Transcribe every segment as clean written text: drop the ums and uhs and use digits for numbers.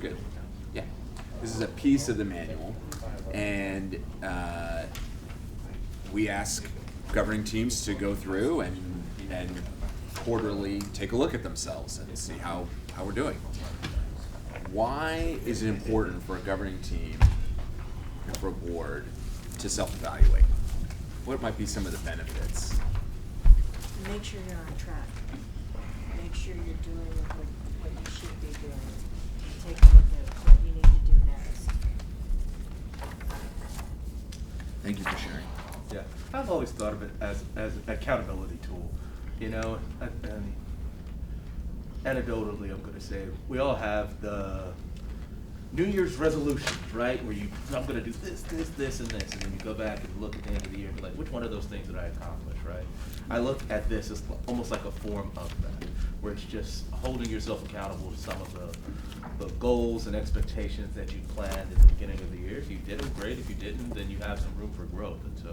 good. Yeah. This is a piece of the manual, and we ask governing teams to go through and quarterly take a look at themselves and see how we're doing. Why is it important for a governing team and for a board to self-evaluate? What might be some of the benefits? Make sure you're on track. Make sure you're doing what you should be doing. Take a look at what you need to do next. Thank you for sharing. Yeah, I've always thought of it as an accountability tool, you know, and anecdotally I'm going to say we all have the New Year's resolutions, right, where I'm going to do this, and this, and then you go back and look at the end of the year and be like, which one of those things did I accomplish, right? I look at this as almost like a form of that, where it's just holding yourself accountable to some of the goals and expectations that you planned at the beginning of the year. If you did them, great. If you didn't, then you have some room for growth. And so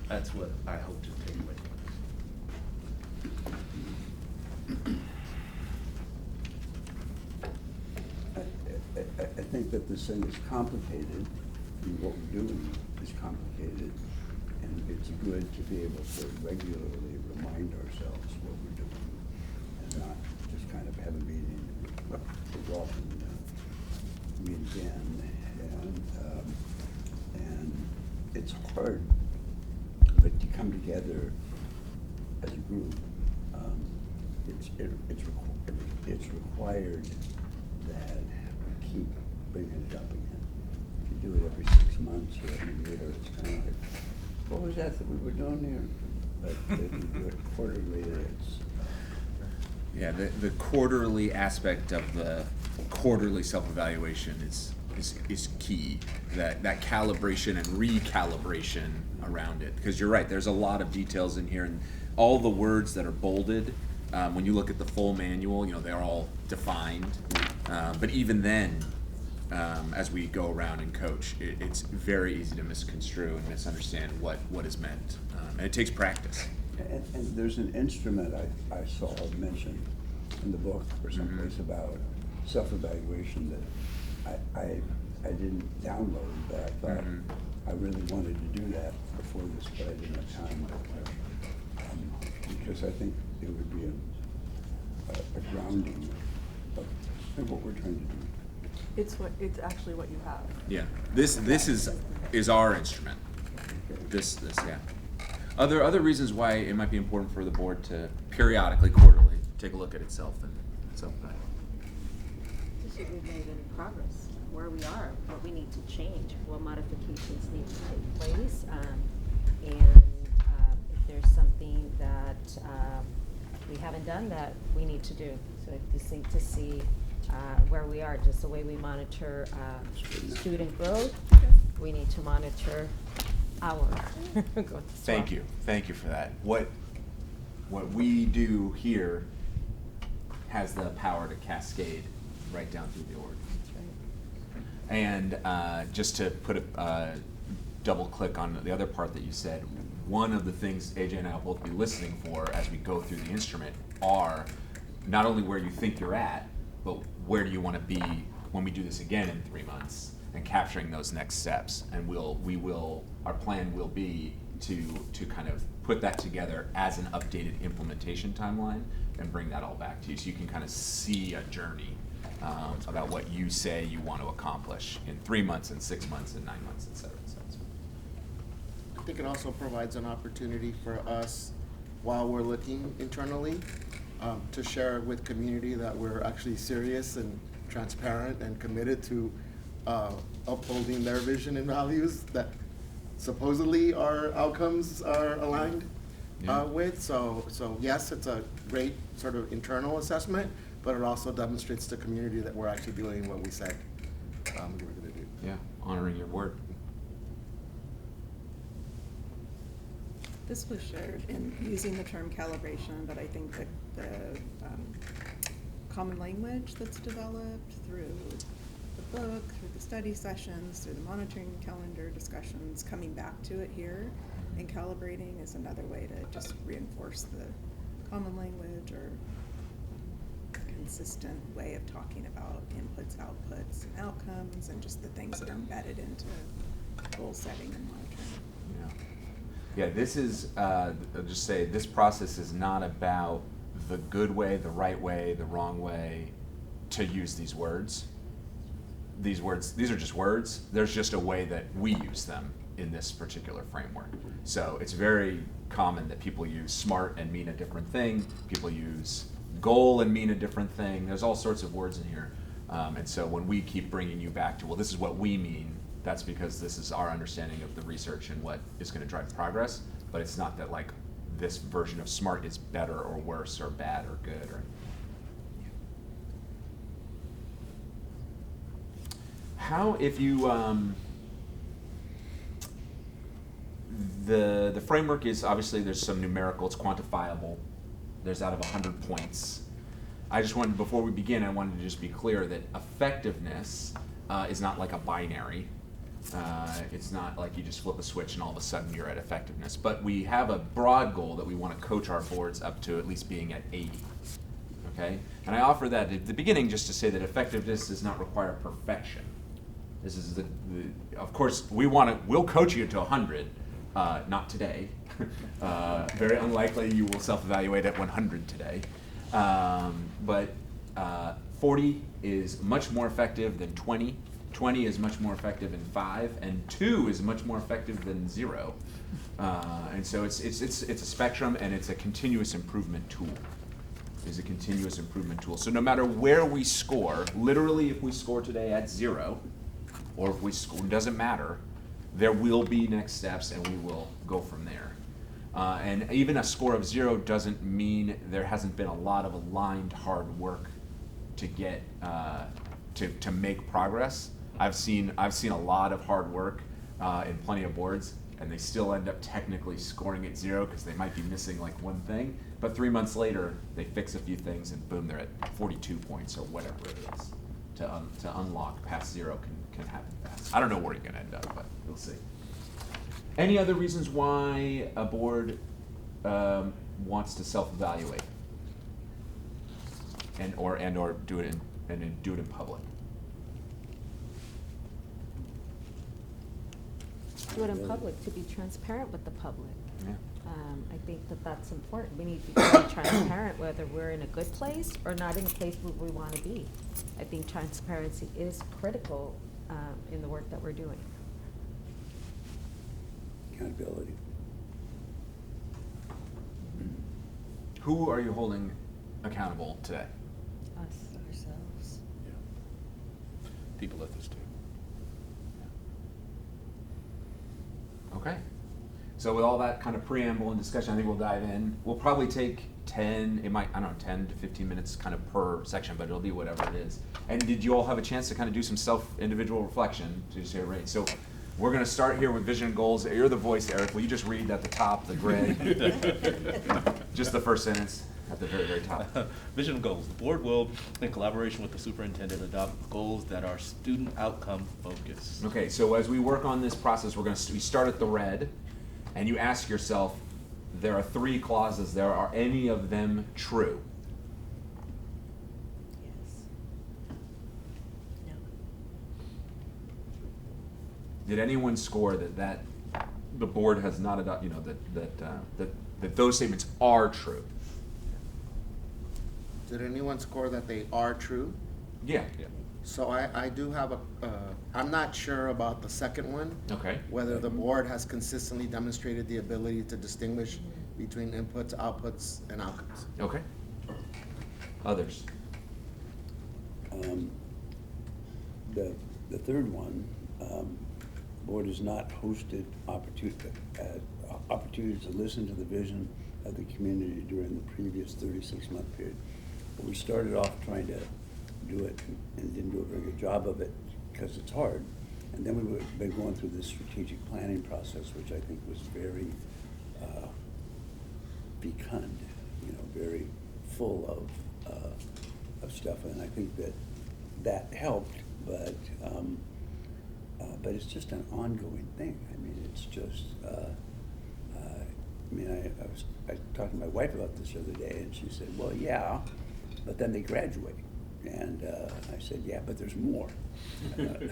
that's what I hope to take away from this. I think that this thing is complicated, and what we're doing is complicated, and it's good to be able to regularly remind ourselves what we're doing, and not just kind of have a meeting, go off and meet again, and it's hard, but to come together as a group, it's required that we keep bringing it up again. If you do it every 6 months or every year, it's kind of like, what was that we were doing here? But if you do it quarterly, it's... Yeah, the quarterly aspect of the quarterly self-evaluation is key. That calibration and recalibration around it, because you're right. There's a lot of details in here, and all the words that are bolded. When you look at the full manual, you know they're all defined. But even then, as we go around and coach, it's very easy to misconstrue and misunderstand what is meant, and it takes practice. And there's an instrument I saw mentioned in the book or someplace about self-evaluation that I didn't download, but I thought I really wanted to do that before this, but I didn't have time. Because I think it would be a grounding of what we're trying to do. It's actually what you have. Yeah, this is our instrument. This yeah. Other reasons why it might be important for the board to periodically, quarterly, take a look at itself and self-evaluate. To see if we've made any progress, where we are, what we need to change, what modifications need to take place, and if there's something that we haven't done that we need to do. So just think to see where we are, just the way we monitor student growth, we need to monitor our growth. Thank you for that. What we do here has the power to cascade right down through the org. And just to put a double click on the other part that you said, one of the things AJ and I will both be listening for as we go through the instrument are not only where you think you're at, but where do you want to be when we do this again in 3 months, and capturing those next steps. And our plan will be to kind of put that together as an updated implementation timeline and bring that all back to you, so you can kind of see a journey about what you say you want to accomplish in 3 months and 6 months and 9 months, et cetera, et cetera. I think it also provides an opportunity for us, while we're looking internally, to share with community that we're actually serious and transparent and committed to upholding their vision and values that supposedly our outcomes are aligned with. So yes, it's a great sort of internal assessment, but it also demonstrates to community that we're actually doing what we said we were going to do. Yeah, honoring your word. This was shared in using the term calibration, but I think that the common language that's developed through the book, through the study sessions, through the monitoring calendar discussions, coming back to it here and calibrating is another way to just reinforce the common language or consistent way of talking about inputs, outputs, and outcomes, and just the things that are embedded into goal setting and monitoring. Yeah, this is, I'll just say, this process is not about the good way, the right way, the wrong way to use these words. These are just words. There's just a way that we use them in this particular framework. So it's very common that people use SMART and mean a different thing. People use goal and mean a different thing. There's all sorts of words in here. And so when we keep bringing you back to, well, this is what we mean, that's because this is our understanding of the research and what is going to drive progress. But it's not that like this version of SMART is better or worse or bad or good or. How, if you, the framework is, obviously there's some numerical, it's quantifiable. There's out of 100 points. I just wanted, before we begin, I wanted to just be clear that effectiveness is not like a binary. It's not like you just flip a switch and all of a sudden you're at effectiveness. But we have a broad goal that we want to coach our boards up to at least being at 80. Okay? And I offer that at the beginning just to say that effectiveness does not require perfection. This is of course, we'll coach you to 100, not today. Very unlikely you will self-evaluate at 100 today. But 40 is much more effective than 20. 20 is much more effective than 5, and 2 is much more effective than 0. And so it's a spectrum, and it's a continuous improvement tool. It's a continuous improvement tool. So no matter where we score, literally if we score today at 0, or if we score, doesn't matter, there will be next steps and we will go from there. And even a score of 0 doesn't mean there hasn't been a lot of aligned hard work to get, to make progress. I've seen a lot of hard work in plenty of boards, and they still end up technically scoring at 0 because they might be missing like one thing, but 3 months later they fix a few things and boom, they're at 42 points or whatever it is. To unlock past 0 can happen fast. I don't know where you're gonna end up, but we'll see. Any other reasons why a board wants to self-evaluate or do it in public? Do it in public, to be transparent with the public. Yeah. I think that that's important. We need to be very transparent whether we're in a good place or not in a place where we want to be. I think transparency is critical in the work that we're doing. Accountability. Who are you holding accountable today? Us. Ourselves. Yeah. People let this do. Okay. So with all that kind of preamble and discussion, I think we'll dive in. We'll probably take 10 to 15 minutes kind of per section, but it'll be whatever it is. And did you all have a chance to kind of do some individual reflection to say, right? So we're going to start here with vision and goals. You're the voice, Eric. Will you just read at the top, the gray? Just the first sentence at the very, very top. Vision and goals. The board will, in collaboration with the superintendent, adopt goals that are student outcome focused. Okay, so as we work on this process, we start at the red, and you ask yourself, there are 3 clauses there. Are any of them true? Yes. No. Did anyone score that the board has not adopted, that those statements are true? Did anyone score that they are true? Yeah. So I do have I'm not sure about the second one. Okay. Whether the board has consistently demonstrated the ability to distinguish between inputs, outputs, and outcomes. Okay. Others? The third one, board has not hosted opportunities to listen to the vision of the community during the previous 36-month period. But we started off trying to do it and didn't do a very good job of it because it's hard. And then we've been going through this strategic planning process, which I think was very fecund, very full of stuff. And I think that helped, but it's just an ongoing thing. I mean, it's just, I was talking to my wife about this the other day, and she said, well, yeah, but then they graduate. And I said, yeah, but there's more. So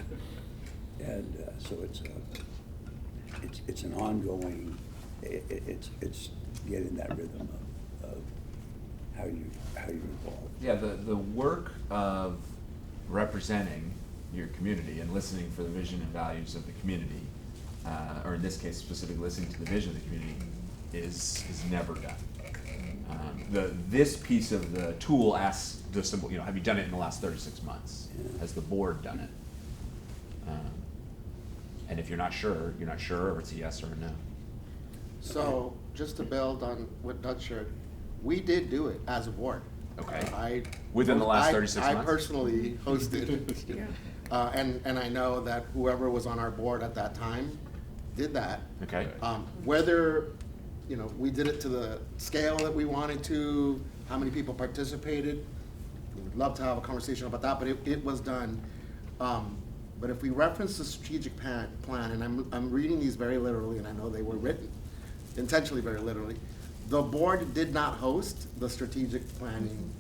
it's an ongoing, it's getting that rhythm of how you evolve. Yeah, the work of representing your community and listening for the vision and values of the community, or in this case specifically listening to the vision of the community, is never done. This piece of the tool asks the simple, have you done it in the last 36 months? Yeah. Has the board done it? And if you're not sure, or it's a yes or a no. So, just to build on what Doug shared, we did do it as a board. Okay. Within the last 36 months? I personally hosted. Yeah. And I know that whoever was on our board at that time did that. Okay. Whether, we did it to the scale that we wanted to, how many people participated, we would love to have a conversation about that, but it was done. But if we reference the strategic plan, and I'm reading these very literally, and I know they were written intentionally very literally, the board did not host the strategic planning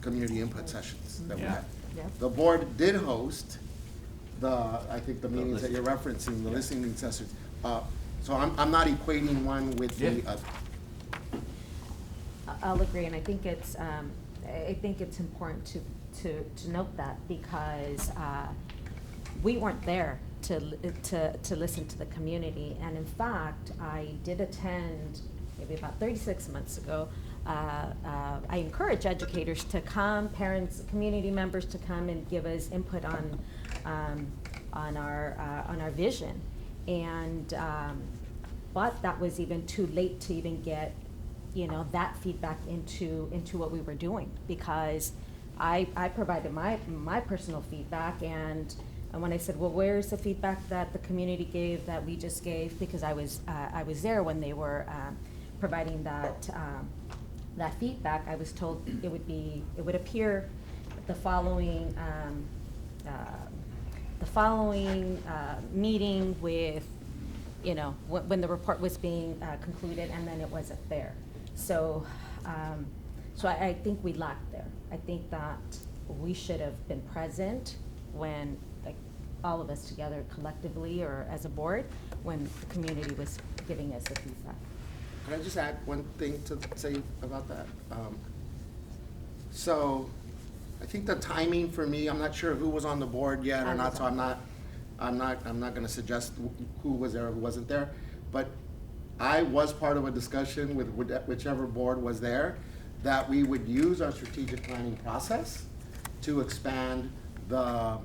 community input sessions that we Yeah. had. Yeah. The board did host I think the meetings that you're referencing, the listening sessions. So I'm not equating one with the Yeah. other. I'll agree, and I think it's important to note that because we weren't there to listen to the community, and in fact, I did attend maybe about 36 months ago. I encourage educators to come, parents, community members to come and give us input on our vision, and but that was even too late to even get that feedback into what we were doing, because I provided my personal feedback, and when I said, well, where's the feedback that the community gave, that we just gave, because I was there when they were providing that feedback, I was told it would appear the following meeting with, when the report was being concluded, and then it wasn't there. So I think we lacked there. I think that we should have been present when, like, all of us together collectively or as a board, when the community was giving us the feedback. Can I just add one thing to say about that? So I think the timing for me, I'm not sure who was on the board yet or not, so I'm not gonna suggest who was there or who wasn't there. But I was part of a discussion with whichever board was there, that we would use our strategic planning process to expand the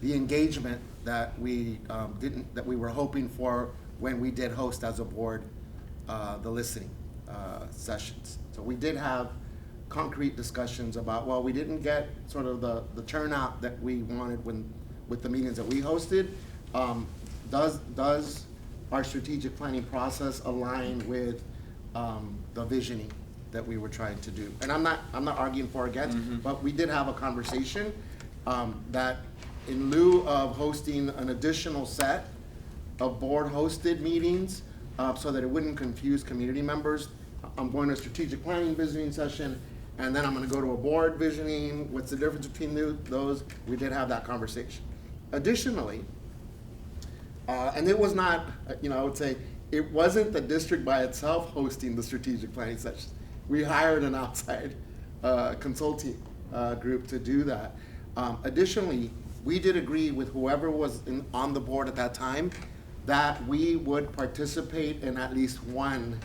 engagement that we were hoping for when we did host as a board the listening sessions. So we did have concrete discussions about, well, we didn't get sort of the turnout that we wanted with the meetings that we hosted. Does our strategic planning process align with the visioning that we were trying to do? And I'm not arguing for or against, but we did have a conversation that in lieu of hosting an additional set of board-hosted meetings, so that it wouldn't confuse community members, I'm going to a strategic planning visioning session, and then I'm gonna go to a board visioning. What's the difference between those? We did have that conversation. Additionally, and it was not, I would say, it wasn't the district by itself hosting the strategic planning sessions. We hired an outside consulting group to do that. Additionally, we did agree with whoever was on the board at that time that we would participate in at least one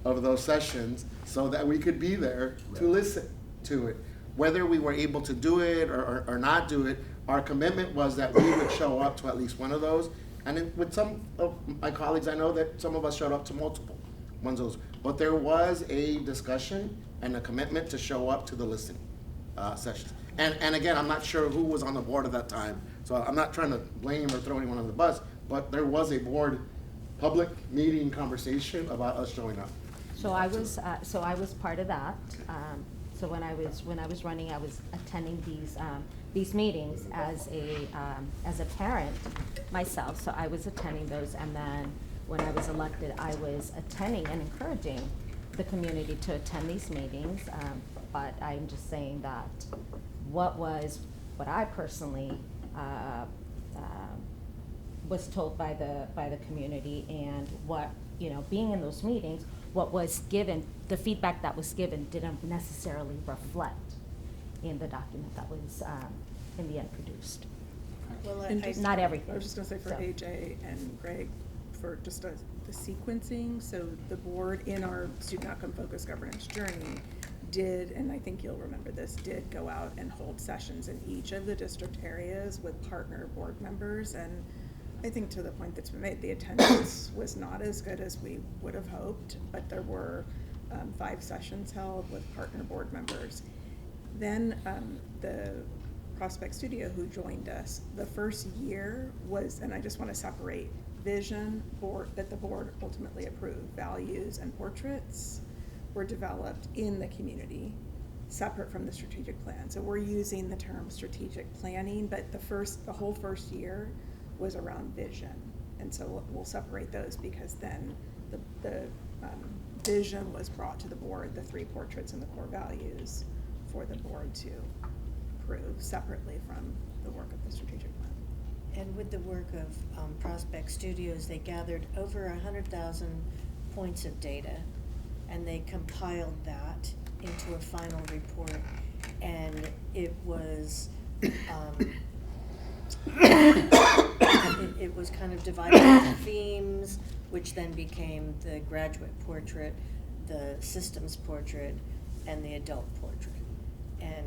of those sessions so that we could be there to listen to it. Whether we were able to do it or not do it, our commitment was that we would show up to at least one of those. And with some of my colleagues, I know that some of us showed up to multiple ones of those. But there was a discussion and a commitment to show up to the listening sessions. And again, I'm not sure who was on the board at that time, so I'm not trying to blame or throw anyone on the bus, but there was a board public meeting conversation about us showing up. So I was part of that. So when I was running, I was attending these meetings as a parent myself. So I was attending those, and then when I was elected, I was attending and encouraging the community to attend these meetings, but I'm just saying that what I personally was told by the community, and what, being in those meetings, what was given, the feedback that was given didn't necessarily reflect in the document that was in the end produced. Well, And just not everything. I was just gonna say for So. AJ and Greg, for just the sequencing, so the board in our student outcome focused governance journey did, and I think you'll remember this, did go out and hold sessions in each of the district areas with partner board members, and I think to the point that's been made, the attendance was not as good as we would have hoped, but there were 5 sessions held with partner board members. Then the Prospect Studio who joined us, the first year was, and I just want to separate vision board that the board ultimately approved, values and portraits were developed in the community, separate from the strategic plan. So we're using the term strategic planning, but the whole first year was around vision. And so we'll separate those, because then the vision was brought to the board, the 3 portraits and the core values for the board to approve separately from the work of the strategic plan. And with the work of Prospect Studios, they gathered over 100,000 points of data, and they compiled that into a final report, and it was it was kind of divided into themes, which then became the graduate portrait, the systems portrait, and the adult portrait. And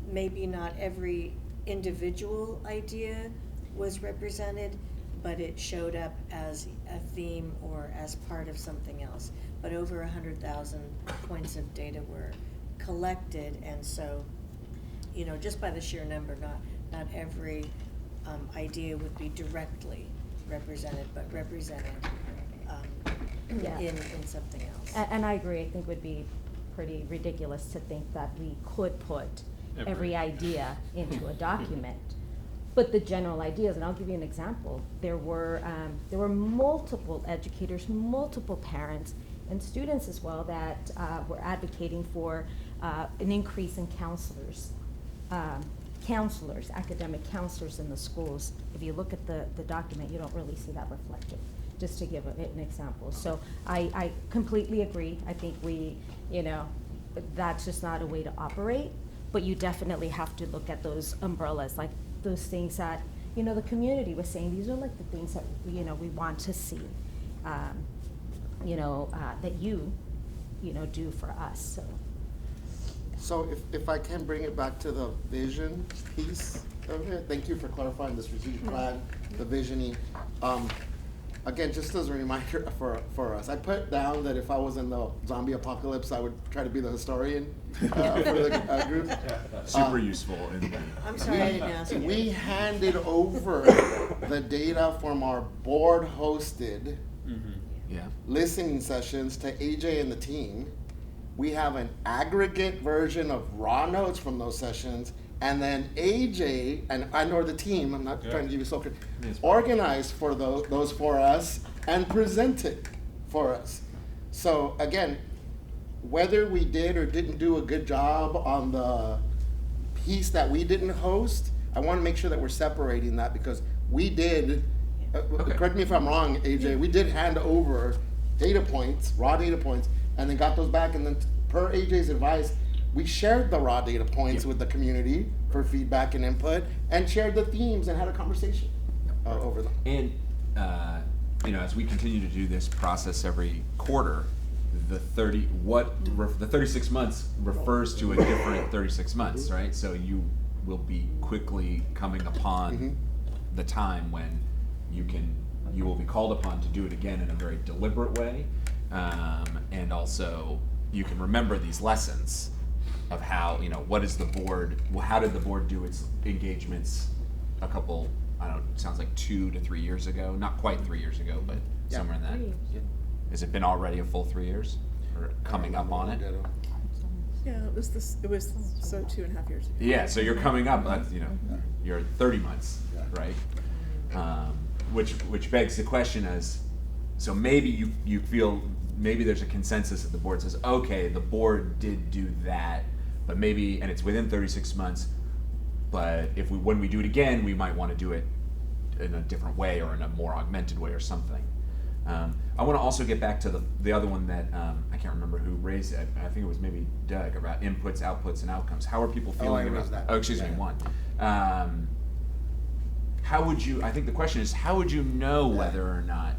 maybe not every individual idea was represented, but it showed up as a theme or as part of something else. But over 100,000 points of data were collected, and so, just by the sheer number, not every idea would be directly represented, but represented Yeah. in something else. And I agree, I think it would be pretty ridiculous to think that we could put every idea into a document. But the general ideas, and I'll give you an example, there were multiple educators, multiple parents, and students as well that were advocating for an increase in counselors, academic counselors in the schools. If you look at the document, you don't really see that reflected, just to give an example. So I completely agree. I think that's just not a way to operate, but you definitely have to look at those umbrellas, like those things that, the community was saying, these are like the things that, we want to see, that you do for us, so. So if I can bring it back to the vision piece of it, thank you for clarifying the strategic plan, the visioning. Again, just as a reminder for us, I put down that if I was in the zombie apocalypse, I would try to be the historian for the group. Super useful. I'm sorry, I didn't ask you. We handed over the data from our board-hosted Yeah. listening sessions to AJ and the team. We have an aggregate version of raw notes from those sessions, and then AJ and or the team, I'm not trying to give you so credit, organized for those for us and presented for us. So again, whether we did or didn't do a good job on the piece that we didn't host, I want to make sure that we're separating that, because we did, correct me if I'm wrong, AJ, we did hand over data points, raw data points, and then got those back, and then per AJ's advice, we shared the raw data points with the community for feedback and input, and shared the themes and had a conversation over them. And as we continue to do this process every quarter, the 36 months refers to a different 36 months, right? So you will be quickly coming upon the time when you will be called upon to do it again in a very deliberate way, and also you can remember these lessons of how, what is the board, how did the board do its engagements a couple, I don't know, it sounds like 2 to 3 years ago, not quite 3 years ago, but somewhere in that. 3 years. Has it been already a full 3 years, or coming up on it? Yeah, it was 2.5 years ago. Yeah, so you're coming up, you're 30 months, right? Which begs the question as, so maybe you feel, maybe there's a consensus that the board says, okay, the board did do that, but maybe, and it's within 36 months, but when we do it again, we might want to do it in a different way or in a more augmented way or something. I want to also get back to the other one that I can't remember who raised it. I think it was maybe Doug, about inputs, outputs, and outcomes. How are people feeling I about raised that. Oh, excuse me, one. How would you? I think the question is, how would you know whether or not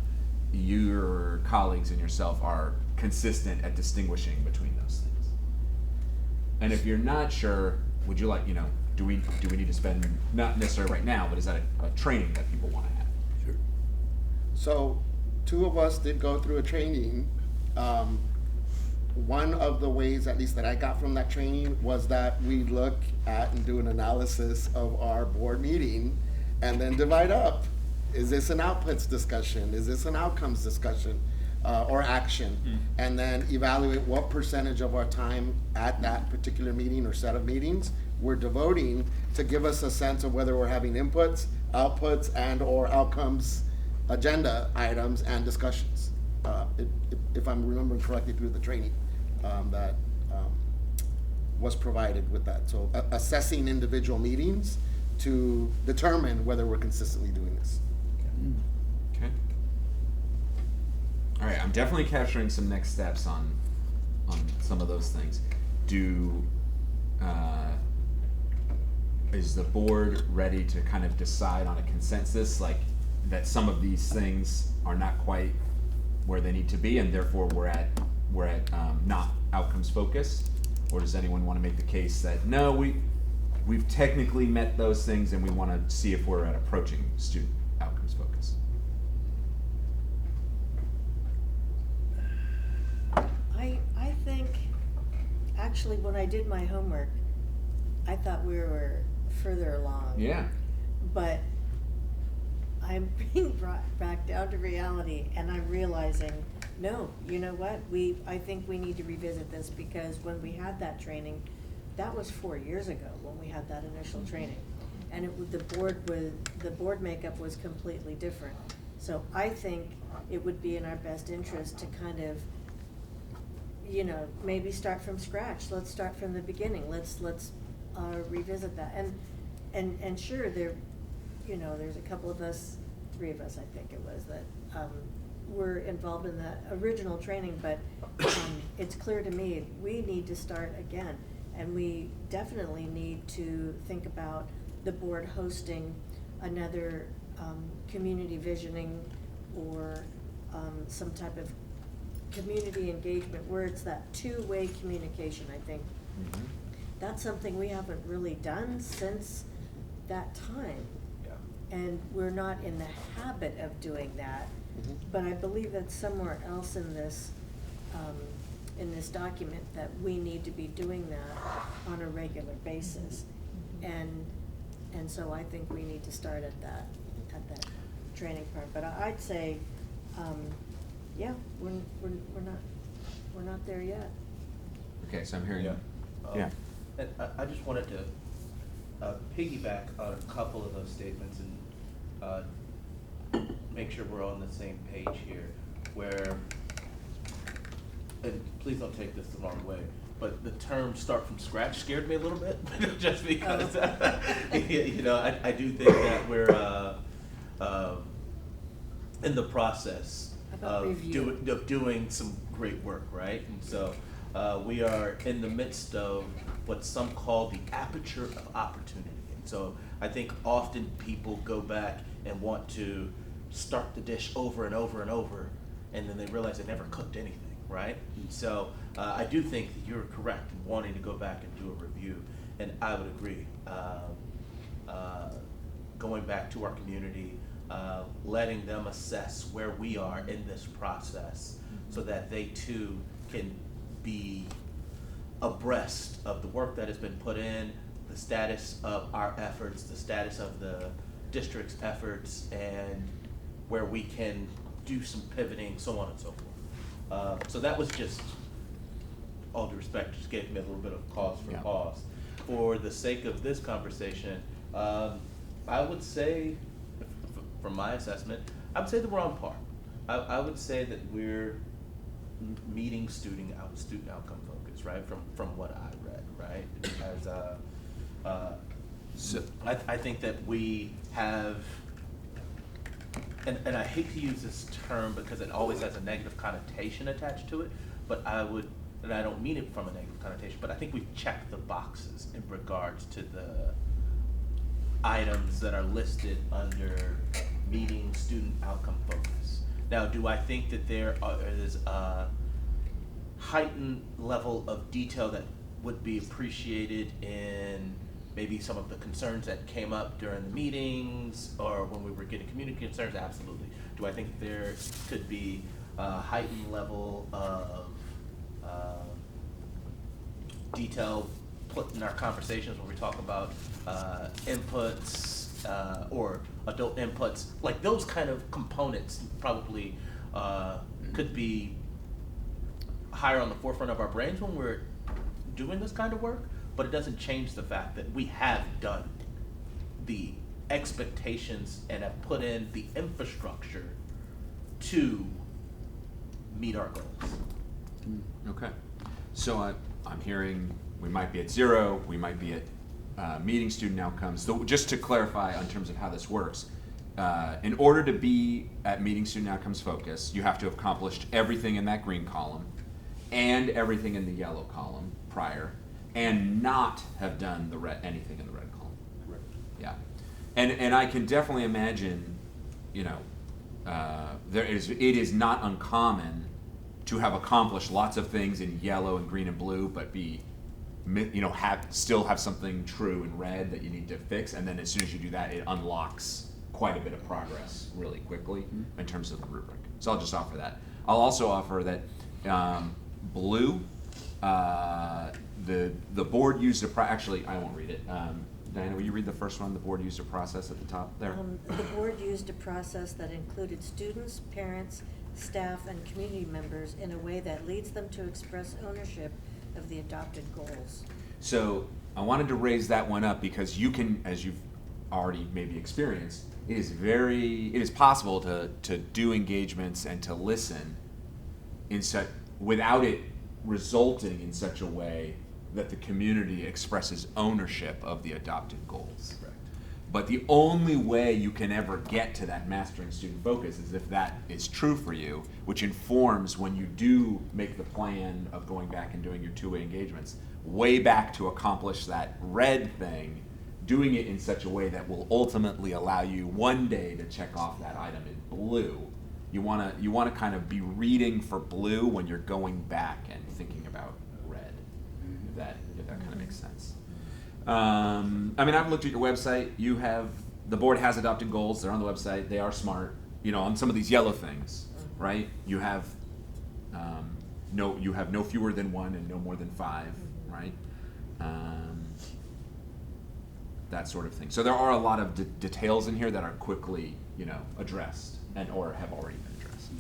your colleagues and yourself are consistent at distinguishing between those things? And if you're not sure, would you like, do we need to spend, not necessarily right now, but is that a training that people want to have? Sure. So, 2 of us did go through a training. One of the ways, at least that I got from that training, was that we look at and do an analysis of our board meeting and then divide up. Is this an outputs discussion? Is this an outcomes discussion or action? And then evaluate what percentage of our time at that particular meeting or set of meetings we're devoting to give us a sense of whether we're having inputs, outputs, and or outcomes, agenda items, and discussions. If I'm remembering correctly through the training that was provided with that. So assessing individual meetings to determine whether we're consistently doing this. Okay. All right, I'm definitely capturing some next steps on some of those things. Is the board ready to kind of decide on a consensus, like that some of these things are not quite where they need to be, and therefore we're at not outcomes focused? Or does anyone want to make the case that no, we've technically met those things, and we want to see if we're at approaching student outcomes focus? I think, actually, when I did my homework, I thought we were further along. Yeah. But I'm being brought back down to reality, and I'm realizing, no, you know what? I think we need to revisit this, because when we had that training, that was 4 years ago when we had that initial training, and the board makeup was completely different. So I think it would be in our best interest to kind of, maybe start from scratch. Let's start from the beginning. Let's revisit that. And sure, there's a couple of us, 3 of us, I think it was, that were involved in that original training, but it's clear to me we need to start again. And we definitely need to think about the board hosting another community visioning or some type of community engagement where it's that two-way communication, I think. Mm-hmm. That's something we haven't really done since that time. Yeah. And we're not in the habit of doing that. Mhm. But I believe that somewhere else in this document that we need to be doing that on a regular basis. And so I think we need to start at that training part. But I'd say, yeah, we're not there yet. Okay, so I'm hearing. Yeah. Yeah. And I just wanted to piggyback on a couple of those statements and make sure we're on the same page here, where, and please don't take this the wrong way, but the term "start from scratch" scared me a little bit, just because I do think that we're in the process of doing some great work, right? And so we are in the midst of what some call the aperture of opportunity. And so I think often people go back and want to start the dish over and over and over, and then they realize they never cooked anything, right? And so I do think that you're correct in wanting to go back and do a review, and I would agree. Going back to our community, letting them assess where we are in this process so that they too can be abreast of the work that has been put in, the status of our efforts, the status of the district's efforts, and where we can do some pivoting, so on and so forth. So that was just, all due respect, just gave me a little bit of cause for pause. For the sake of this conversation, I would say, from my assessment, I would say that we're on par. I would say that we're meeting student outcome focus, right? From what I read, right? As So, I think that we have, and I hate to use this term because it always has a negative connotation attached to it, but I would, and I don't mean it from a negative connotation, but I think we've checked the boxes in regards to the items that are listed under meeting student outcome focus. Now, do I think that there is a heightened level of detail that would be appreciated in maybe some of the concerns that came up during the meetings or when we were getting community concerns? Absolutely. Do I think there could be a heightened level of detail put in our conversations when we talk about inputs or adult inputs? Like those kind of components probably could be higher on the forefront of our brains when we're doing this kind of work, but it doesn't change the fact that we have done the expectations and have put in the infrastructure to meet our goals. okay. So I'm hearing we might be at 0, we might be at meeting student outcomes. So just to clarify in terms of how this works, in order to be at meeting student outcomes focus, you have to have accomplished everything in that green column and everything in the yellow column prior, and not have done anything in the red column. Correct. Yeah, and I can definitely imagine, you know, it is not uncommon to have accomplished lots of things in yellow and green and blue, but still have something true in red that you need to fix, and then as soon as you do that, it unlocks quite a bit of progress really quickly in terms of the rubric. So I'll just offer that. I'll also offer that blue. The board used actually, I won't read it. Diana, will you read the first one? The board used a process at the top there. The board used a process that included students, parents, staff, and community members in a way that leads them to express ownership of the adopted goals. So I wanted to raise that one up because you can, as you've already maybe experienced, it is possible to do engagements and to listen without it resulting in such a way that the community expresses ownership of the adopted goals. Correct. But the only way you can ever get to that mastering student focus is if that is true for you, which informs when you do make the plan of going back and doing your two-way engagements, way back to accomplish that red thing, doing it in such a way that will ultimately allow you one day to check off that item in blue. You wanna kind of be reading for blue when you're going back and thinking about red, if that kind of makes sense. I mean, I've looked at your website. The board has adopted goals. They're on the website. They are smart. You know, on some of these yellow things, right? You have no fewer than 1 and no more than 5, right? That sort of thing. So there are a lot of details in here that are quickly, addressed or have already been addressed.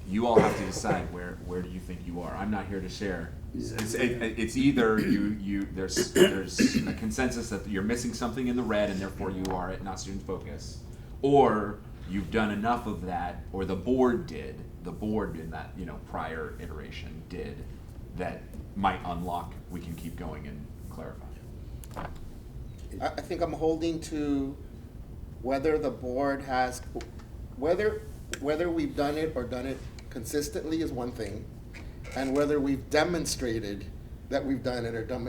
You all have to decide where do you think you are. I'm not here to share. It's either there's a consensus that you're missing something in the red and therefore you are at not student focus, or you've done enough of that, or the board in that prior iteration did that might unlock. We can keep going and clarify. I think I'm holding to whether the board has, whether we've done it or done it consistently is one thing, and whether we've demonstrated that we've done it or done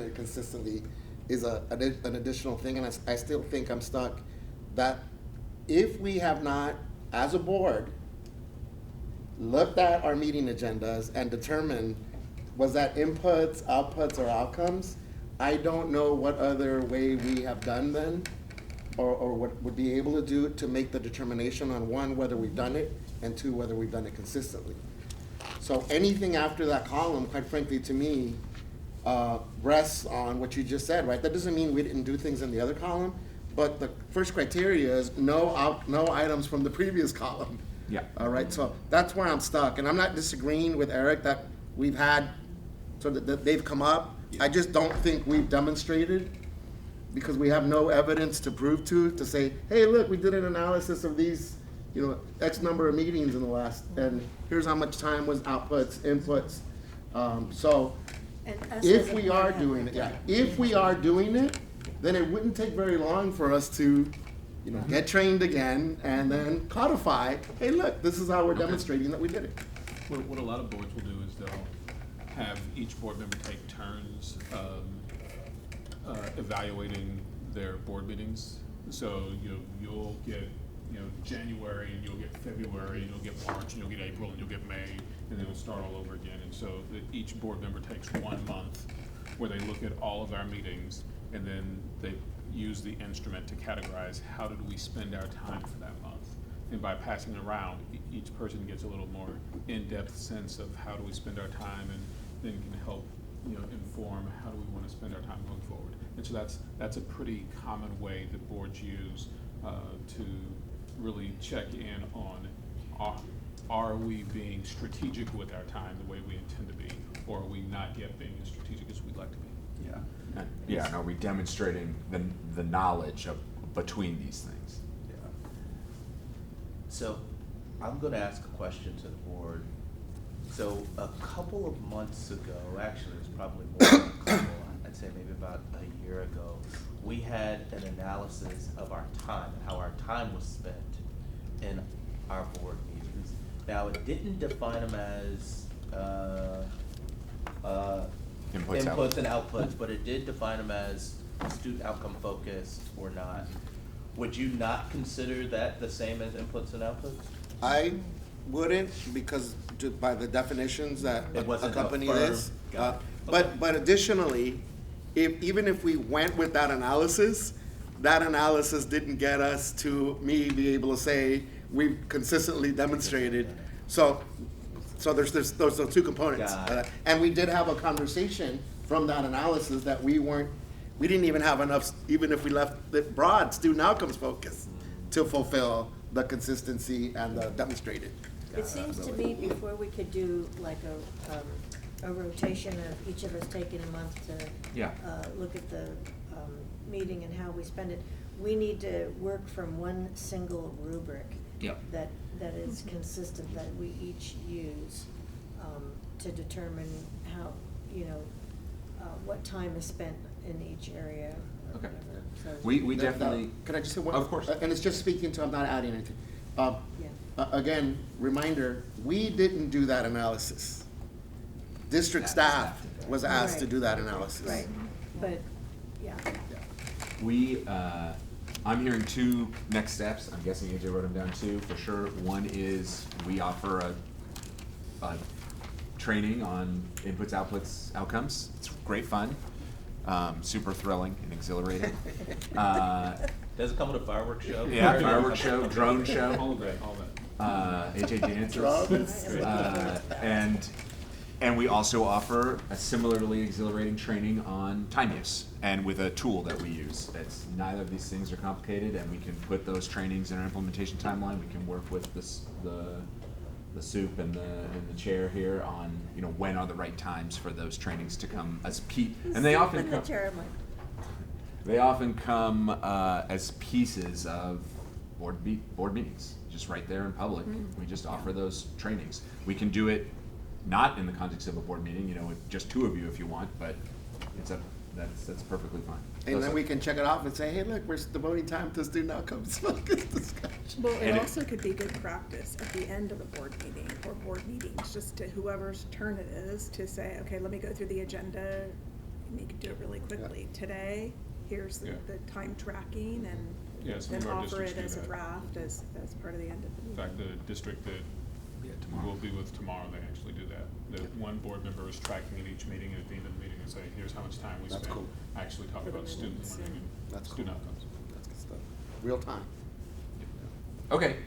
it consistently is an additional thing. And I still think I'm stuck that if we have not, as a board, looked at our meeting agendas and determined was that inputs, outputs, or outcomes, I don't know what other way we have done then, or what would be able to do to make the determination on 1, whether we've done it, and 2, whether we've done it consistently. So anything after that column, quite frankly, to me, rests on what you just said, right? That doesn't mean we didn't do things in the other column, but the first criteria is no items from the previous column. Yeah. All right, so that's where I'm stuck, and I'm not disagreeing with Eric that we've had, so that they've come up. I just don't think we've demonstrated because we have no evidence to prove to say, hey, look, we did an analysis of these, X number of meetings in the last, and here's how much time was outputs, inputs. So And us if as a we board are have doing not it, done if we are doing it, then it wouldn't take very long for us to, get trained again and then codify, hey, look, this is how we're demonstrating that we did it. What a lot of boards will do is they'll have each board member take turns evaluating their board meetings. So you'll get January, and you'll get February, and you'll get March, and you'll get April, and you'll get May, and then it'll start all over again. And so each board member takes 1 month where they look at all of our meetings, and then they use the instrument to categorize how did we spend our time for that month. And by passing it around, each person gets a little more in-depth sense of how do we spend our time, and then can help inform how do we want to spend our time going forward. And so that's a pretty common way that boards use to really check in on are we being strategic with our time the way we intend to be, or are we not yet being as strategic as we'd like to be? Yeah. Yeah, and are we demonstrating the knowledge of between these things? Yeah. So I'm gonna ask a question to the board. So a couple of months ago, actually it was probably more than a couple, I'd say maybe about a year ago, we had an analysis of our time and how our time was spent in our board meetings. Now, it didn't define them as inputs and outputs, but it did define them as student outcome focused or not. Would you not consider that the same as inputs and outputs? I wouldn't, because by the definitions that It wasn't accompany firm. this. Got it. But additionally, even if we went with that analysis didn't get us to me be able to say we've consistently demonstrated. So there's those two components. Got it. And we did have a conversation from that analysis that we didn't even have enough, even if we left it broad student outcomes focus to fulfill the consistency and the demonstrated. It seems to me before we could do like a rotation of each of us taking a month to Yeah. look at the meeting and how we spend it, we need to work from one single rubric Yep. that is consistent, that we each use to determine how, what time is spent in each area or Okay. whatever. So, We definitely. Can I just say one? Of course. And it's just speaking to, I'm not adding anything. yeah. Again, reminder, we didn't do that analysis. District staff was asked to Right. do that analysis. Right, but, yeah. We, I'm hearing 2 next steps. I'm guessing AJ wrote them down too, for sure. One is we offer a training on inputs, outputs, outcomes. It's great fun, super thrilling and exhilarating. Does it come with a fireworks show? Yeah, fireworks show, drone All show, of that. AJ dances. Drums. And we also offer a similarly exhilarating training on time use, and with a tool that we use. It's neither of these things are complicated, and we can put those trainings in our implementation timeline. We can work with the soup and the chair here on when are the right times for those trainings to come as and they often And the come. chair, I'm like, They often come as pieces of board meetings, just right there in public. We just offer those trainings. We can do it not in the context of a board meeting, with just 2 of you if you want, but that's perfectly fine. And then we can check it off and say, hey, look, we're devoting time to student outcomes focused discussion. Well, And it it- also could be good practice at the end of a board meeting or board meetings, just to whoever's turn it is to say, okay, let me go through the agenda. And you can do it really quickly. Today, here's Yeah. the time tracking, and Yeah, some then of our offer it districts do as a that. draft as part of the end of the In meeting. fact, the district that we'll be with tomorrow, they actually do that. The one board member is tracking at each meeting, and at the end of the meeting, and say, here's how much time we That's spent cool. actually talking For the about student minutes, learning yeah. and That's student cool. outcomes. That's good stuff. Real time. Okay,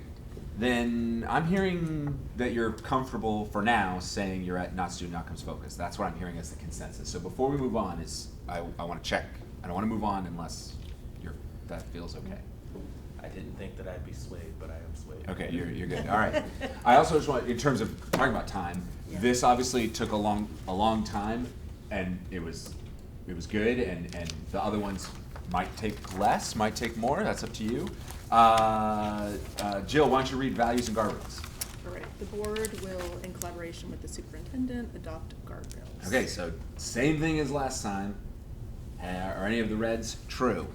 then I'm hearing that you're comfortable for now saying you're at not student outcomes focused. That's what I'm hearing as the consensus. So before we move on, I want to check. I don't want to move on unless that feels okay. I didn't think that I'd be swayed, but I am swayed. Okay, you're good. All right. I also just want, in terms of talking about time, Yeah. this obviously took a long time, and it was good, and the other ones Might take less, might take more, that's up to you. Jill, why don't you read values and guardrails? All right, the board will, in collaboration with the superintendent, adopt guardrails. Okay, so same thing as last time. Are any of the reds true?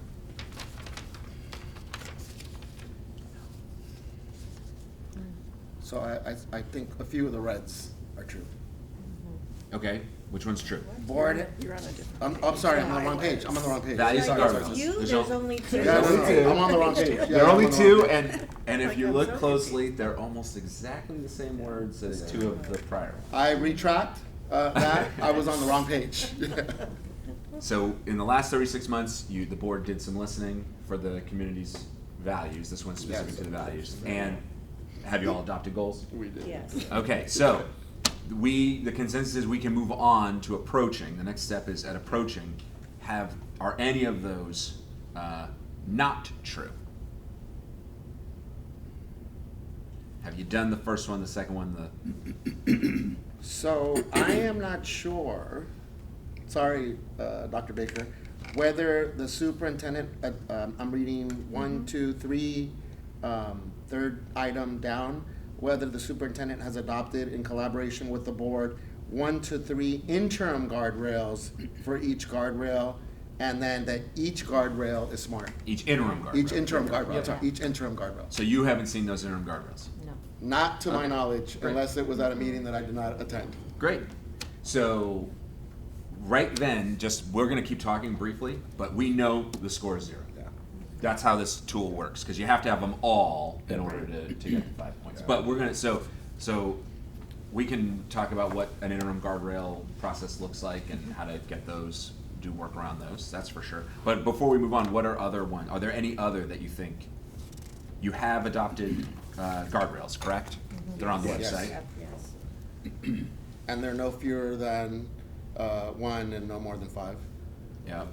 So I think a few of the reds are true. Okay, which one's true? Board, You're on a different. I'm sorry, I'm on the wrong page, I'm on the wrong page. Values and Like, guardrails. it's you, There's there's no- only two. Yeah, no, only no, two. I'm on the wrong page. Yeah, There are I'm only on the wrong two, page. and if Like, you I'm look so closely, they're almost exactly the same words as two of the prior. I retract that, I was on the wrong page. So in the last 36 months, the board did some listening for the community's values. This one's specific Yes. to the values. And have you all adopted goals? We did. Yes. Okay, so the consensus is we can move on to approaching. The next step is at approaching. Are any of those not true? Have you done the first one, the second one, So I am not sure, sorry, Dr. Baker, whether the superintendent, I'm reading 1, 2, 3, third item down, whether the superintendent has adopted in collaboration with the board 1 to 3 interim guardrails for each guardrail, and then that each guardrail is smart. each interim guardrail? Each interim guardrail, Yeah. sorry, each interim guardrail. So you haven't seen those interim guardrails? No. Not to my Okay. knowledge, Great. unless it was at a meeting that I did not attend. Great. So, right then, we're gonna keep talking briefly, but we know the score is 0. Yeah. That's how this tool works, because you have to have them all in order to get the 5 points. But we're gonna, so we can talk about what an interim guardrail process looks like and how to get those, do work around those, that's for sure. But before we move on, what are are there any other that you think, you have adopted guardrails, correct? They're on the Yes. website? Yep, yes. And they're no fewer than 1 and no more than 5. Yep.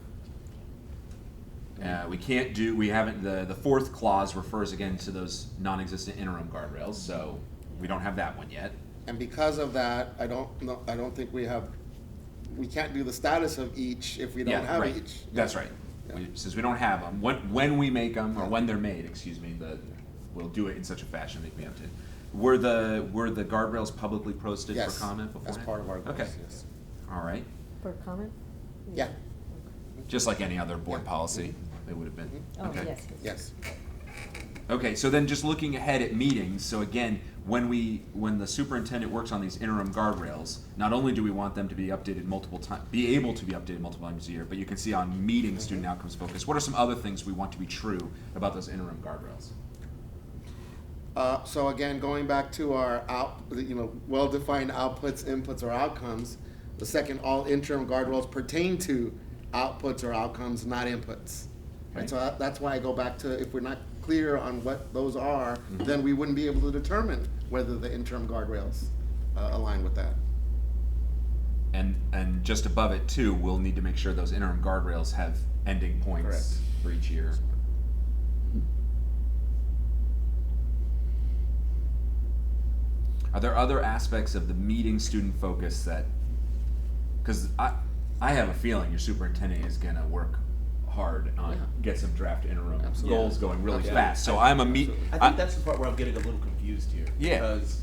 We haven't, the fourth clause refers again to those non-existent interim guardrails, so we don't have that one yet. And because of that, I don't think we can't do the status of each if we don't Yeah, have right. each. That's right. Yeah. Since we don't have them, when we make them, or when they're made, excuse me, we'll do it in such a fashion they can be updated. Were the guardrails publicly posted Yes, for comment beforehand? as part of our goals, Okay, yes. all right. For comment? Yeah, Just like any other board policy, it would have been. Oh, Okay. yes, yes. yes. Okay, so then just looking ahead at meetings, so again, when the superintendent works on these interim guardrails, not only do we want them to be updated be able to be updated multiple times a year, but you can see on meeting student outcomes focus, what are some other things we want to be true about those interim guardrails? So again, going back to our well-defined outputs, inputs, or outcomes, the second, all interim guardrails pertain to outputs or outcomes, not inputs. Okay. And so that's why I go back to, if we're not clear on what those are, Mm-hmm. then we wouldn't be able to determine whether the interim guardrails align with that. And just above it too, we'll need to make sure those interim guardrails have ending points Correct. for each year. Are there other aspects of the meeting student focus because I have a feeling your superintendent is gonna work hard on, Yeah. get some draft interim Absolutely. goals going really Yeah. fast, so I'm a Absolutely. I think that's the part where I'm getting a little confused here. Yeah. Because,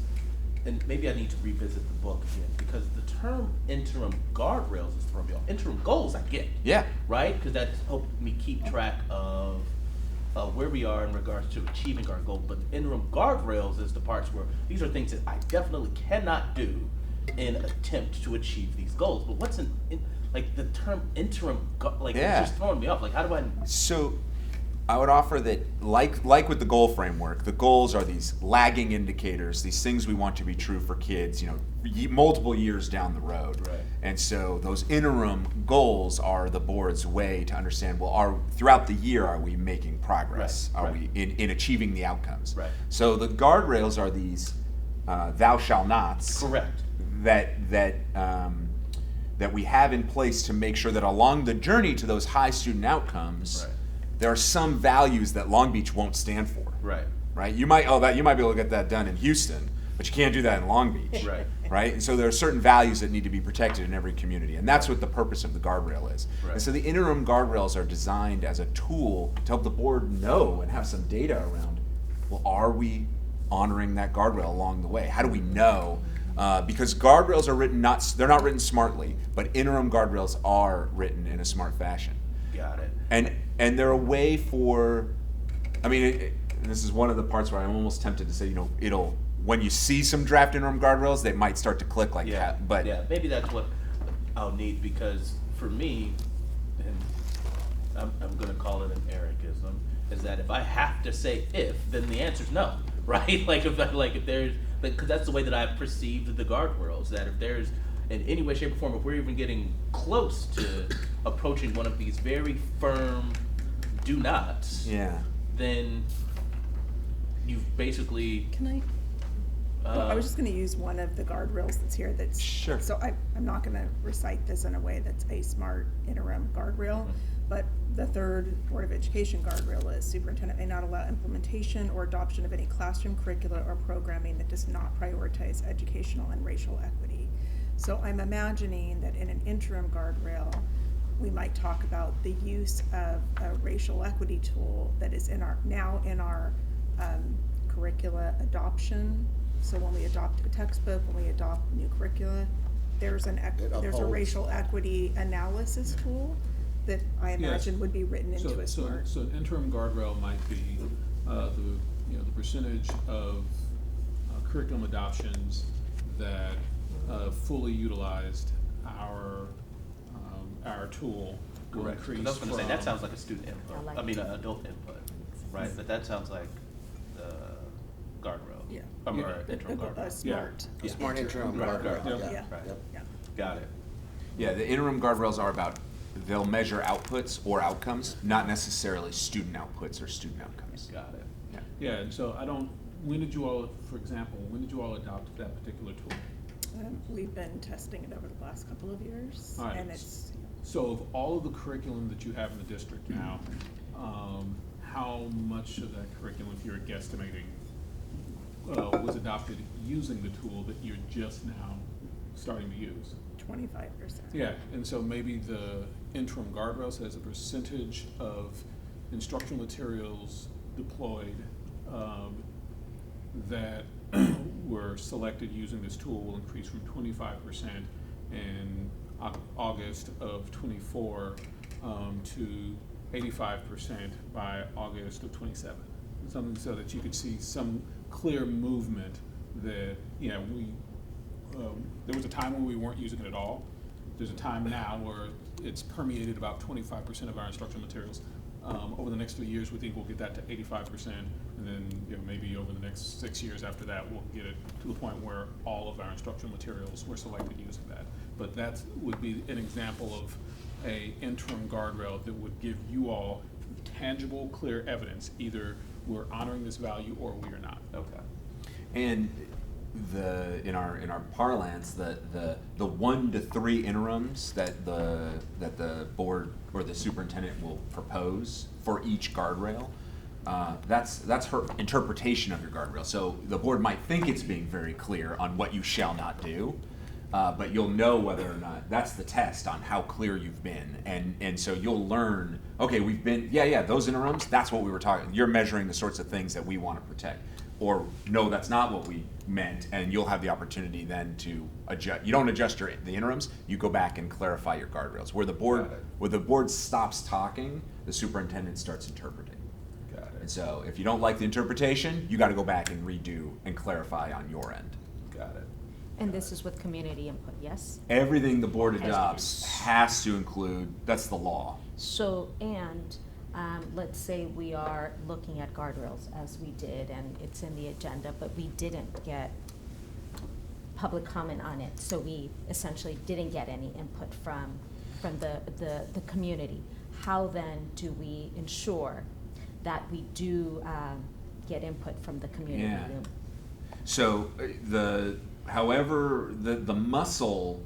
and maybe I need to revisit the book again, because the term interim guardrails is thrown me off. Interim goals I get. Yeah. Right? Because that's helped me keep track of where we are in regards to achieving our goal. But interim guardrails is the parts where these are things that I definitely cannot do in attempt to achieve these goals. But what's like the term interim, Yeah. it's just throwing me off. Like, how do I? So I would offer that, like with the goal framework, the goals are these lagging indicators, these things we want to be true for kids, multiple years down the road. Right. And so those interim goals are the board's way to understand, well, throughout the year, are we making progress? Right, Are right. we in achieving the outcomes? Right. So the guardrails are these thou shall nots. Correct. That we have in place to make sure that along the journey to those high student outcomes, Right. there are some values that Long Beach won't stand for. Right. Right? You might be able to get that done in Houston, but you can't do that in Long Beach. Right. right? And so there are certain values that need to be protected in every community, and that's what the purpose of the guardrail is. Right. And so the interim guardrails are designed as a tool to help the board know and have some data around, well, are we honoring that guardrail along the way? How do we know? Because guardrails are written they're not written smartly, but interim guardrails are written in a smart fashion. Got it. And they're a way for, I mean, this is one of the parts where I'm almost tempted to say, you know, when you see some draft interim guardrails, they might start to click like that. But yeah, maybe that's what I'll need, because for me, and I'm going to call it an Ericism, is that if I have to say if, then the answer's no, right? Like if there's, because that's the way that I've perceived the guardrails. That if there's in any way, shape, or form, if we're even getting close to approaching one of these very firm do nots, yeah. then you've basically. Can I? I was just going to use one of the guardrails that's here. That's Sure. So I'm not going to recite this in a way that's a smart interim guardrail, but the third Board of Education guardrail is superintendent may not allow implementation or adoption of any classroom curricula or programming that does not prioritize educational and racial equity. So I'm imagining that in an interim guardrail, we might talk about the use of a racial equity tool that is in our curricula adoption. So when we adopt a textbook, when we adopt new curricula, there's a upholds. racial equity analysis tool that I imagine would be written into a smart. So an interim guardrail might be the percentage of curriculum adoptions that fully utilized our tool will Correct. increase. 'Cause I was going to say, that from- sounds like a student input. I like I mean, that. an adult input, right? But that sounds like the guardrail. Yeah. Or Yeah. interim guardrail. A smart. A smart interim Right, guardrail, right, yeah. Yeah. Right. Yeah. Got it. Yeah, the interim guardrails are about, they'll measure outputs or outcomes, not necessarily student outputs or student outcomes. Got it. Yeah. Yeah, and so when did you all adopt that particular tool? We've been testing it over the last couple of years, All right. and it's, So of all of the curriculum that you have in the district now, how much of that curriculum, if you're guesstimating, was adopted using the tool that you're just now starting to use? 25%. Yeah, and so maybe the interim guardrails as a percentage of instructional materials deployed that were selected using this tool will increase from 25% in August of '24 to 85% by August of '27. Something so that you could see some clear movement that, there was a time when we weren't using it at all. There's a time now where it's permeated about 25% of our instructional materials. Over the next 3 years, we think we'll get that to 85%, and then maybe over the next 6 years after that, we'll get it to the point where all of our instructional materials were selected using that. But that would be an example of a interim guardrail that would give you all tangible, clear evidence. Either we're honoring this value or we are not. Okay. And in our parlance, the 1 to 3 interims that the board or the superintendent will propose for each guardrail, that's her interpretation of your guardrail. So the board might think it's being very clear on what you shall not do, but you'll know whether or not that's the test on how clear you've been, and so you'll learn. Okay, we've been those interims. That's what we were talking. You're measuring the sorts of things that we want to protect. Or no, that's not what we meant, and you'll have the opportunity then to adjust. You don't adjust the interims. You go back and clarify your guardrails. Where the board stops talking, the superintendent starts interpreting. Got it. And so, if you don't like the interpretation, you got to go back and redo and clarify on your end. Got it. And this is with community input, yes? Everything the board Has to. adopts has to include. That's the law. So, and let's say we are looking at guardrails as we did, and it's in the agenda, but we didn't get public comment on it. So we essentially didn't get any input from the community. How then do we ensure that we do get input from the community? Yeah. So the muscle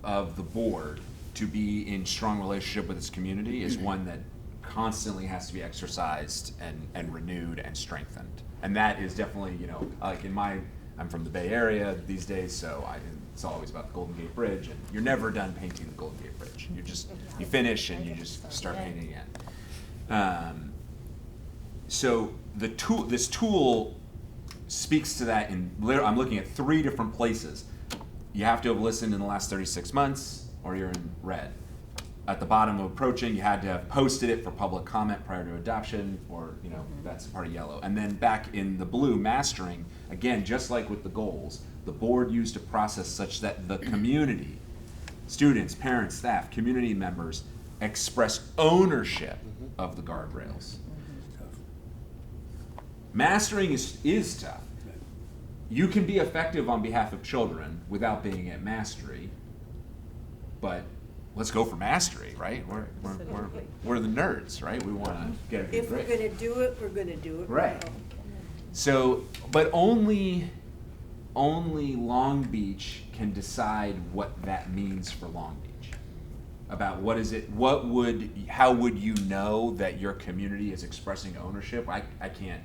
of the board to be in strong relationship with its community is one that constantly has to be exercised and renewed and strengthened. And that is definitely, like in my I'm from the Bay Area these days, so it's always about the Golden Gate Bridge, and you're never done painting the Golden Gate Bridge. You finish and you just start painting again. So this tool speaks to that. I'm looking at 3 different places. You have to have listened in the last 36 months, or you're in red. At the bottom of approaching, you had to have posted it for public comment prior to adoption, or that's part of yellow. And then back in the blue, mastering, again, just like with the goals, the board used a process such that the community, students, parents, staff, community members, express ownership of the guardrails. Mastering is tough. You can be effective on behalf of children without being at mastery, but let's go for mastery, right? We're the nerds, right? We want to get a good If we're grade. gonna do it, we're gonna do it Right. well. So, but only Long Beach can decide what that means for Long Beach. About how would you know that your community is expressing ownership? I can't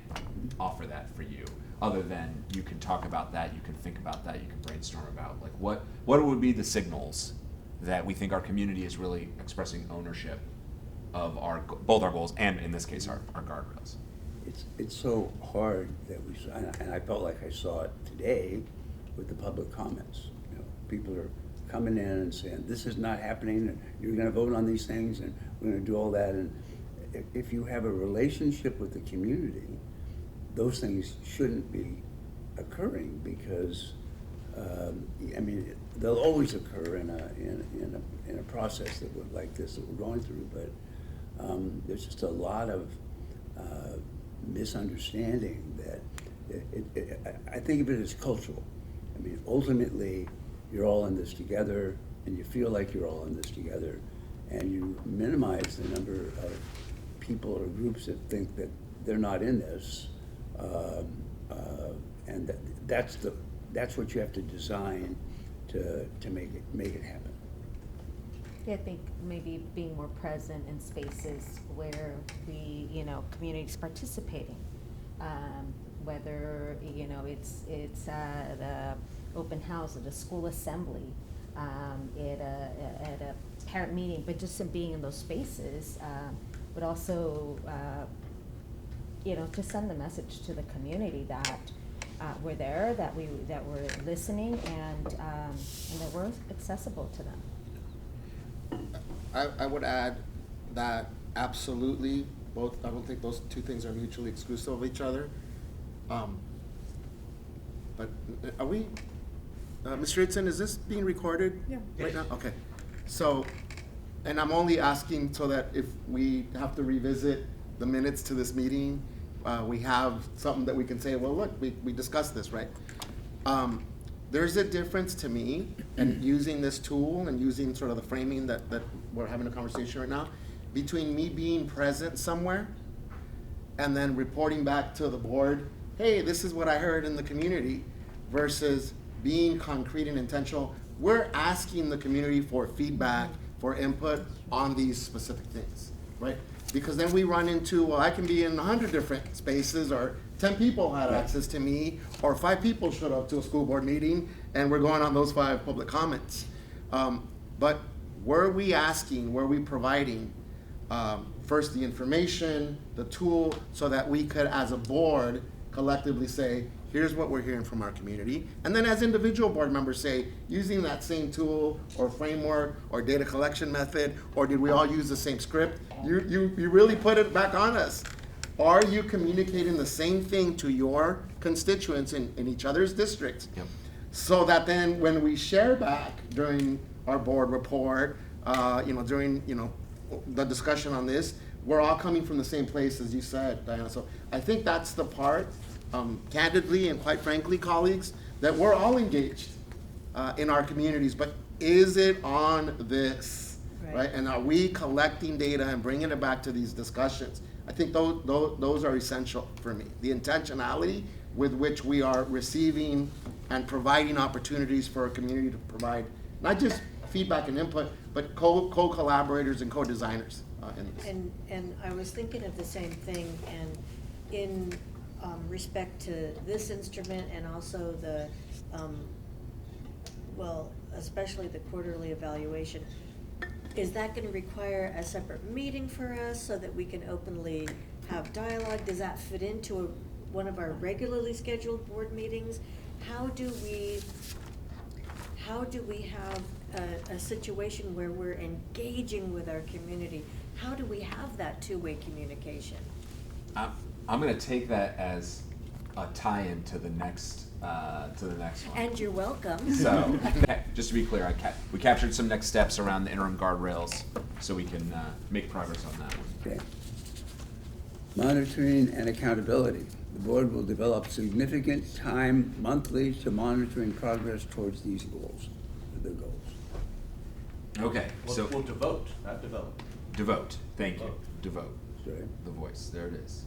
offer that for you, other than you can talk about that, you can think about that, you can brainstorm about, like, what would be the signals that we think our community is really expressing ownership of both our goals and, in this case, our guardrails. It's so hard that and I felt like I saw it today with the public comments. People are coming in and saying, this is not happening, and you're gonna vote on these things, and we're gonna do all that. And if you have a relationship with the community, those things shouldn't be occurring, because they'll always occur in a process like this that we're going through. But there's just a lot of misunderstanding that I think of it as cultural. Ultimately, you're all in this together, and you feel like you're all in this together, and you minimize the number of people or groups that think that they're not in this, and that's what you have to design to make it happen. Yeah, I think maybe being more present in spaces where community's participating, whether it's at a open house, at a school assembly, at a parent meeting, but just in being in those spaces would also to send the message to the community that we're there, that we're listening, and that we're accessible to them. I would add that absolutely both. I don't think those two things are mutually exclusive of each other. But are we, Mr. Edson, is this being recorded? Yeah. Right now? Okay. So, and I'm only asking so that if we have to revisit the minutes to this meeting, we have something that we can say, well, look, we discussed this, right? There's a difference to me, and using this tool and using sort of the framing that we're having a conversation right now, between me being present somewhere and then reporting back to the board, hey, this is what I heard in the community, versus being concrete and intentional. We're asking the community for feedback, for input on these specific things, right? Because then we run into, well, I can be in 100 different spaces, or 10 people had access to me, or 5 people showed up to a school board meeting, and we're going on those 5 public comments. But were we providing first the information, the tool, so that we could, as a board, collectively say, here's what we're hearing from our community, and then as individual board members say, using that same tool or framework or data collection method, or did we all use the same script? You really put it back on us. Are you communicating the same thing to your constituents in each other's districts? Yep. So that then when we share back during our board report, during the discussion on this, we're all coming from the same place, as you said, Diana. So I think that's the part, candidly and quite frankly, colleagues, that we're all engaged in our communities, but is it on this, right? And are we collecting data and bringing it back to these discussions? I think those are essential for me. The intentionality with which we are receiving and providing opportunities for our community to provide not just feedback and input, but co-collaborators and co-designers in this. And I was thinking of the same thing, and in respect to this instrument and also the, well, especially the quarterly evaluation, is that gonna require a separate meeting for us so that we can openly have dialogue? Does that fit into one of our regularly scheduled board meetings? How do we have a situation where we're engaging with our community? How do we have that two-way communication? I'm gonna take that as a tie-in to the next one. And you're welcome. So, just to be clear, we captured some next steps around the interim guardrails, so we can make progress on that one. Okay. Monitoring and accountability. The board will develop significant time monthly to monitoring progress towards these goals, the goals. Okay, so We'll devote, not develop. devote. Thank you. Devote. Devote. Okay. The voice. There it is.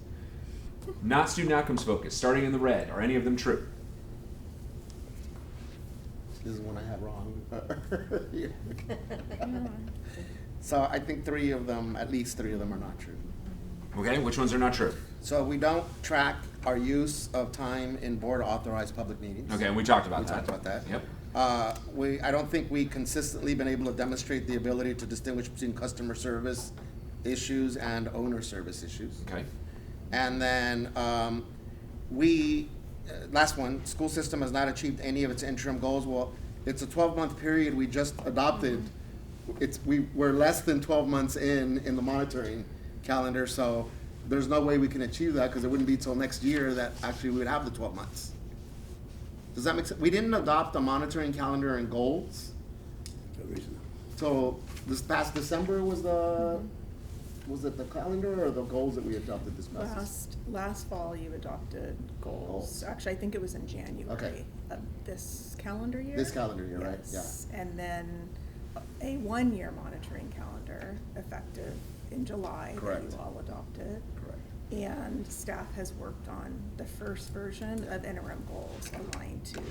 Not student outcomes focused. Starting in the red. Are any of them true? This is one I had wrong. So I think at least three of them are not true. Okay, which ones are not true? So we don't track our use of time in board authorized public meetings. Okay, and we talked about We that. talked about that. Yep. I don't think we consistently been able to demonstrate the ability to distinguish between customer service issues and owner service issues. Okay. And then, last one, school system has not achieved any of its interim goals. Well, it's a 12-month period we just adopted. We're less than 12 months in the monitoring calendar, so there's no way we can achieve that because it wouldn't be till next year that actually we would have the 12 months. Does that make sense? We didn't adopt a monitoring calendar and goals. No reason. So this past December was it the calendar or the goals that we adopted this past? Last fall, you adopted goals. Goals. Actually, I think it was in January Okay. of this calendar year. This calendar year, right? Yes. And then a one-year monitoring calendar effective in July Correct. that you all adopted. Correct. And staff has worked on the first version of interim goals aligned to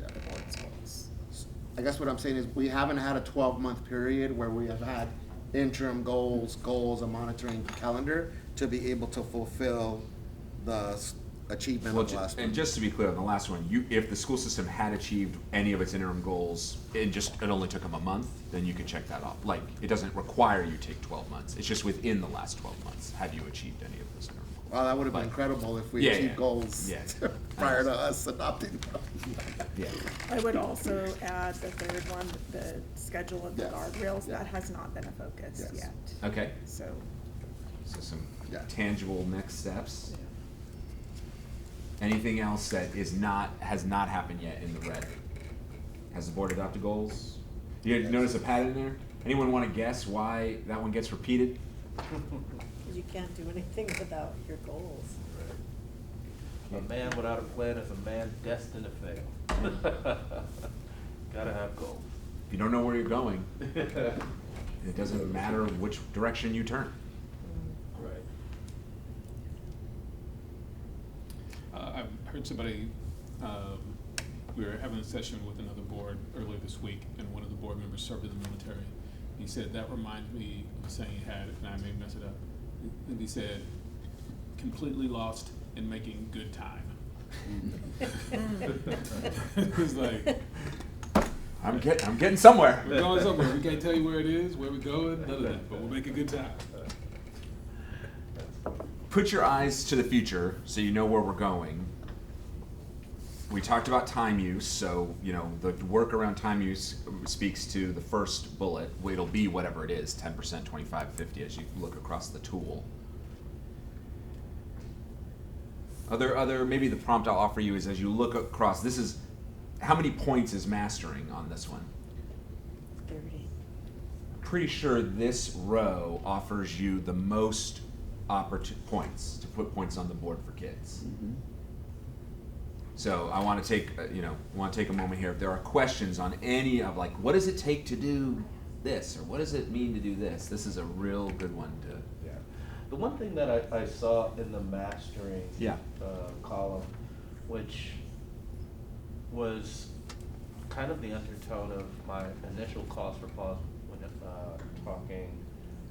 Yeah. the board's goals. I guess what I'm saying is we haven't had a 12-month period where we have had interim goals, a monitoring calendar to be able to fulfill the achievement Well, of the last one. and just to be clear on the last one, if the school system had achieved any of its interim goals, it only took them a month, then you could check that off. Like, it doesn't require you take 12 months. It's just within the last 12 months, have you achieved any of those interim goals? Well, that would have been But- incredible if we Yeah, achieved yeah. goals Yeah. prior to us adopting them. Yeah. I would also add the third one, the schedule of the Yes. guardrails, Yeah. that has not been a focus Yes. yet. Okay, So, so some Yeah. tangible next steps. Anything else that has not happened yet in the red? Has the board adopted goals? You notice a pattern there? Anyone want to guess why that one gets repeated? Because you can't do anything without your goals. A man without a plan is a man destined to fail. Gotta have goals. If you don't know where you're going, it doesn't matter which direction you turn. Right. I heard somebody, we were having a session with another board earlier this week, and one of the board members served in the military. He said, that reminds me of a saying he had, and I may mess it up. And he said, completely lost in making good time. It was like, I'm getting somewhere. we're going somewhere. We can't tell you where it is, where we're going, none of that, but we'll make a good time. Put your eyes to the future so you know where we're going. We talked about time use, so the work around time use speaks to the first bullet. It'll be whatever it is, 10%, 25, 50 as you look across the tool. Maybe the prompt I'll offer you is as you look across, this is, how many points is mastering on this one? 30. Pretty sure this row offers you the most points to put points on the board for kids. Mhm. So I want to take a moment here. If there are questions on any of what does it take to do this, or what does it mean to do this? This is a real good one to. Yeah. The one thing that I saw in the mastering Yeah. column, which was kind of the undertone of my initial cause for pause when talking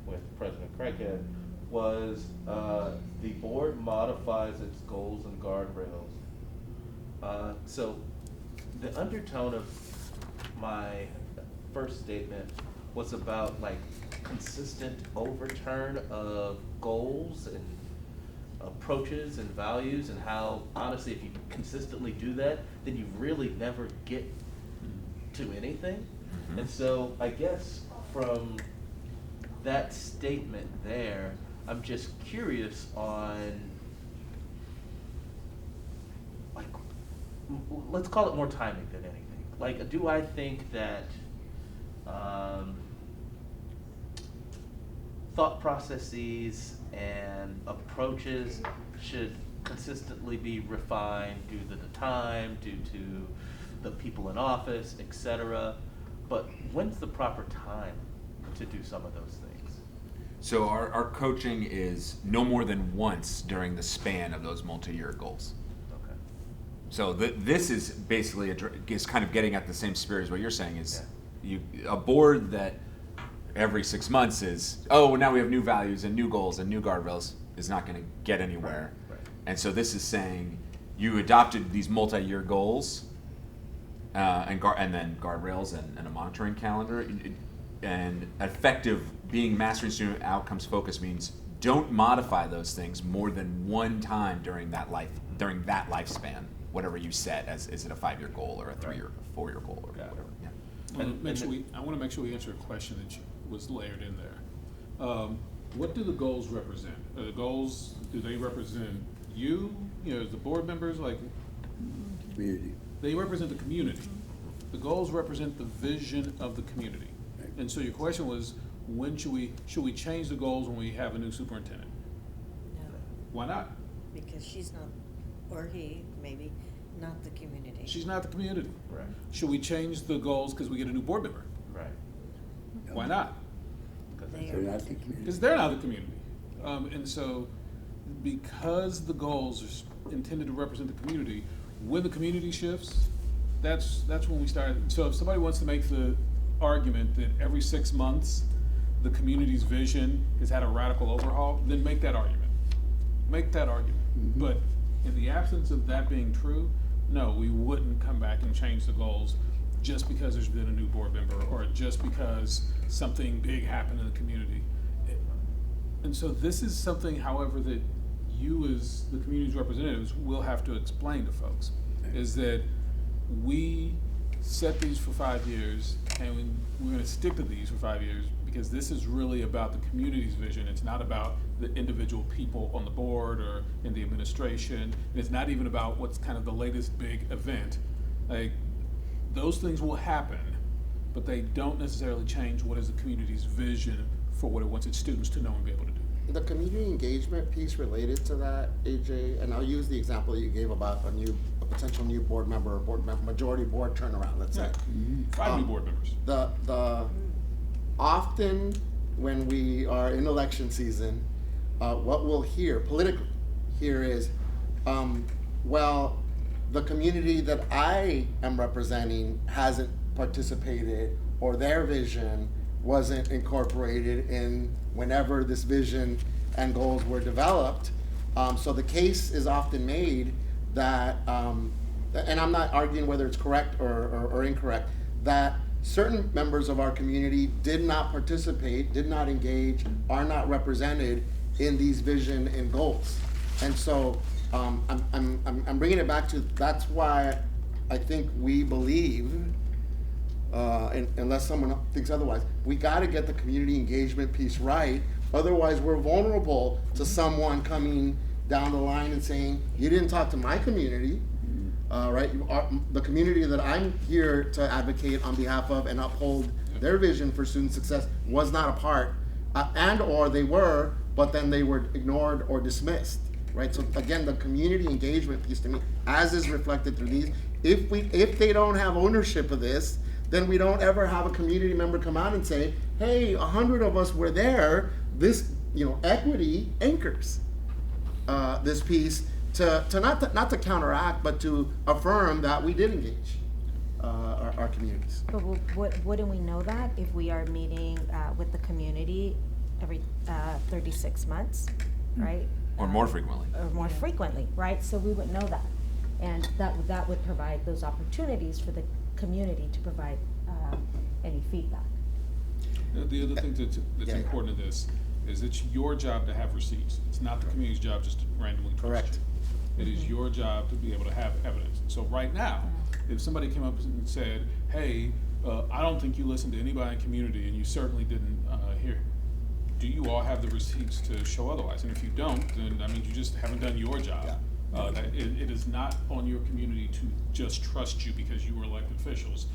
with President Craighead, was, the board modifies its goals and guardrails. So the undertone of my first statement was about like consistent overturn of goals and approaches and values, and how honestly if you consistently do that, then you really never get to anything. Mhm. And so I guess from that statement there, I'm just curious on, like, let's call it more timing than anything. Like, do I think that thought processes and approaches should consistently be refined due to the time, due to the people in office, et cetera? But when's the proper time to do some of those things? So our coaching is no more than once during the span of those multi-year goals. Okay. So this is basically is kind of getting at the same spirit as what you're saying is a board that every 6 months is, oh, now we have new values and new goals and new guardrails is not going to get anywhere. Right. And so this is saying you adopted these multi-year goals and then guardrails and a monitoring calendar. And effective being mastering student outcomes focused means don't modify those things more than one time during that lifespan, whatever you set as, is it a 5-year goal or a 3-year, 4-year goal or Got it. whatever. Yeah. I want to make sure we answer a question that was layered in there. What do the goals represent? The goals, do they represent you, as the board members? Like, Community. they represent the community. The goals represent the vision of the community. And so your question was, when should we change the goals when we have a new superintendent? No, Why not? because she's not, or he, maybe, not the community. She's not the community. Right. Should we change the goals because we get a new board member? Right. Why not? They They're are not the community. Because they're not the community. And so, because the goals are intended to represent the community, when the community shifts, that's when we start. So if somebody wants to make the argument that every 6 months the community's vision has had a radical overhaul, then make that argument. Make that argument. Mhm. But in the absence of that being true, no, we wouldn't come back and change the goals just because there's been a new board member or just because something big happened in the community. And so this is something, however, that you as the community's representatives will have to explain to folks, is that we set these for 5 years and we're gonna stick to these for 5 years because this is really about the community's vision. It's not about the individual people on the board or in the administration. And it's not even about what's kind of the latest big event. Like, those things will happen, but they don't necessarily change what is the community's vision for what it wants its students to know and be able to do. The community engagement piece related to that, AJ, and I'll use the example that you gave about a potential new board member or majority board turnaround, let's say. Yeah. 5 new board members. The often when we are in election season, what we'll hear politically here is, well, the community that I am representing hasn't participated, or their vision wasn't incorporated in whenever this vision and goals were developed. So the case is often made that, and I'm not arguing whether it's correct or incorrect, that certain members of our community did not participate, did not engage, are not represented in these vision and goals. And so I'm bringing it back to, that's why I think we believe, unless someone thinks otherwise, we got to get the community engagement piece right. Otherwise, we're vulnerable to someone coming down the line and saying, you didn't talk to my community, right? The community that I'm here to advocate on behalf of and uphold their vision for student success was not a part, and or they were, but then they were ignored or dismissed, right? So again, the community engagement piece to me, as is reflected through these, if they don't have ownership of this, then we don't ever have a community member come out and say, hey, 100 of us were there. This, equity anchors this piece to not to counteract, but to affirm that we did engage our communities. But wouldn't we know that if we are meeting with the community every 36 months, right? Or more frequently. Or more Yeah. frequently, right? So we would know that. And that would provide those opportunities for the community to provide any feedback. The other thing that's Yeah. important in this is it's your job to have receipts. It's not the community's job just to randomly trust Correct. you. It is your job to be able to have evidence. So right now, if somebody came up and said, hey, I don't think you listened to anybody in the community and you certainly didn't hear, do you all have the receipts to show otherwise? And if you don't, then that means you just haven't done your job. Yeah. That it is not on your community to just trust you because you were elected officials.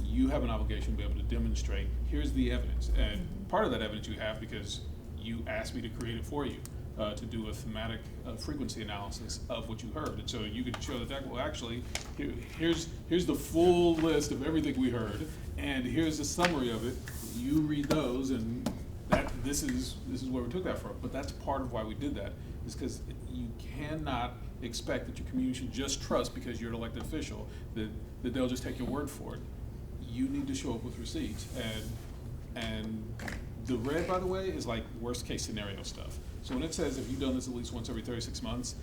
You have an obligation to be able to demonstrate, here's the evidence. And part of that evidence you have because you asked me to create it for you, to do a thematic frequency analysis of what you heard. And so you could show that, well, actually, here's the full list of everything we heard, and here's a summary of it. You read those, and this is where we took that from. But that's part of why we did that, is because you cannot expect that your community should just trust because you're an elected official, that they'll just take your word for it. You need to show up with receipts, and the red, by the way, is like worst case scenario stuff. So when it says if you've done this at least once every 36 months,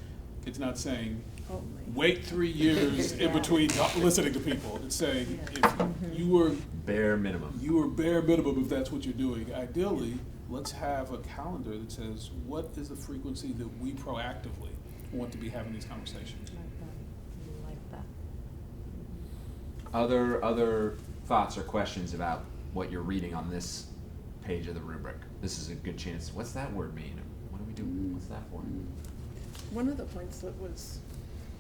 it's not saying Only. wait 3 years in between listening to people. It's saying if you were Bare minimum. bare minimum if that's what you're doing. Ideally, let's have a calendar that says what is the frequency that we proactively want to be having these conversations. Like that. Other thoughts or questions about what you're reading on this page of the rubric? This is a good chance. What's that word mean? What do we do? What's that for? One of the points that was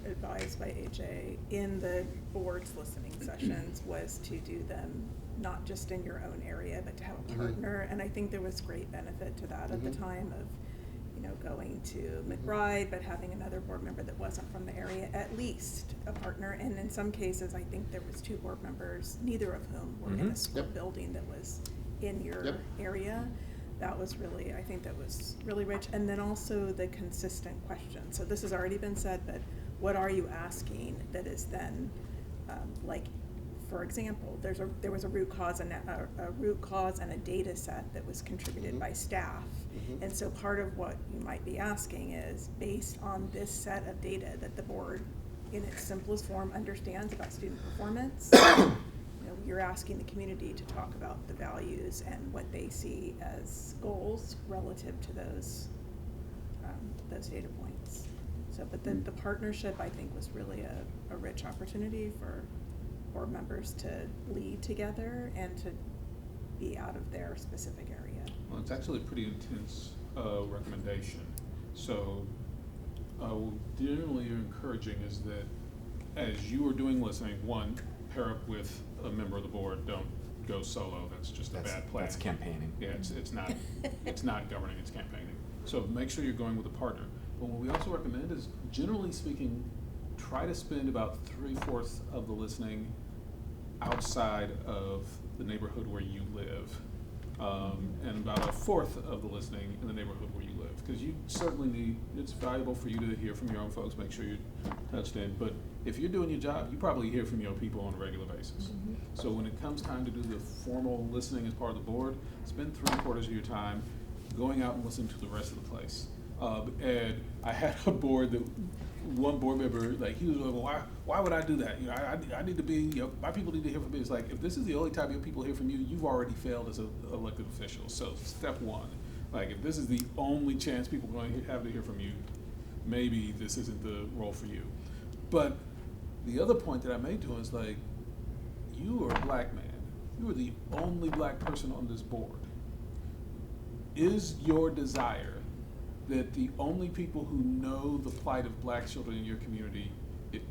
advised by AJ in the board's listening sessions was to do them not just in your own area, but to have a partner. And I think there was great benefit to that at the time of, going to McBride, but having another board member that wasn't from the area, at least a partner. And in some cases, I think there was 2 board members, neither of whom were in a school Yep. building that was in your Yep. area. That was really, I think that was really rich. And then also the consistent question. So this has already been said, but what are you asking that is then, like, for example, there was a root cause and a data set that was contributed by staff. And so part of what you might be asking is, based on this set of data that the board, in its simplest form, understands about student performance, you're asking the community to talk about the values and what they see as goals relative to those data points. So, but the partnership, I think, was really a rich opportunity for board members to lead together and to be out of their specific area. Well, it's actually a pretty intense recommendation. So generally encouraging is that as you are doing listening, one, pair up with a member of the board. Don't go solo. That's just a bad plan. That's campaigning. Yeah, it's not governing, it's campaigning. So make sure you're going with a partner. But what we also recommend is, generally speaking, try to spend about 3/4 of the listening outside of the neighborhood where you live, and about 1/4 of the listening in the neighborhood where you live. Because you certainly need, it's valuable for you to hear from your own folks, make sure you're touched in. But if you're doing your job, you probably hear from your people on a regular basis. So when it comes time to do the formal listening as part of the board, spend 3/4 of your time going out and listening to the rest of the place. And I had a board that, one board member, like, he was like, well, why would I do that? I need to be, my people need to hear from me. It's like, if this is the only time your people hear from you, you've already failed as an elected official. So step one, like, if this is the only chance people are going to have to hear from you, maybe this isn't the role for you. But the other point that I made to him is, like, you are a black man. You are the only black person on this board. Is your desire that the only people who know the plight of black children in your community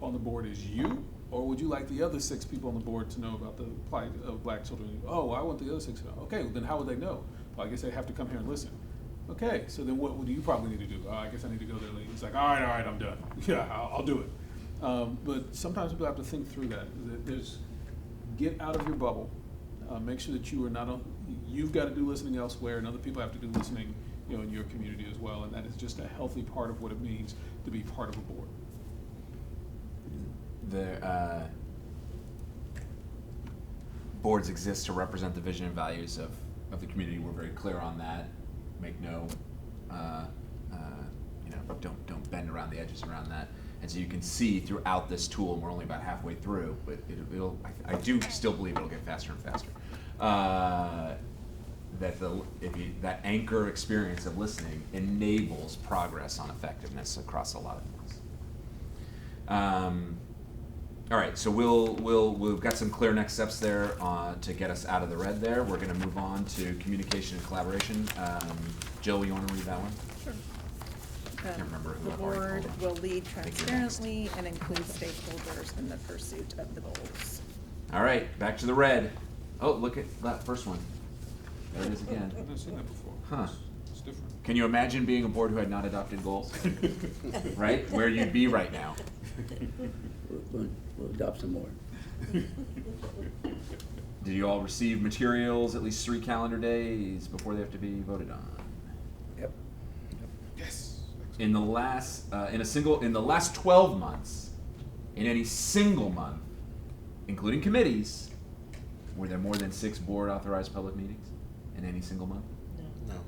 on the board is you? Or would you like the other 6 people on the board to know about the plight of black children? Oh, I want the other 6 to know. Okay, well, then how would they know? Well, I guess they have to come here and listen. Okay, so then what do you probably need to do? Oh, I guess I need to go there and leave. It's like, all right, I'm done. Yeah, I'll do it. But sometimes people have to think through that. Get out of your bubble. Make sure that you are not you've got to do listening elsewhere, and other people have to do listening, in your community as well. And that is just a healthy part of what it means to be part of a board. The boards exist to represent the vision and values of the community. We're very clear on that. make no, don't bend around the edges around that. And so you can see throughout this tool, and we're only about halfway through, but I do still believe it'll get faster and faster. That anchor experience of listening enables progress on effectiveness across a lot of things. All right, so we've got some clear next steps there to get us out of the red there. We're going to move on to communication and collaboration. Jill, you want to read that one? Sure. Can't remember who The I've already board told them. will lead I think you're next. transparently and include stakeholders in the pursuit of the goals. All right, back to the red. Oh, look at that first one. There it is again. I've never seen that before. Huh. It's different. Can you imagine being a board who had not adopted goals? Right? Where you'd be right now. We'll adopt some more. Did you all receive materials at least 3 calendar days before they have to be voted on? Yep. Yes. In the last 12 months, in any single month, including committees, were there more than 6 board authorized public meetings in any single month? No.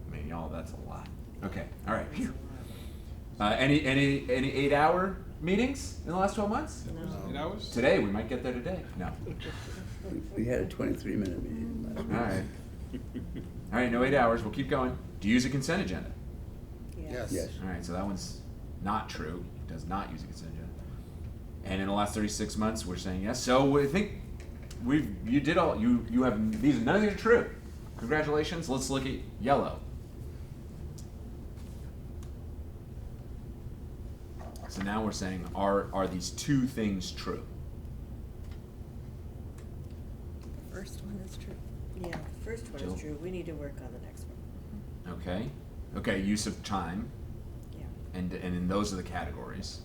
I mean, y'all, that's a lot. Okay, all right. Phew. Any 8-hour meetings in the last 12 months? No. 8 hours? Today, we might get there today. No. We had a 23-minute meeting last week. All right. All right, no 8 hours. We'll keep going. Do you use a consent agenda? Yes. Yes. All right, so that one's not true. It does not use a consent agenda. And in the last 36 months, we're saying yes. So I think you have these. None of these are true. Congratulations. Let's look at yellow. So now we're saying, are these 2 things true? The first one is true. Yeah, the first one Jill? is true. We need to work on the next one. Okay. Okay, use of time. Yeah. And those are the categories.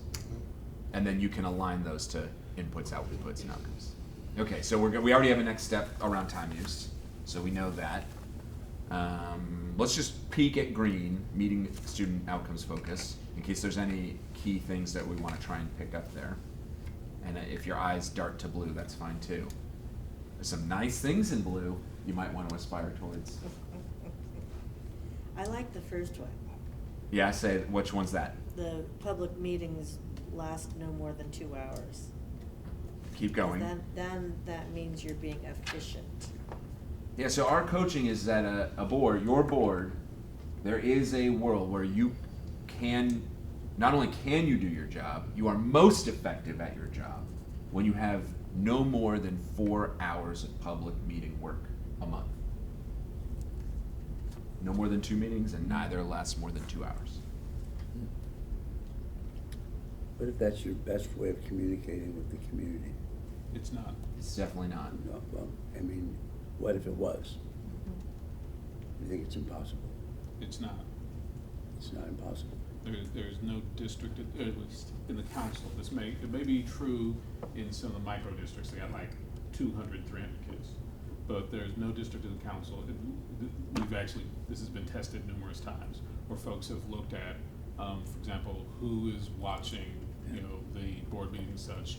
And then you can align those to inputs, outputs, and outcomes. Okay, so we already have a next step around time use, so we know that. Let's just peek at green, meeting student outcomes focus, in case there's any key things that we want to try and pick up there. And if your eyes dart to blue, that's fine too. There's some nice things in blue you might want to aspire towards. I like the first one. Yeah, say, which one's that? The public meetings last no more than 2 hours. Keep going. Then that means you're being efficient. Yeah, so our coaching is that a board, your board, there is a world where you can, not only can you do your job, you are most effective at your job when you have no more than 4 hours of public meeting work a month. No more than 2 meetings, and neither lasts more than 2 hours. But if that's your best way of communicating with the community, It's not. It's definitely not. no, well, I mean, what if it was? You think it's impossible? It's not. It's not impossible. There's no district, at least in the council, it may be true in some of the micro districts, they got like 200, 300 kids. But there's no district in the council, this has been tested numerous times, where folks have looked at, for example, who is watching, the board meeting and such.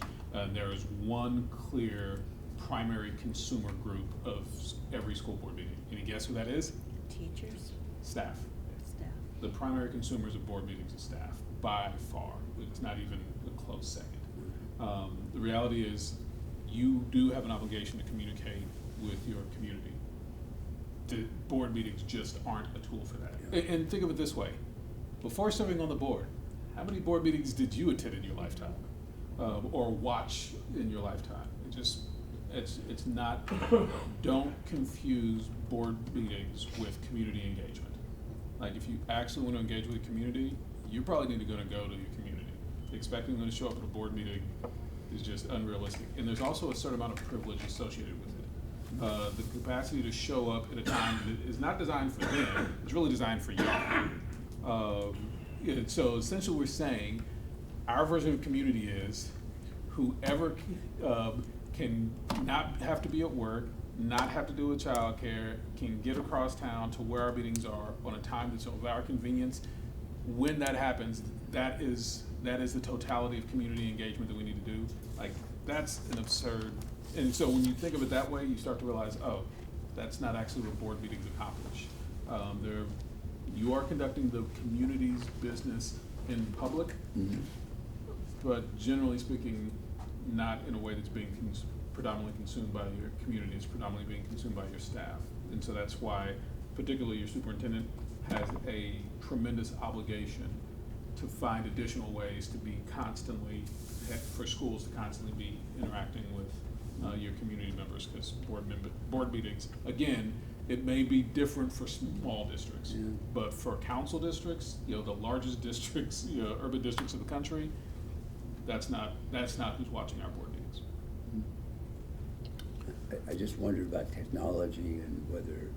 There is one clear primary consumer group of every school board meeting. Any guess who that is? Teachers, Staff. staff. The primary consumers of board meetings is staff, by far. It's not even a close second. The reality is, you do have an obligation to communicate with your community. The board meetings just aren't a tool for that. Yeah. And think of it this way, before serving on the board, how many board meetings did you attend in your lifetime? Or watch in your lifetime? It's not, don't confuse board meetings with community engagement. Like, if you actually want to engage with the community, you probably need to go to your community. Expecting them to show up at a board meeting is just unrealistic. And there's also a certain amount of privilege associated with it. The capacity to show up at a time that is not designed for them, it's really designed for y'all. So essentially we're saying, our version of community is whoever can not have to be at work, not have to do with childcare, can get across town to where our meetings are on a time that's of our convenience. When that happens, that is the totality of community engagement that we need to do. Like, that's an absurd, and so when you think of it that way, you start to realize, oh, that's not actually what board meetings accomplish. You are conducting the community's business in public, but generally speaking, not in a way that's being predominantly consumed by your community. It's predominantly being consumed by your staff. And so that's why, particularly your superintendent has a tremendous obligation to find additional ways to be constantly, for schools to constantly be interacting with your community members, because board meetings, again, it may be different for small districts, but for council districts, the largest districts, urban districts of the country, that's not who's watching our board meetings. I just wondered about technology and whether,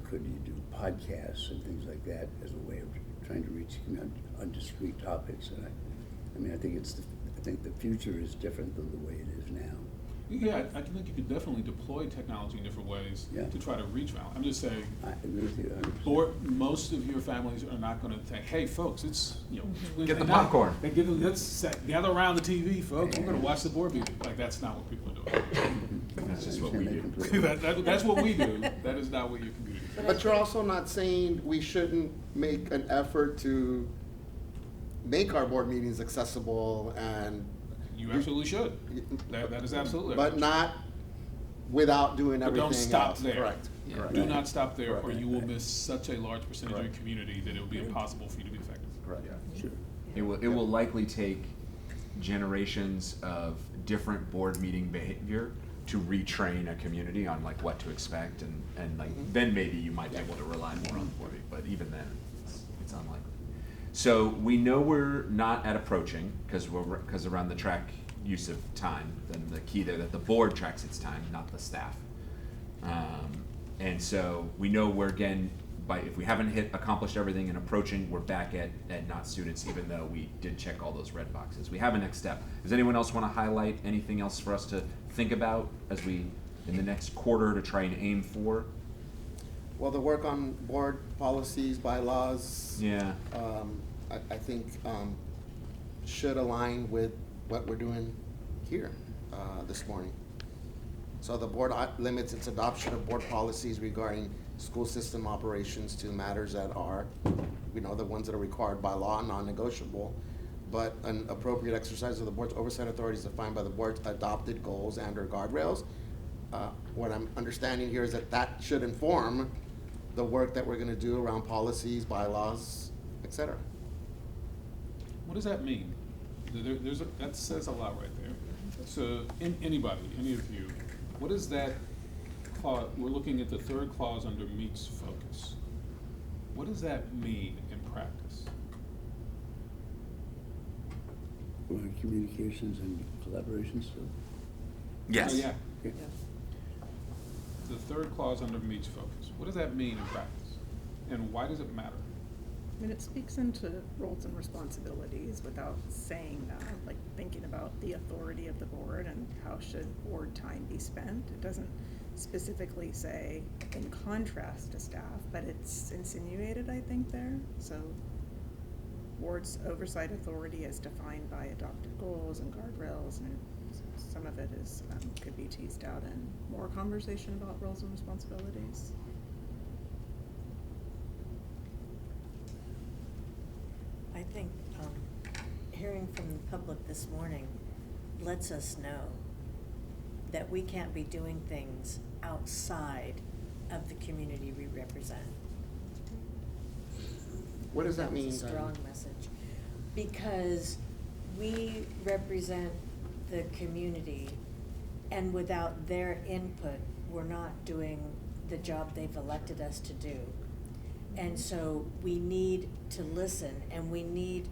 could you do podcasts and things like that as a way of trying to reach on discrete topics? And I think the future is different than the way it is now. Yeah, I think you could definitely deploy technology in different ways to try to reach out. I'm just saying, I agree with you. Most of your families are not going to think, "Hey, folks, it's Get the popcorn. Let's gather around the TV, folks. We're going to watch the board meeting." Like, that's not what people are doing. That's just what we do. That's what we do. That is not what your community does. But you're also not saying we shouldn't make an effort to make our board meetings accessible and. You absolutely should. That is absolutely. But not without doing But everything don't stop else. there. Correct. Yeah. Correct. Do not stop there, or Right. you will miss such a large percentage of your Right. community that it will be impossible for you to be effective. Correct. Sure. It will likely take generations of different board meeting behavior to retrain a community on like what to expect, and like then maybe you might be able to rely more on the board meeting, but even then it's unlikely. So we know we're not at approaching because around the track use of time, then the key there that the board tracks its time, not the staff. And so we know we're again, if we haven't accomplished everything and approaching, we're back at not students, even though we did check all those red boxes. We have a next step. Does anyone else want to highlight anything else for us to think about as we, in the next quarter, to try and aim for? Well, the work on board policies, bylaws. Yeah. I think should align with what we're doing here this morning. So the board limits its adoption of board policies regarding school system operations to matters that are, the ones that are required by law, non-negotiable, but an appropriate exercise of the board's oversight authority is defined by the board's adopted goals and/or guardrails. What I'm understanding here is that should inform the work that we're gonna do around policies, bylaws, et cetera. What does that mean? That says a lot right there. So, anybody, any of you, what is that clause? We're looking at the third clause under meets focus. What does that mean in practice? Communications and collaboration stuff. Yes. Oh, yeah. Yeah. The third clause under meets focus. What does that mean in practice? And why does it matter? It speaks into roles and responsibilities without saying that, like thinking about the authority of the board and how should board time be spent. It doesn't specifically say in contrast to staff, but it's insinuated, I think, there. So board's oversight authority is defined by adopted goals and guardrails, and some of it is could be teased out in more conversation about roles and responsibilities. I think hearing from the public this morning lets us know that we can't be doing things outside of the community we represent. What does that mean? It's a strong message. Because we represent the community, and without their input, we're not doing the job they've elected us to do. And so we need to listen, and we need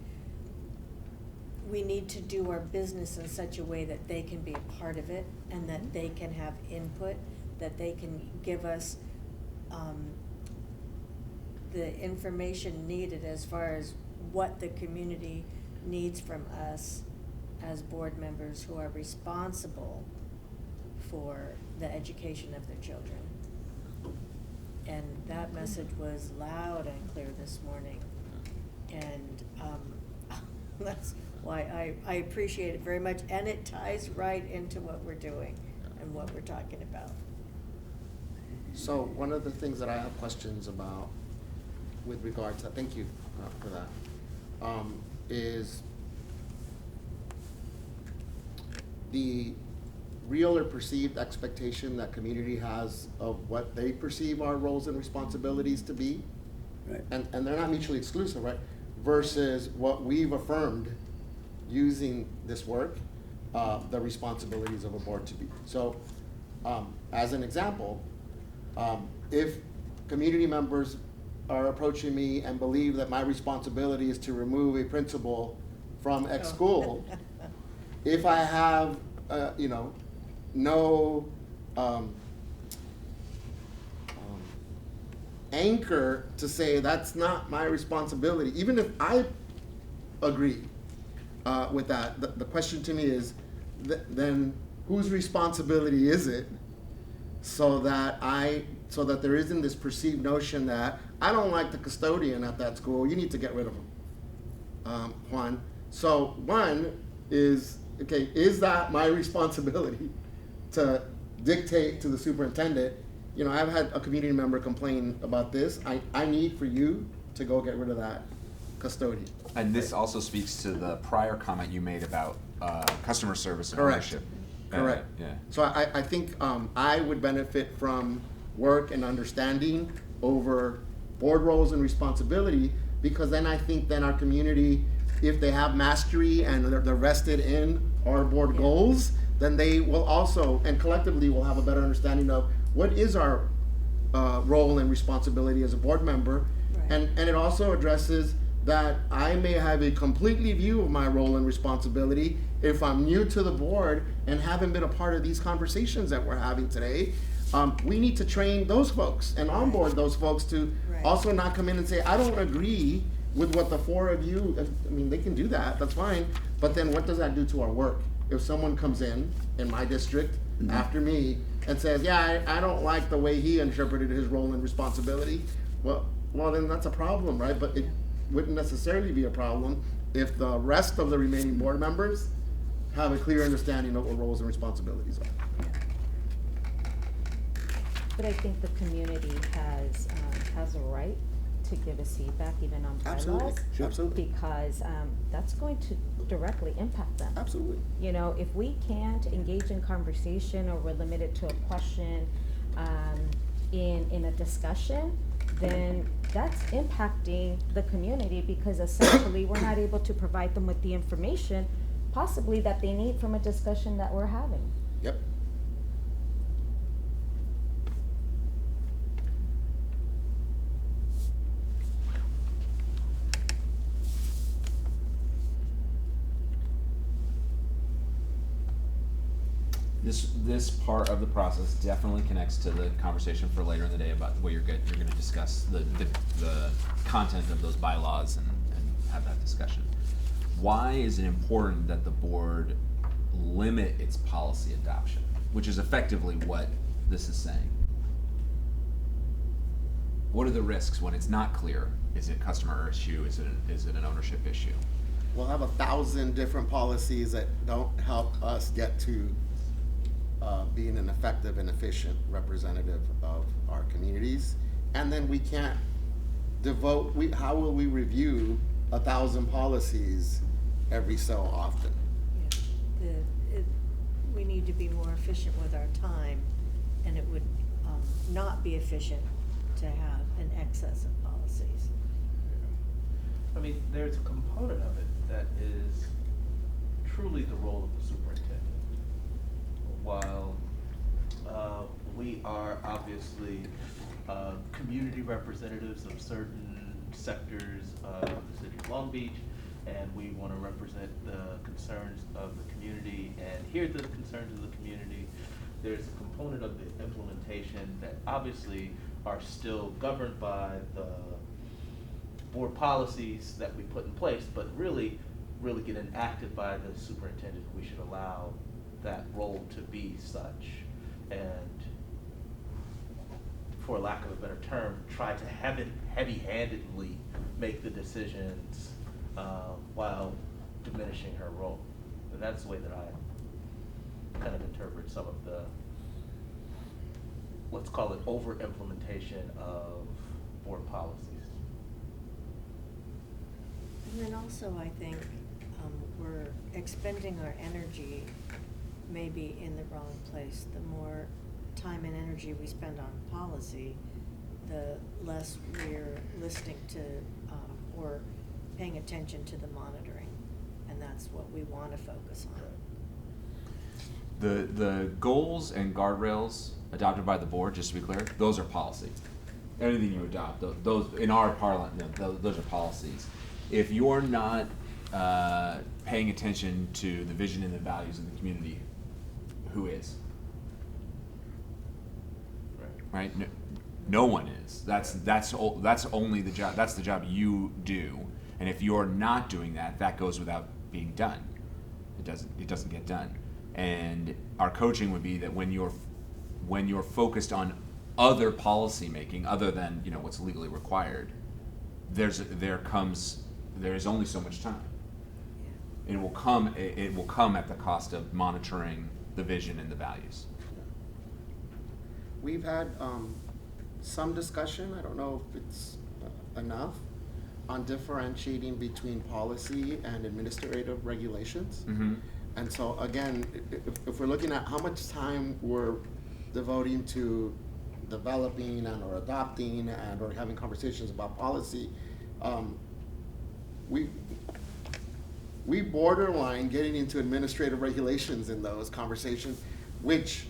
to do our business in such a way that they can be a part of it, and that they can have input, that they can give us the information needed as far as what the community needs from us as board members who are responsible for the education of their children. And that message was loud and clear this morning. And that's why I appreciate it very much. And it ties right into what we're doing and what we're talking about. So one of the things that I have questions about with regard to, thank you for that, is the real or perceived expectation that community has of what they perceive our roles and responsibilities to be. Right. And they're not mutually exclusive, right? Versus what we've affirmed using this work, the responsibilities of a board to be. So, as an example, if community members are approaching me and believe that my responsibility is to remove a principal from X school, if I have, no anchor to say that's not my responsibility, even if I agree with that, the question to me is, then whose responsibility is it so that there isn't this perceived notion that I don't like the custodian at that school, you need to get rid of him, Juan. So one is, okay, is that my responsibility to dictate to the superintendent? You know, I've had a community member complain about this. I need for you to go get rid of that custodian. And this also speaks to the prior comment you made about customer service and Correct. ownership. Correct. Yeah. So I think I would benefit from work and understanding over board roles and responsibility, because then I think then our community, if they have mastery and they're vested in our board goals, then they will also, and collectively will have a better understanding of what is our role and responsibility as a board member. Right. And it also addresses that I may have a completely view of my role and responsibility if I'm new to the board and haven't been a part of these conversations that we're having today. We need to train those folks and onboard those folks to Right. also not come in and say, I don't agree with what the four of you, I mean, they can do that, that's fine, but then what does that do to our work? If someone comes in my district, after me, and says, yeah, I don't like the way he interpreted his role and responsibility, well then that's a problem, right? But it wouldn't necessarily be a problem if the rest of the remaining board members have a clear understanding of what roles and responsibilities are. But I think the community has a right to give us feedback even on bylaws. Absolutely. Because that's going to directly impact them. Absolutely. You know, if we can't engage in conversation or we're limited to a question in a discussion, then that's impacting the community, because essentially we're not able to provide them with the information possibly that they need from a discussion that we're having. Yep. This part of the process definitely connects to the conversation for later in the day about what you're going to discuss, the content of those bylaws and have that discussion. Why is it important that the board limit its policy adoption, which is effectively what this is saying? What are the risks when it's not clear? Is it a customer issue? Is it an ownership issue? We'll have 1,000 different policies that don't help us get to being an effective and efficient representative of our communities. And then we can't devote, how will we review 1,000 policies every so often? We need to be more efficient with our time, and it would not be efficient to have an excess of policies. I mean, there's a component of it that is truly the role of the superintendent. While we are obviously community representatives of certain sectors of the city of Long Beach, and we want to represent the concerns of the community and hear the concerns of the community, there's a component of the implementation that obviously are still governed by the board policies that we put in place, but really get enacted by the superintendent. We should allow that role to be such, and for lack of a better term, try to heavy-handedly make the decisions while diminishing her role. And that's the way that I kind of interpret some of the let's call it over implementation of board policies. And then also, I think, we're expending our energy maybe in the wrong place. The more time and energy we spend on policy, the less we're listening to, or paying attention to the monitoring, and that's what we want to focus on. The goals and guardrails adopted by the board, just to be clear, those are policy. Anything you adopt, those in our parliament, those are policies. If you're not paying attention to the vision and the values of the community, who is? Right? No one is. That's only the job. That's the job you do. And if you're not doing that, that goes without being done. It doesn't get done. And our coaching would be that when you're focused on other policy making, other than what's legally required, there is only so much time. It will come at the cost of monitoring the vision and the values. We've had some discussion, I don't know if it's enough, on differentiating between policy and administrative regulations. Mm-hmm. And so again, if we're looking at how much time we're devoting to developing and or adopting and or having conversations about policy, we borderline getting into administrative regulations in those conversations, which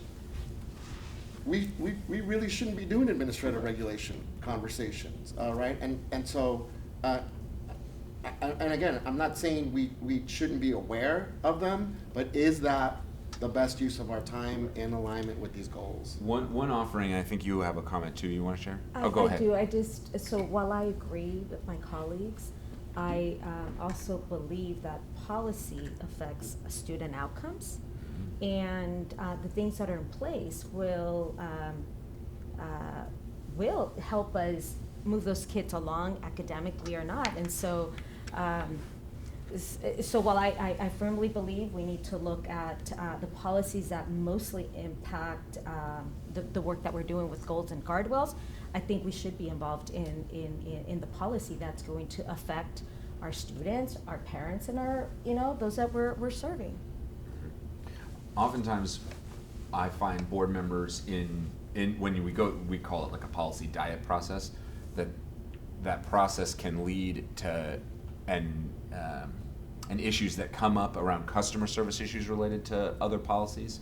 we really shouldn't be doing administrative regulation conversations, right? And so, and again, I'm not saying we shouldn't be aware of them, but is that the best use of our time in alignment with these goals? One offering, and I think you have a comment too. You want to share? Go ahead. I do. So while I agree with my colleagues, I also believe that policy affects student outcomes, and the things that are in place will help us move those kids along academically or not. And so, so while I firmly believe we need to look at the policies that mostly impact the work that we're doing with goals and guardrails, I think we should be involved in the policy that's going to affect our students, our parents, and our those that we're serving. Oftentimes, I find board members in when we call it like a policy diet process, that process can lead to and issues that come up around customer service issues related to other policies,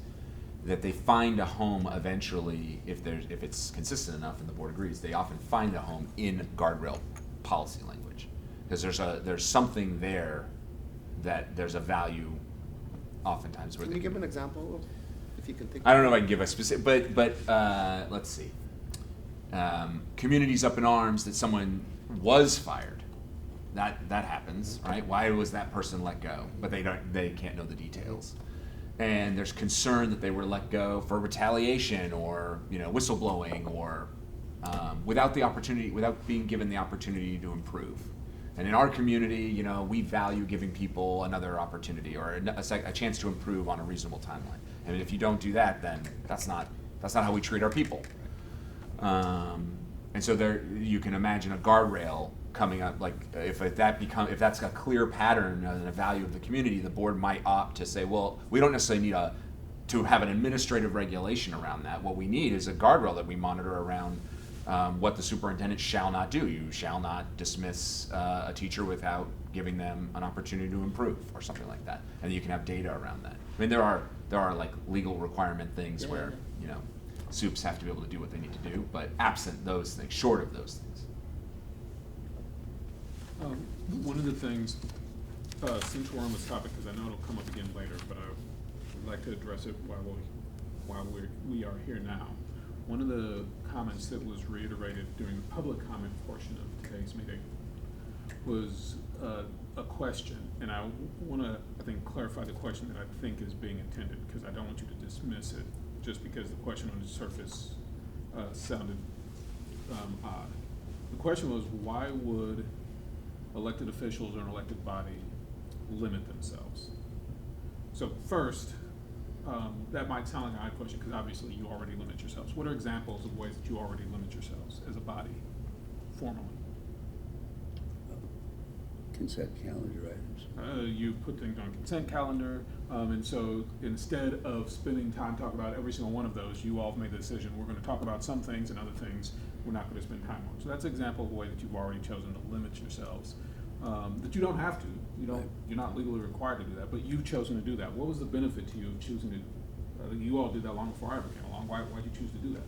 that they find a home eventually if it's consistent enough and the board agrees. They often find a home in guardrail policy language because there's something there that there's a value. Oftentimes, Can you give an example of, if you can think? I don't know if I can give a specific, but let's see. Communities up in arms that someone was fired. That happens, right? Why was that person let go? But they can't know the details. And there's concern that they were let go for retaliation or whistleblowing or without being given the opportunity to improve. And in our community, we value giving people another opportunity or a chance to improve on a reasonable timeline. And if you don't do that, then that's not how we treat our people. And so you can imagine a guardrail coming up, like if that's a clear pattern and a value of the community, the board might opt to say, well, we don't necessarily need to have an administrative regulation around that. What we need is a guardrail that we monitor around what the superintendent shall not do. You shall not dismiss a teacher without giving them an opportunity to improve or something like that. And you can have data around that. I mean, there are like legal requirement things where SUPs have to be able to do what they need to do, but absent those things, short of those things. One of the things, since we're on this topic, because I know it'll come up again later, but I would like to address it while we are here now. One of the comments that was reiterated during the public comment portion of today's meeting was a question, and I want to, clarify the question that I think is being intended, because I don't want you to dismiss it just because the question on the surface sounded odd. The question was, why would elected officials or an elected body limit themselves? So first, that might sound like an odd question, because obviously you already limit yourselves. What are examples of ways that you already limit yourselves as a body, formally? Consent calendar items. You put things on consent calendar, and so instead of spending time talking about every single one of those, you all have made the decision, we're gonna talk about some things and other things we're not gonna spend time on. So that's an example of a way that you've already chosen to limit yourselves. That you don't have to, Right. you're not legally required to do that, but you've chosen to do that. What was the benefit to you of choosing to, you all did that long before I ever came along, why'd you choose to do that?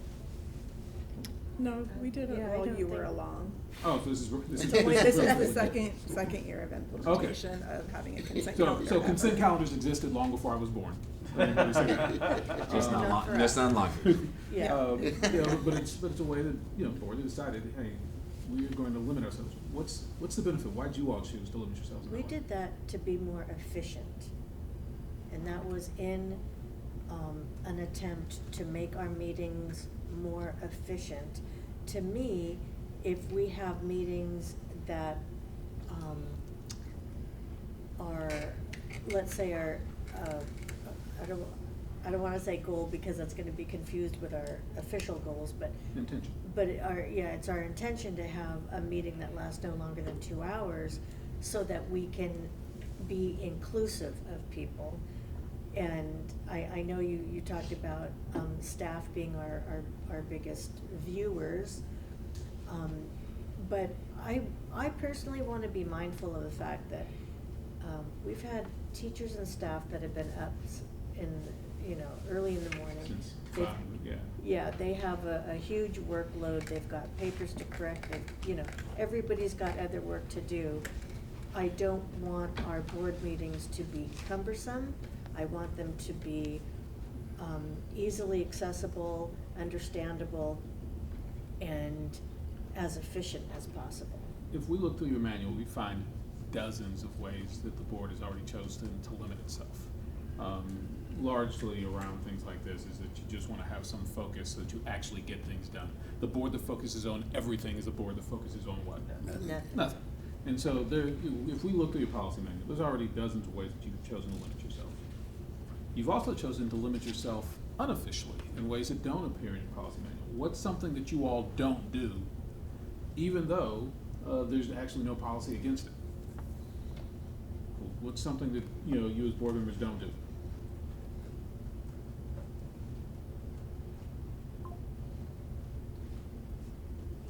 No, we did it Yeah, I while don't you were think- along. Oh, so this is This is the relatively- second year of implementation of having a consent calendar. So consent calendars existed long before I was born. Let me say that. Just not Enough for long, just us. not long. Yeah. But it's a way that, the board decided, hey, we're going to limit ourselves. What's the benefit? Why'd you all choose to limit yourselves? in We that way? did that to be more efficient. And that was in an attempt to make our meetings more efficient. To me, if we have meetings that are, let's say I don't wanna say goal because that's gonna be confused with our official goals, but Intention. it's our intention to have a meeting that lasts no longer than 2 hours so that we can be inclusive of people. And I know you talked about staff being our biggest viewers. But I personally wanna be mindful of the fact that we've had teachers and staff that have been up early in the morning. Since They've- 5, yeah. Yeah, they have a huge workload, they've got papers to correct, everybody's got other work to do. I don't want our board meetings to be cumbersome. I want them to be easily accessible, understandable, and as efficient as possible. If we look through your manual, we find dozens of ways that the board has already chosen to limit itself. Largely around things like this is that you just want to have some focus so that you actually get things done. The board that focuses on everything is a board that focuses on what? Nothing. Nothing. And so if we look through your policy manual, there's already dozens of ways that you've chosen to limit yourself. You've also chosen to limit yourself unofficially in ways that don't appear in your policy manual. What's something that you all don't do, even though there's actually no policy against it? What's something that you as board members don't do?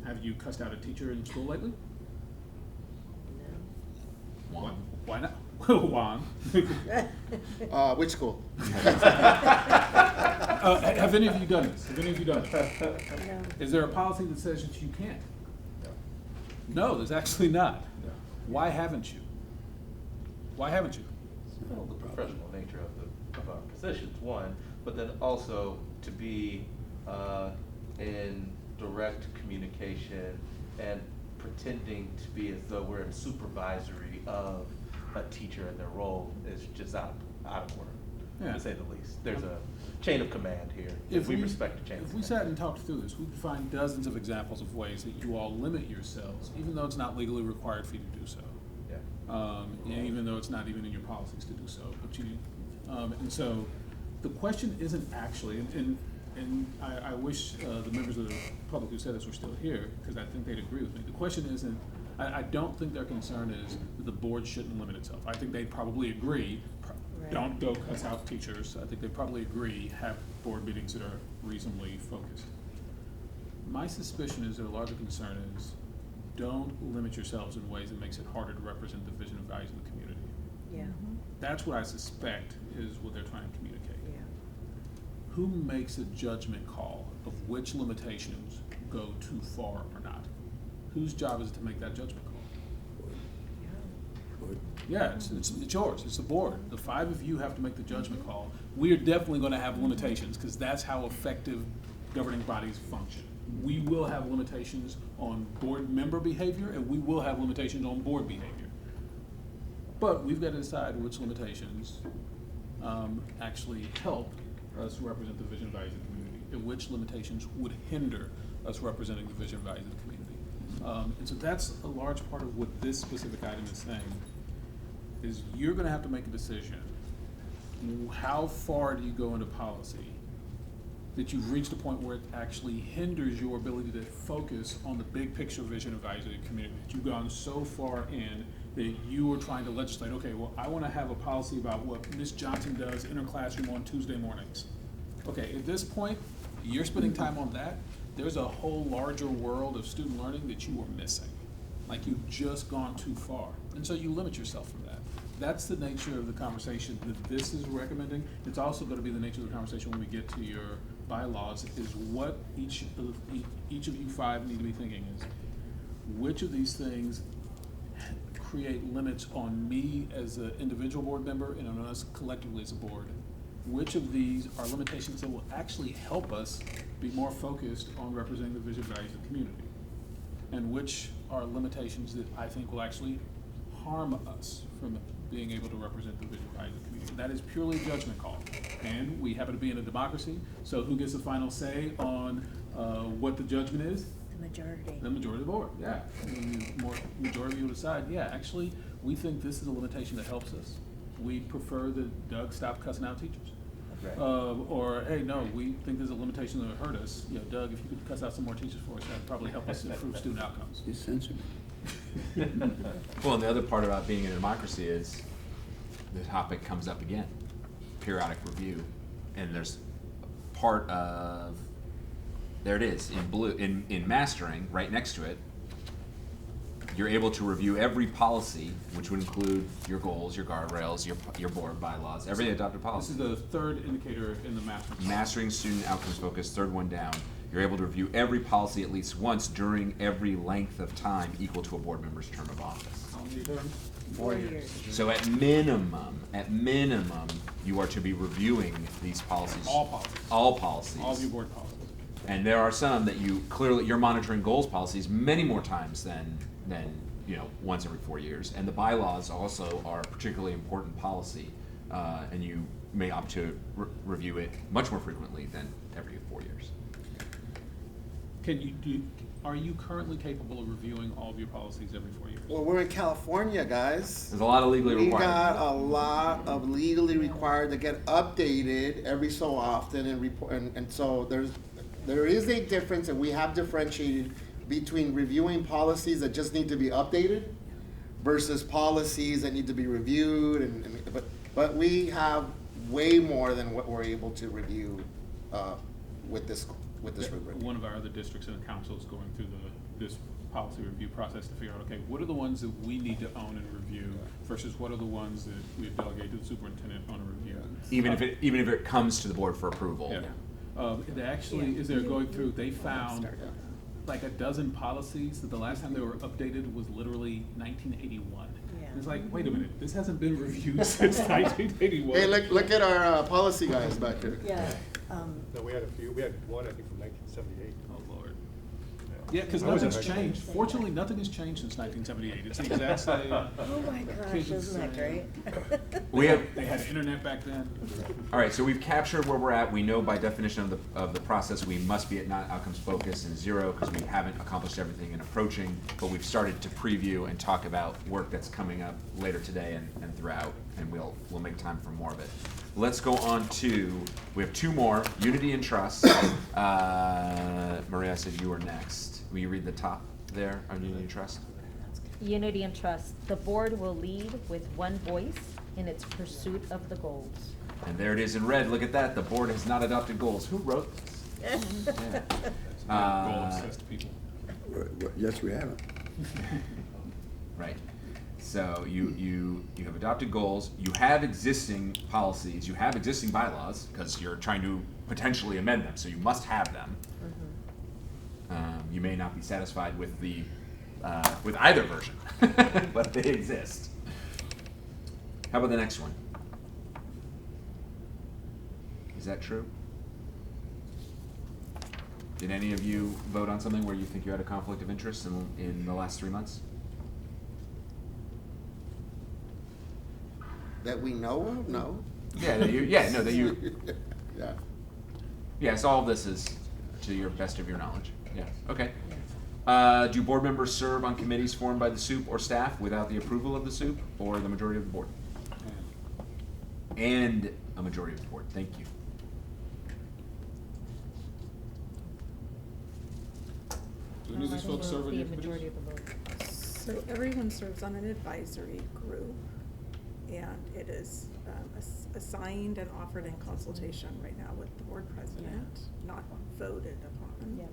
Have you cussed out a teacher in school lately? No. One. Why not? Juan. Which school? Have any of you done this? No. Is there a policy that says that you can't? No, there's actually not. Why haven't you? Why haven't you? Well, the professional nature of our positions, one, but then also to be in direct communication and pretending to be as though we're in supervisory of a teacher in their role is just out of order, Yeah. to say the least. There's a chain of command here. We respect the chain of If we command. sat and talked through this, we'd find dozens of examples of ways that you all limit yourselves, even though it's not legally required for you to do so. Yeah. And even though it's not even in your policies to do so, but you, and so the question isn't actually, and I wish the members of the public who said this were still here, because I think they'd agree with me. The question isn't, I don't think their concern is that the board shouldn't limit itself. I think they'd probably agree, Right. don't go cuss out teachers. I think they'd probably agree, have board meetings that are reasonably focused. My suspicion is their larger concern is, don't limit yourselves in ways that makes it harder to represent the vision and values of the community. Yeah, That's what I suspect is what they're trying to communicate. yeah. Who makes a judgment call of which limitations go too far or not? Whose job is it to make that judgment call? Board. Yeah, it's yours, it's the board. The 5 of you have to make the judgment call. We are definitely gonna have limitations, because that's how effective governing bodies function. We will have limitations on board member behavior, and we will have limitations on board behavior. But we've got to decide which limitations actually help us represent the vision and values of the community, and which limitations would hinder us representing the vision and values of the community. And so that's a large part of what this specific item is saying, is you're gonna have to make a decision how far do you go into policy that you've reached a point where it actually hinders your ability to focus on the big picture vision and values of the community? That you've gone so far in that you are trying to legislate, okay, well, I want to have a policy about what Ms. Johnson does in her classroom on Tuesday mornings. Okay, at this point, you're spending time on that. There's a whole larger world of student learning that you are missing. Like, you've just gone too far. And so you limit yourself from that. That's the nature of the conversation that this is recommending. It's also going to be the nature of the conversation when we get to your bylaws, is what each of you five need to be thinking is, which of these things create limits on me as an individual board member and on us collectively as a board? Which of these are limitations that will actually help us be more focused on representing the vision and values of the community? And which are limitations that I think will actually harm us from being able to represent the vision and values of the community? That is purely a judgment call. And we happen to be in a democracy, so who gets the final say on what the judgment is? The majority. The majority of the board, yeah. Majority will decide, yeah, actually, we think this is a limitation that helps us. We prefer that Doug stop cussing out teachers. Right. Or, hey, no, we think there's a limitation that would hurt us. You know, Doug, if you could cuss out some more teachers for us, that'd probably help us improve student outcomes. You censor me. Well, and the other part about being in a democracy is the topic comes up again, periodic review, and there's part of, there it is, in blue, in mastering, right next to it, you're able to review every policy, which would include your goals, your guardrails, your board bylaws, every adopted This policy. is the third indicator in the master. Mastering student outcomes focus, third one down. You're able to review every policy at least once during every length of time equal to a board member's term of office. How many terms? 4 years. So at minimum, you are to be reviewing these policies. All policies. All policies. All of your board policies. And there are some that you're monitoring goals policies many more times than once every 4 years. And the bylaws also are a particularly important policy, and you may opt to review it much more frequently than every 4 years. Are you currently capable of reviewing all of your policies every 4 years? Well, we're in California, guys. There's a lot of legally We required. got a lot of legally required to get updated every so often and report, and so there is a difference, and we have differentiated between reviewing policies that just need to be updated versus policies that need to be reviewed, but we have way more than what we're able to review with this rubric. One of our other districts in the council is going through this policy review process to figure out, okay, what are the ones that we need to own and review versus what are the ones that we delegate to the superintendent on a review? Even if it comes to the board for approval. Yeah. They actually, as they're going through, they found like a dozen policies that the last time they were updated was literally 1981. Yeah. It's like, wait a minute, this hasn't been reviewed since 1981. Hey, look at our policy guys back there. Yeah. No, we had a few. We had one, I think, from 1978. Oh, Lord. Yeah, because That was nothing's actually- changed. Fortunately, nothing has changed since 1978. It's the exact same. Oh my gosh, isn't that great? They had internet back then. All right, so we've captured where we're at. We know by definition of the process we must be at not outcomes focused and zero because we haven't accomplished everything in approaching, but we've started to preview and talk about work that's coming up later today and throughout, and we'll make time for more of it. Let's go on to, we have two more, Unity and Trust. Maria said you were next. Will you read the top there on Unity and Trust? Unity and trust. The board will lead with one voice in its pursuit of the goals. And there it is in red. Look at that. The board has not adopted goals. Who wrote this? Yeah. Goal obsessed people. Yes, we haven't. Right. So you have adopted goals. You have existing policies. You have existing bylaws because you're trying to potentially amend them. So you must have them. You may not be satisfied with with either version, but they exist. How about the next one? Is that true? Did any of you vote on something where you think you had a conflict of interest in the last 3 months? That we know of? No. Yeah, Yeah. Yes, all of this is to your best of your knowledge. Yeah, okay. Do board members serve on committees formed by the SOUP or staff without the approval of the SOUP or the majority of the board? And a majority of the board. Thank you. Do any of these folks serve on your committees? So everyone serves on an advisory group, and it is assigned and offered in consultation right now with the board president, not voted upon. Yeah.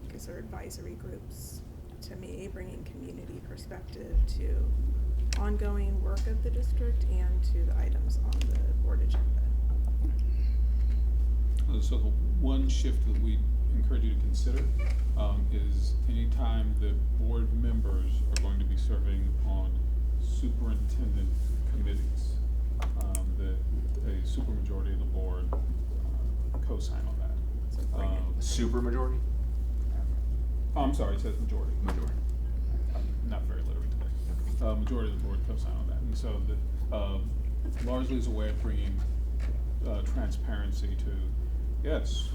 Because they're advisory groups, to me, bringing community perspective to ongoing work of the district and to the items on the board agenda. So the one shift that we encourage you to consider is anytime the board members are going to be serving on superintendent committees, that a supermajority of the board co-sign on that. So bring it. Super majority? Oh, I'm sorry, it says majority. Majority. I'm not very literate today. Majority of the board co-sign on that, and so that largely is a way of bringing transparency to, yes,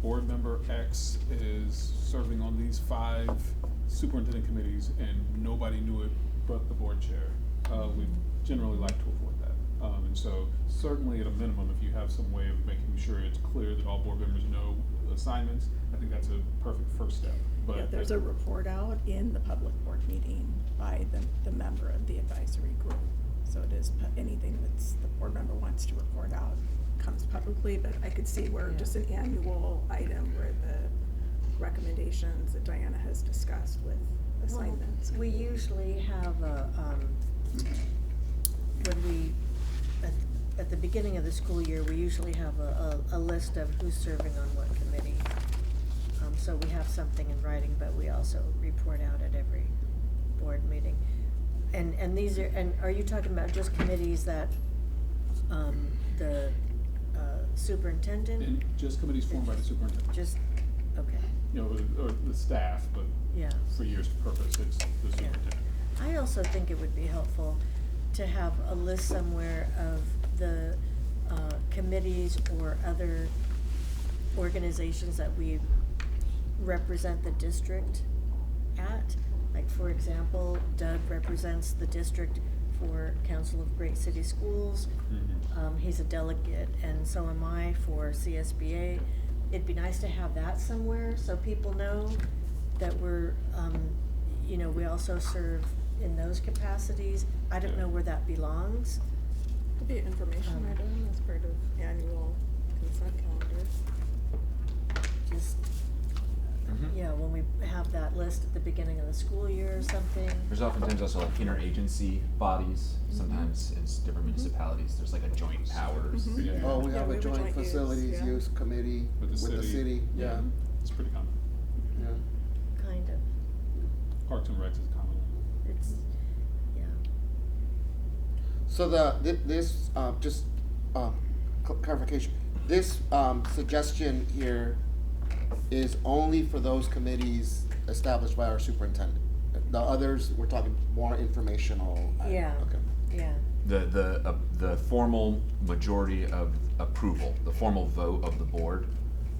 board member X is serving on these 5 superintendent committees and nobody knew it but the board chair. We generally like to avoid that. And so certainly at a minimum, if you have some way of making sure it's clear that all board members know assignments, I think that's a perfect first step. But Yeah, there's a report out in the public board meeting by the member of the advisory group. So it is, anything that's the board member wants to report out comes publicly, but I could see where just an annual item where the recommendations that Diana has discussed with assignments. We usually have when we, at the beginning of the school year, we usually have a list of who's serving on what committee. So we have something in writing, but we also report out at every board meeting. And these are, and are you talking about just committees that, the superintendent? And just committees formed by the superintendent. Just, okay, You know, or the staff, but yeah. for years' purpose, it's the Yeah. superintendent. I also think it would be helpful to have a list somewhere of the committees or other organizations that we represent the district at. Like, for example, Doug represents the district for Council of Great City Schools. Mhm. He's a delegate, and so am I for CSBA. It'd be nice to have that somewhere so people know that we're, you know, we also serve in those capacities. I don't know where that belongs. Could be an information item as part of annual consent calendar. Just, yeah, when we have that list at the beginning of the school year or something. There's oftentimes also like interagency bodies. Mm-hmm. Sometimes it's different municipalities. There's like a joint powers. Mhm. Yeah. Oh, we Yeah, have we a have a joint joint use, facilities yeah. use committee With the city. yeah, It's pretty common. yeah. Kind of. Parks and Recs is a common one. It's, yeah. So this, just, clarification, this, suggestion here is only for those committees established by our superintendent. The others, we're talking more informational. Yeah. Okay. Yeah. The formal majority of approval, the formal vote of the board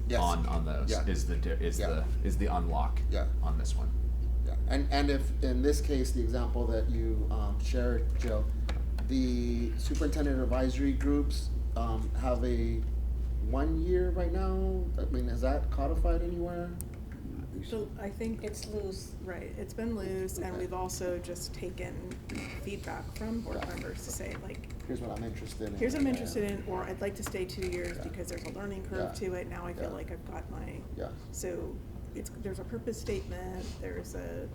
Yes. on those Yeah. is Yeah. the unlock Yeah. on this one. Yeah, and if, in this case, the example that you, shared, Jill, the superintendent advisory groups, have a 1 year right now? I mean, is that codified anywhere? So I think It's loose. right, it's been loose, and Okay. we've also just taken feedback from board Yeah. members to say, like, Here's what I'm interested in. here's what I'm interested in, or I'd like to stay 2 years Yeah. because there's a learning curve Yeah. to it, now I feel Yeah. like I've got my. Yeah. So there's a purpose statement, there's a,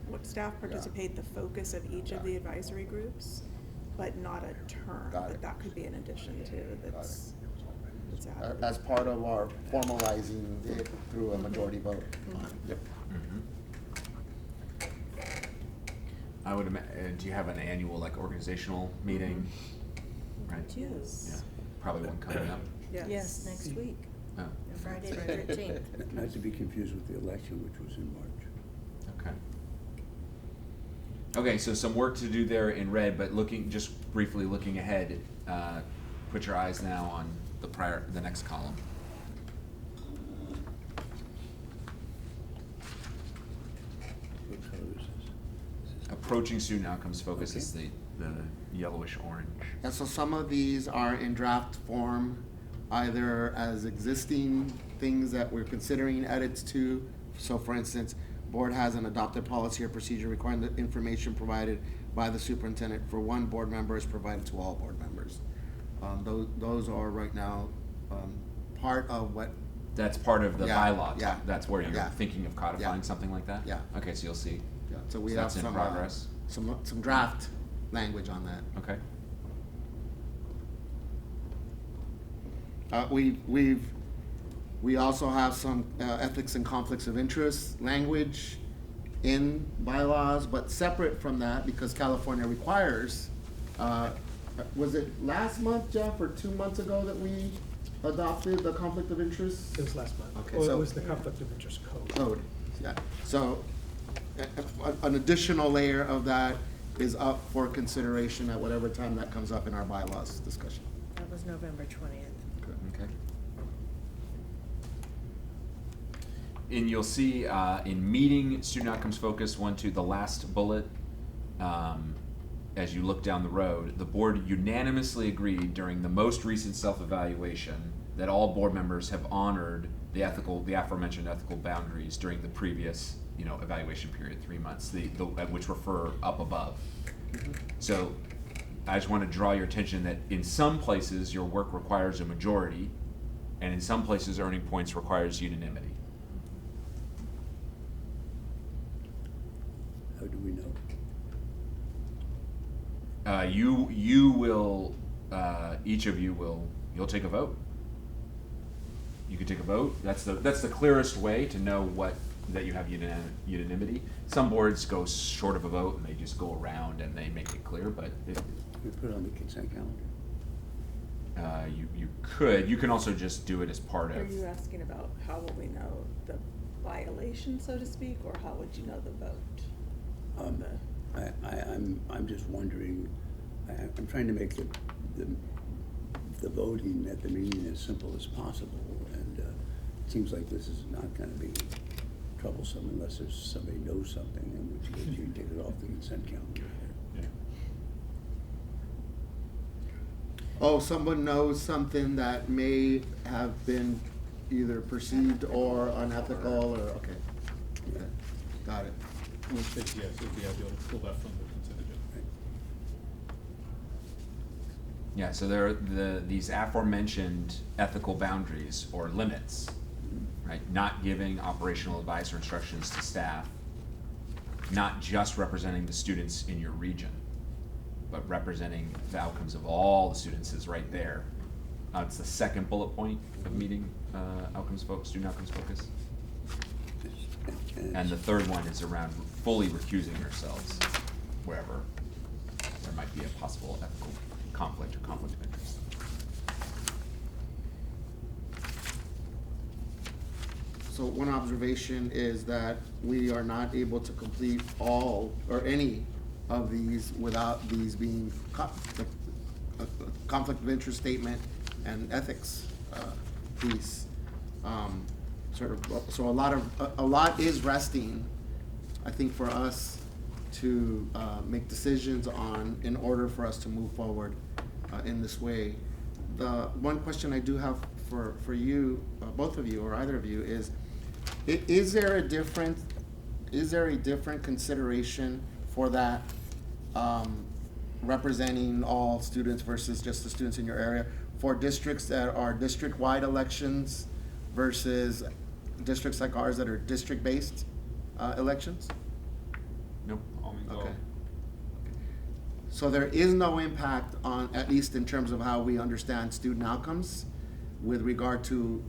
what staff participate, the focus of each of Yeah. the advisory groups, but not a term, Got but it. that could be an addition to, that's added. As part of our formalizing it through a majority vote. Mhm. Yep. I would do you have an annual like organizational meeting? Right? Yes. Yeah, probably one coming up. Yes, next week, Oh, Friday the 13th. Not to be confused with the election, which was in March. okay. Okay, so some work to do there in red, but just briefly looking ahead, put your eyes now on the next column. What color is this? Approaching student outcomes focus is Okay. the yellowish orange. And so some of these are in draft form, either as existing things that we're considering edits to. So for instance, board has an adopted policy or procedure requiring the information provided by the superintendent for one board member is provided to all board members. Those are right now part of what. That's part of the Yeah, bylaw. yeah, That's where you're yeah, thinking of codifying yeah, something like that? yeah. Okay, so you'll see. Yeah, so we So have that's in some progress. some draft language on that. Okay. We also have some ethics and conflicts of interest language in bylaws, but separate from that, because California requires, was it last month, Jeff, or 2 months ago that we adopted the conflict of interest It was last month. Okay, Well, so- it was the conflict of interest code. code? Yeah, so an additional layer of that is up for consideration at whatever time that comes up in our bylaws discussion. That was November 20th. Okay. And you'll see in meeting student outcomes focus 1, 2, the last bullet, as you look down the road, the board unanimously agreed during the most recent self-evaluation that all board members have honored the aforementioned ethical boundaries during the previous, evaluation period, 3 months, which refer up above. So I just want to draw your attention that in some places your work requires a majority, and in some places earning points requires unanimity. How do we know? You will, each of you you'll take a vote. You can take a vote. That's the clearest way to know that you have unanimity. Some boards go short of a vote and they just go around and they make it clear, but We put it on the consent calendar. you can also just do it as part Are of. you asking about how will we know the violation, so to speak, or how would you know the vote? I'm just wondering, I'm trying to make the voting at the meeting as simple as possible, and it seems like this is not gonna be troublesome unless there's somebody knows something, in which case you take it off the consent calendar. Yeah. Oh, someone knows something that may have been either perceived or unethical, or, okay. Okay, got it. In which case, yes, it'd be ideal to pull that from the consent agenda. Yeah, so there are these aforementioned ethical boundaries or limits, right? Not giving operational advice or instructions to staff, not just representing the students in your region, but representing the outcomes of all the students is right there. It's the second bullet point of meeting outcomes focus, student outcomes focus. And the third one is around fully recusing yourselves wherever there might be a possible ethical conflict or conflict of interest. So one observation is that we are not able to complete all or any of these without these being the conflict of interest statement and ethics piece. So a lot is resting, I think, for us to make decisions on in order for us to move forward in this way. The one question I do have for you, both of you or either of you, is there a different consideration for that representing all students versus just the students in your area for districts that are district-wide elections versus districts like ours that are district-based elections? Nope, all means all. Okay. So there is no impact on, at least in terms of how we understand student outcomes with regard to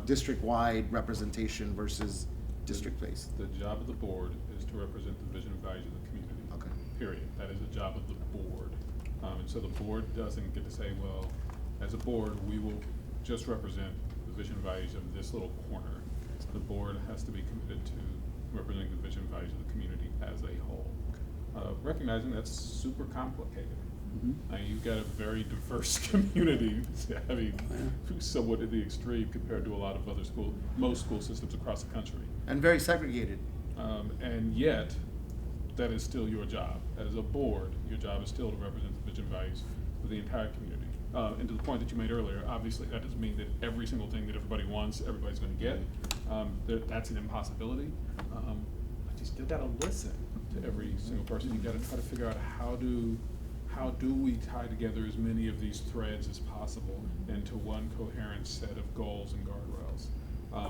district-wide representation versus district-based? The job of the board is to represent the vision and values of the community. Okay. Period. That is the job of the board. And so the board doesn't get to say, well, as a board, we will just represent the vision and values of this little corner. The board has to be committed to representing the vision and values of the community as a whole. Recognizing that's super complicated. You've got a very diverse community, I mean, somewhat at the extreme compared to a lot of other most school systems across the country. And very segregated. And yet, that is still your job. As a board, your job is still to represent the vision and values of the entire community. And to the point that you made earlier, obviously that doesn't mean that every single thing that everybody wants, everybody's gonna get. That's an impossibility. But you still gotta listen to every single person. You gotta try to figure out how do we tie together as many of these threads as possible into one coherent set of goals and guardrails.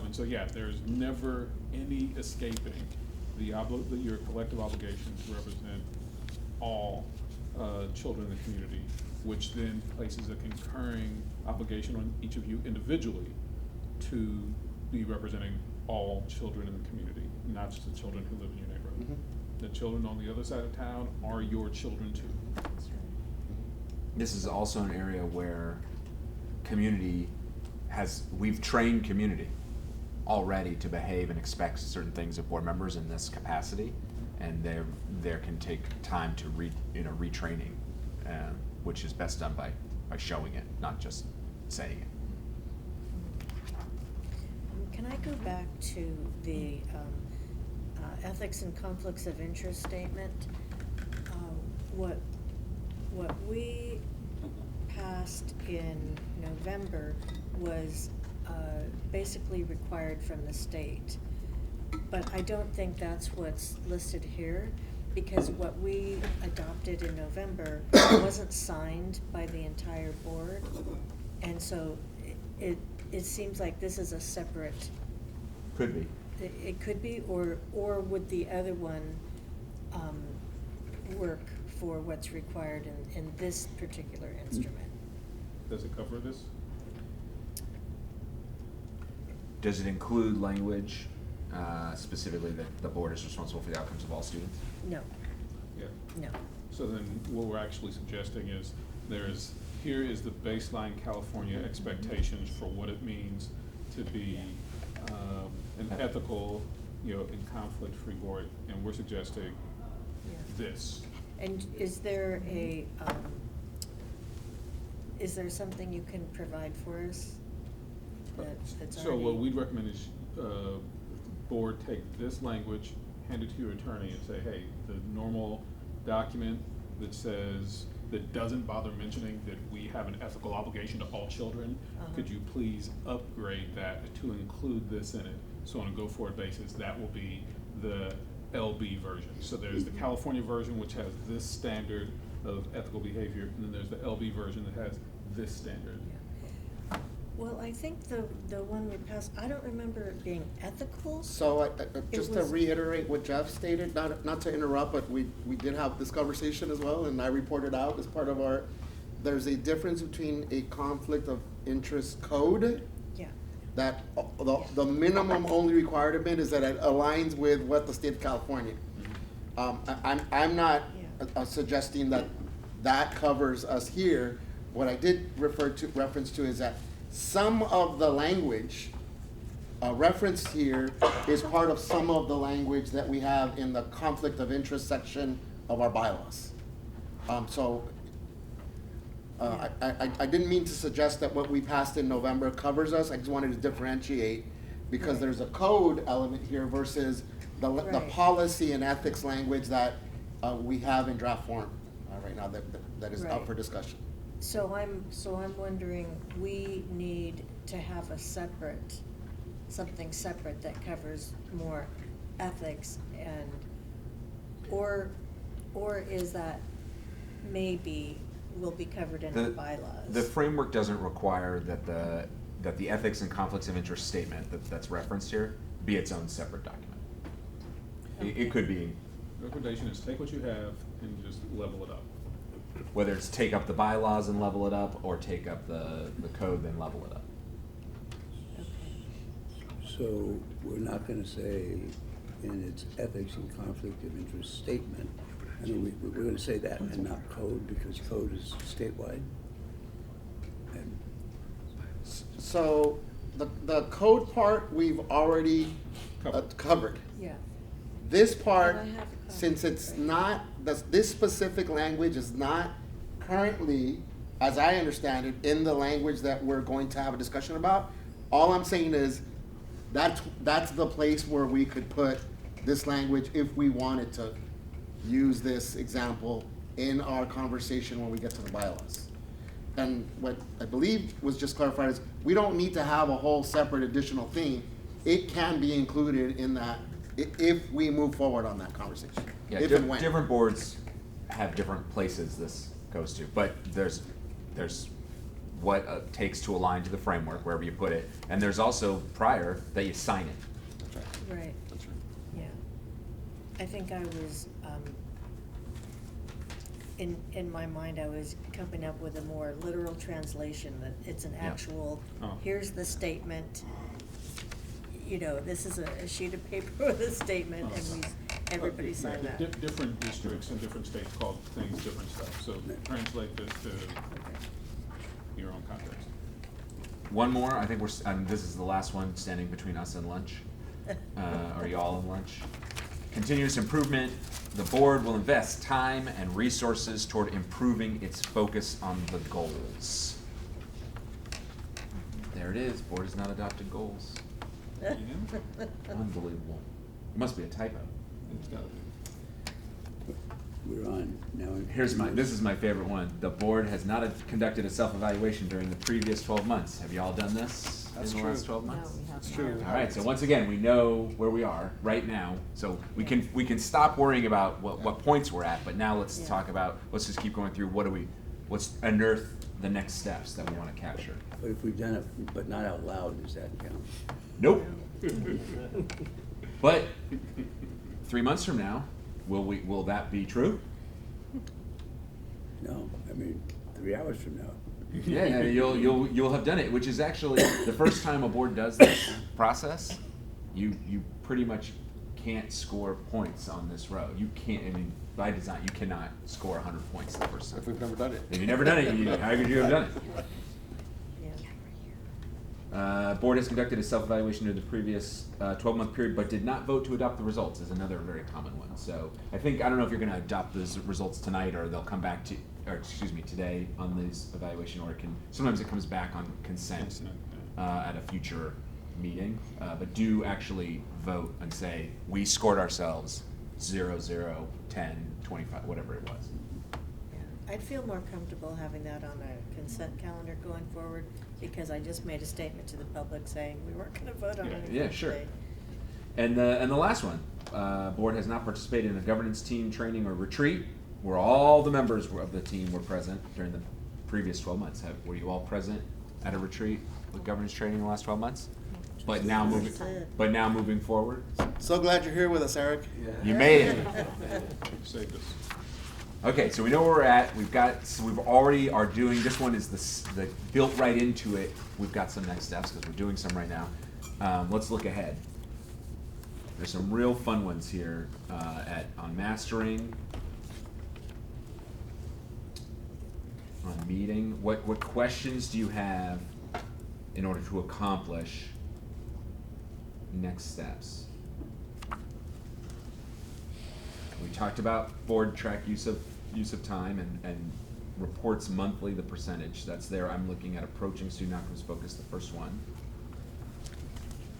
And so yeah, there's never any escaping your collective obligation to represent all children in the community, which then places a concurring obligation on each of you individually to be representing all children in the community, not just the children who live in your neighborhood. Mhm. The children on the other side of town are your children too. This is also an area where we've trained community already to behave and expect certain things of board members in this capacity, and there can take time to retraining, which is best done by showing it, not just saying it. Can I go back to the ethics and conflicts of interest statement? What we passed in November was basically required from the state. But I don't think that's what's listed here, because what we adopted in November wasn't signed by the entire board. And so it seems like this is a separate. Could be. It could be, or would the other one work for what's required in this particular instrument? Does it cover this? Does it include language specifically that the board is responsible for the outcomes of all students? No, Yeah. no. So then what we're actually suggesting is here is the baseline California expectations for what it means to be an ethical, and conflict-free board, and we're suggesting this. And is there something you can provide for us that's So what already- we'd recommend is, board take this language, hand it to your attorney and say, hey, the normal document that doesn't bother mentioning that we have an ethical obligation to all children, could you please upgrade that to include this in it? So on a go-forward basis, that will be the LB version. So there's the California version, which has this standard of ethical behavior, and then there's the LB version that has this standard. Well, I think the one we passed, I don't remember it being ethical. So just to was- reiterate what Jeff stated, not to interrupt, but we did have this conversation as well, and I reported out as part of there's a difference between a conflict of interest code Yeah, that the minimum only requirement is that it aligns with what the state of California. I'm not suggesting that covers us here. What I did reference to is that some of the language referenced here is part of some of the language that we have in the conflict of interest section of our bylaws. I didn't mean to suggest that what we passed in November covers us. I just wanted to differentiate, because Right. there's a code element here versus the Right. policy and ethics language that we have in draft form right now that is up Right. for discussion. so I'm wondering, we need to have something separate that covers more ethics or is that maybe will be covered in our bylaws? The framework doesn't require that the ethics and conflicts of interest statement that's referenced here be its own separate document. It could be, Recommendation is take what you have and just level it up. whether it's take up the bylaws and level it up, or take up the code then level it up. Okay. So we're not gonna say in its ethics and conflict of interest statement, I mean, we're gonna say that and not code, because code is statewide. And So the code part, we've already covered. Yeah, This part, And I have a copy, since it's right. not, this specific language is not currently, as I understand it, in the language that we're going to have a discussion about, all I'm saying is that's the place where we could put this language if we wanted to use this example in our conversation when we get to the bylaws. And what I believe was just clarified is, we don't need to have a whole separate additional thing. It can be included in that if we move forward on that conversation. Yeah, If and when. different boards have different places this goes to, but there's what it takes to align to the framework, wherever you put it, and there's also prior that you sign it. That's right. Right, That's right. yeah. I think I was, in my mind, I was coming up with a more literal translation, that it's an Yeah. actual, Oh. here's the statement. You know, this is a sheet of paper with a statement, and everybody signed Yeah, that. Different districts and different states call things different stuff, so translate this to your own context. One more, I think this is the last one standing between us and lunch. Are you all in lunch? Continuous improvement, the board will invest time and resources toward improving its focus on the goals. There it is, board has not adopted goals. Unbelievable. It must be a typo. It's gotta be. We're on now. This is my favorite one. The board has not conducted a self-evaluation during the previous 12 months. Have you all done this That's in the true. last 12 No, months? we have It's not. true. All right, so once again, we know where we are right now, so we can stop worrying about what points we're at, but now let's Yeah. talk about, let's just keep going through, let's unearth the next steps that we wanna capture. But if we've done it, but not out loud, does that count? Nope. But 3 months from now, will that be true? No, I mean, 3 hours from now. Yeah, you'll have done it, which is actually the first time a board does this process. You pretty much can't score points on this row. You can't. I mean, by design, you cannot score 100 points the first time. If we've never done it. If you've never done it, how could you have done it? Yeah. Board has conducted a self-evaluation during the previous 12-month period, but did not vote to adopt the results, is another very common one. So I don't know if you're gonna adopt those results tonight, or they'll come back today on this evaluation, or sometimes it comes back on consent Consent, yeah. at a future meeting. But do actually vote and say, we scored ourselves 0, 0, 10, 25, whatever it was. Yeah. I'd feel more comfortable having that on a consent calendar going forward, because I just made a statement to the public saying we weren't gonna vote on anything Yeah, sure. today. And the last one, board has not participated in a governance team training or retreat where all the members of the team were present during the previous 12 months. Were you all present at a retreat with governance training in the last 12 months? But now moving forward, So glad you're here with us, Eric. you made it. Saved us. Okay, so we know where we're at. We've already are doing, this one is the built right into it. We've got some next steps because we're doing some right now. Let's look ahead. There's some real fun ones here on mastering, on meeting. What questions do you have in order to accomplish next steps? We talked about board track use of time and reports monthly, the percentage that's there. I'm looking at approaching student outcomes focus, the first one.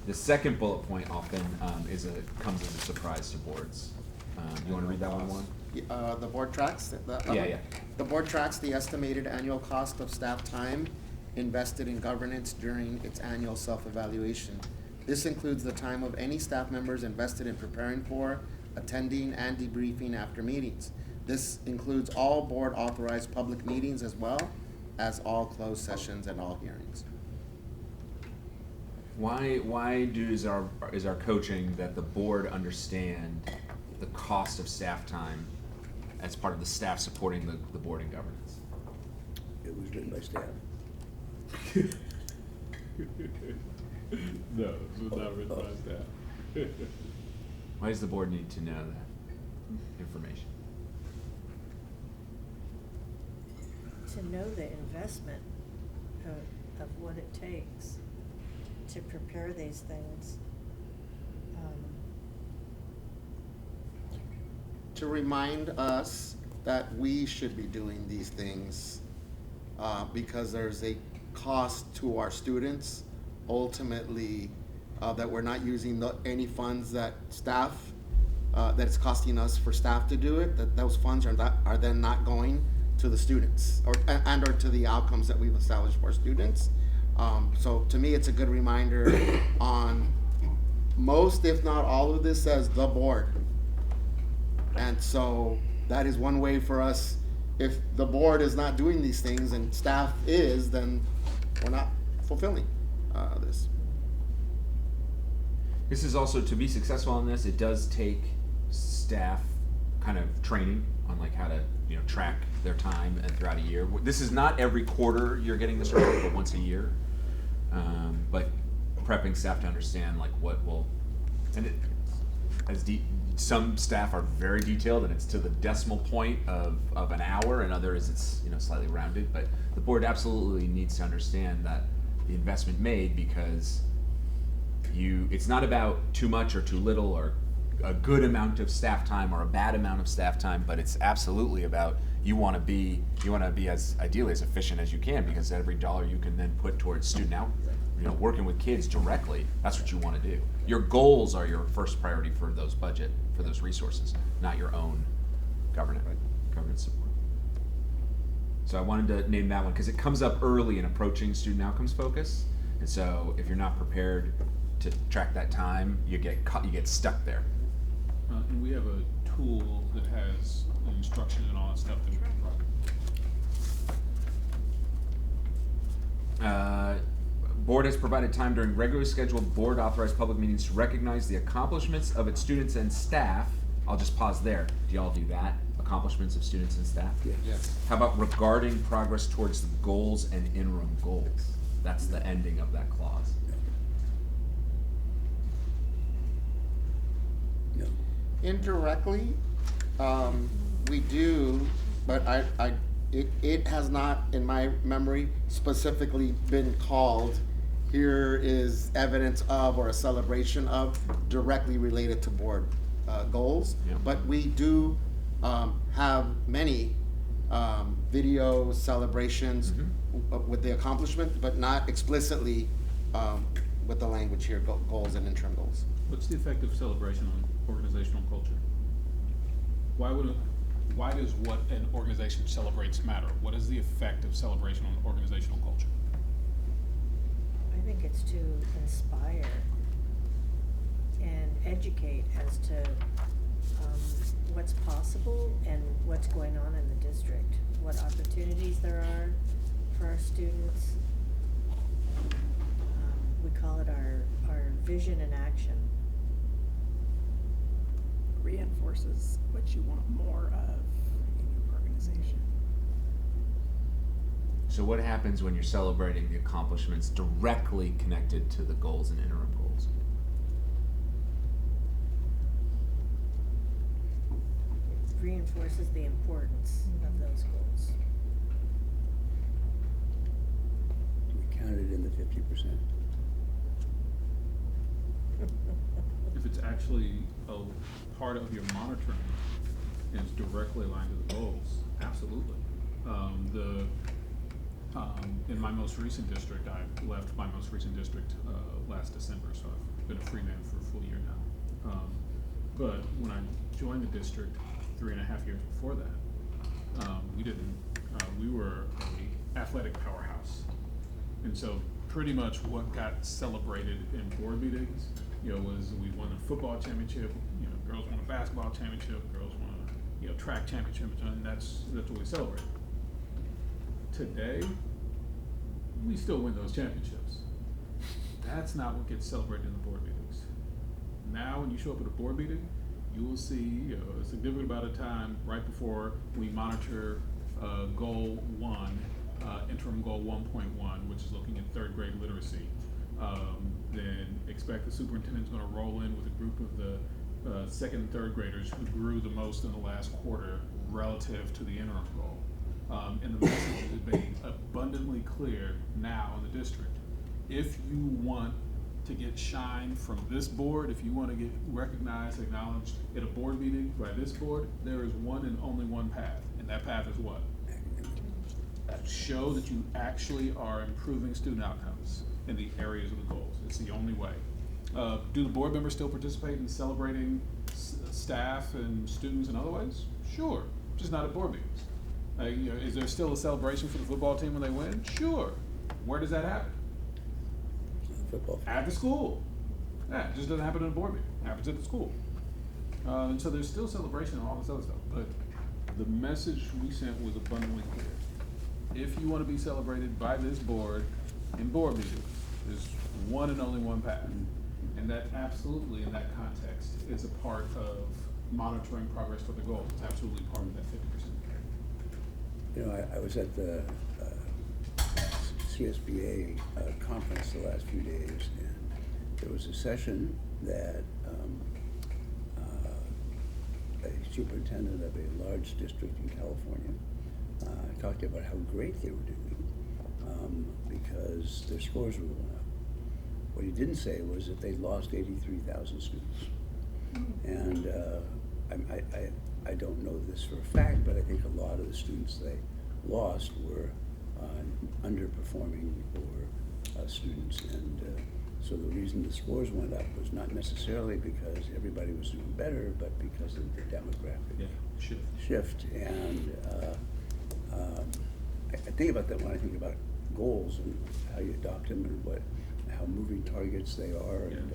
The second bullet point often comes as a surprise to boards. You want to read that one, Warren? The board tracks. Yeah. The board tracks the estimated annual cost of staff time invested in governance during its annual self-evaluation. This includes the time of any staff members invested in preparing for, attending, and debriefing after meetings. This includes all board authorized public meetings as well as all closed sessions and all hearings. Why is our coaching that the board understand the cost of staff time as part of the staff supporting the board in governance? It was written by staff. No, this was not written by staff. Why does the board need to know that information? To know the investment of what it takes to prepare these things. To remind us that we should be doing these things because there's a cost to our students, ultimately, that we're not using any funds that staff that it's costing us for staff to do it, that those funds are then not going to the students or to the outcomes that we've established for students. So to me, it's a good reminder on most, if not all of this says the board. And so that is one way for us, if the board is not doing these things and staff is, then we're not fulfilling this. This is also, to be successful on this, it does take staff kind of training on like how to, you know, track their time and throughout a year. This is not every quarter you're getting this report, but once a year. But prepping staff to understand like what will, and it, as some staff are very detailed and it's to the decimal point of an hour, and others it's, you know, slightly rounded. But the board absolutely needs to understand that the investment made, because it's not about too much or too little or a good amount of staff time or a bad amount of staff time, but it's absolutely about you want to be as ideally as efficient as you can, because every dollar you can then put towards student out, you know, working with kids directly, that's what you want to do. Your goals are your first priority for those resources, not your own governance support. So I wanted to name that one because it comes up early in approaching student outcomes focus, and so if you're not prepared to track that time, you get stuck there. And we have a tool that has instruction and all that stuff that we can provide. Board has provided time during regularly scheduled board authorized public meetings to recognize the accomplishments of its students and staff. I'll just pause there. Do y'all do that? Accomplishments of students and staff? Yes. How about regarding progress towards the goals and interim goals? That's the ending of that clause. No. Indirectly, we do, but it has not, in my memory, specifically been called, here is evidence of or a celebration of directly related to board goals. Yeah. But we do have many video celebrations with the accomplishment, but not explicitly with the language here, goals and interim goals. What's the effect of celebration on organizational culture? Why does what an organization celebrates matter? What is the effect of celebration on organizational culture? I think it's to inspire and educate as to what's possible and what's going on in the district, what opportunities there are for our students. We call it our vision in action. Reinforces what you want more of in your organization. So what happens when you're celebrating the accomplishments directly connected to the goals and interim goals? It reinforces the importance of those goals. We counted in the 50%. If it's actually a part of your monitoring and it's directly aligned to the goals, absolutely. In my most recent district, I left my most recent district last December, so I've been a free man for a full year now. But when I joined the district 3.5 years before that, we were an athletic powerhouse. And so pretty much what got celebrated in board meetings, was we won a football championship, girls won a basketball championship, girls won a, track championship, and that's what we celebrated. Today, we still win those championships. That's not what gets celebrated in the board meetings. Now, when you show up at a board meeting, you will see a significant amount of time right before we monitor goal 1, interim goal 1.1, which is looking at third grade literacy. Then expect the superintendent's going to roll in with a group of the second and third graders who grew the most in the last quarter relative to the interim goal. And the message is made abundantly clear now in the district. If you want to get shine from this board, if you want to get recognized, acknowledged at a board meeting by this board, there is one and only one path, and that path is what? Show that you actually are improving student outcomes in the areas of the goals. It's the only way. Do the board members still participate in celebrating staff and students in other ways? Sure, just not at board meetings. You know, is there still a celebration for the football team when they win? Sure. Where does that happen? Football. At the school. Yeah, it just doesn't happen in a board meeting. It happens at the school. And so there's still celebration and all this other stuff. But the message we sent was abundantly clear. If you want to be celebrated by this board in board meetings, there's one and only one path. And that absolutely, in that context, is a part of monitoring progress toward the goal. It's absolutely part of that 50%. You know, I was at the CSBA conference the last few days, and there was a session that a superintendent of a large district in California talked about how great they were doing because their scores were going up. What he didn't say was that they'd lost 83,000 students. And I don't know this for a fact, but I think a lot of the students they lost were underperforming or students. And so the reason the scores went up was not necessarily because everybody was doing better, but because of the demographic shift. And I think about that when I think about goals and how you adopt them and how moving targets they are. And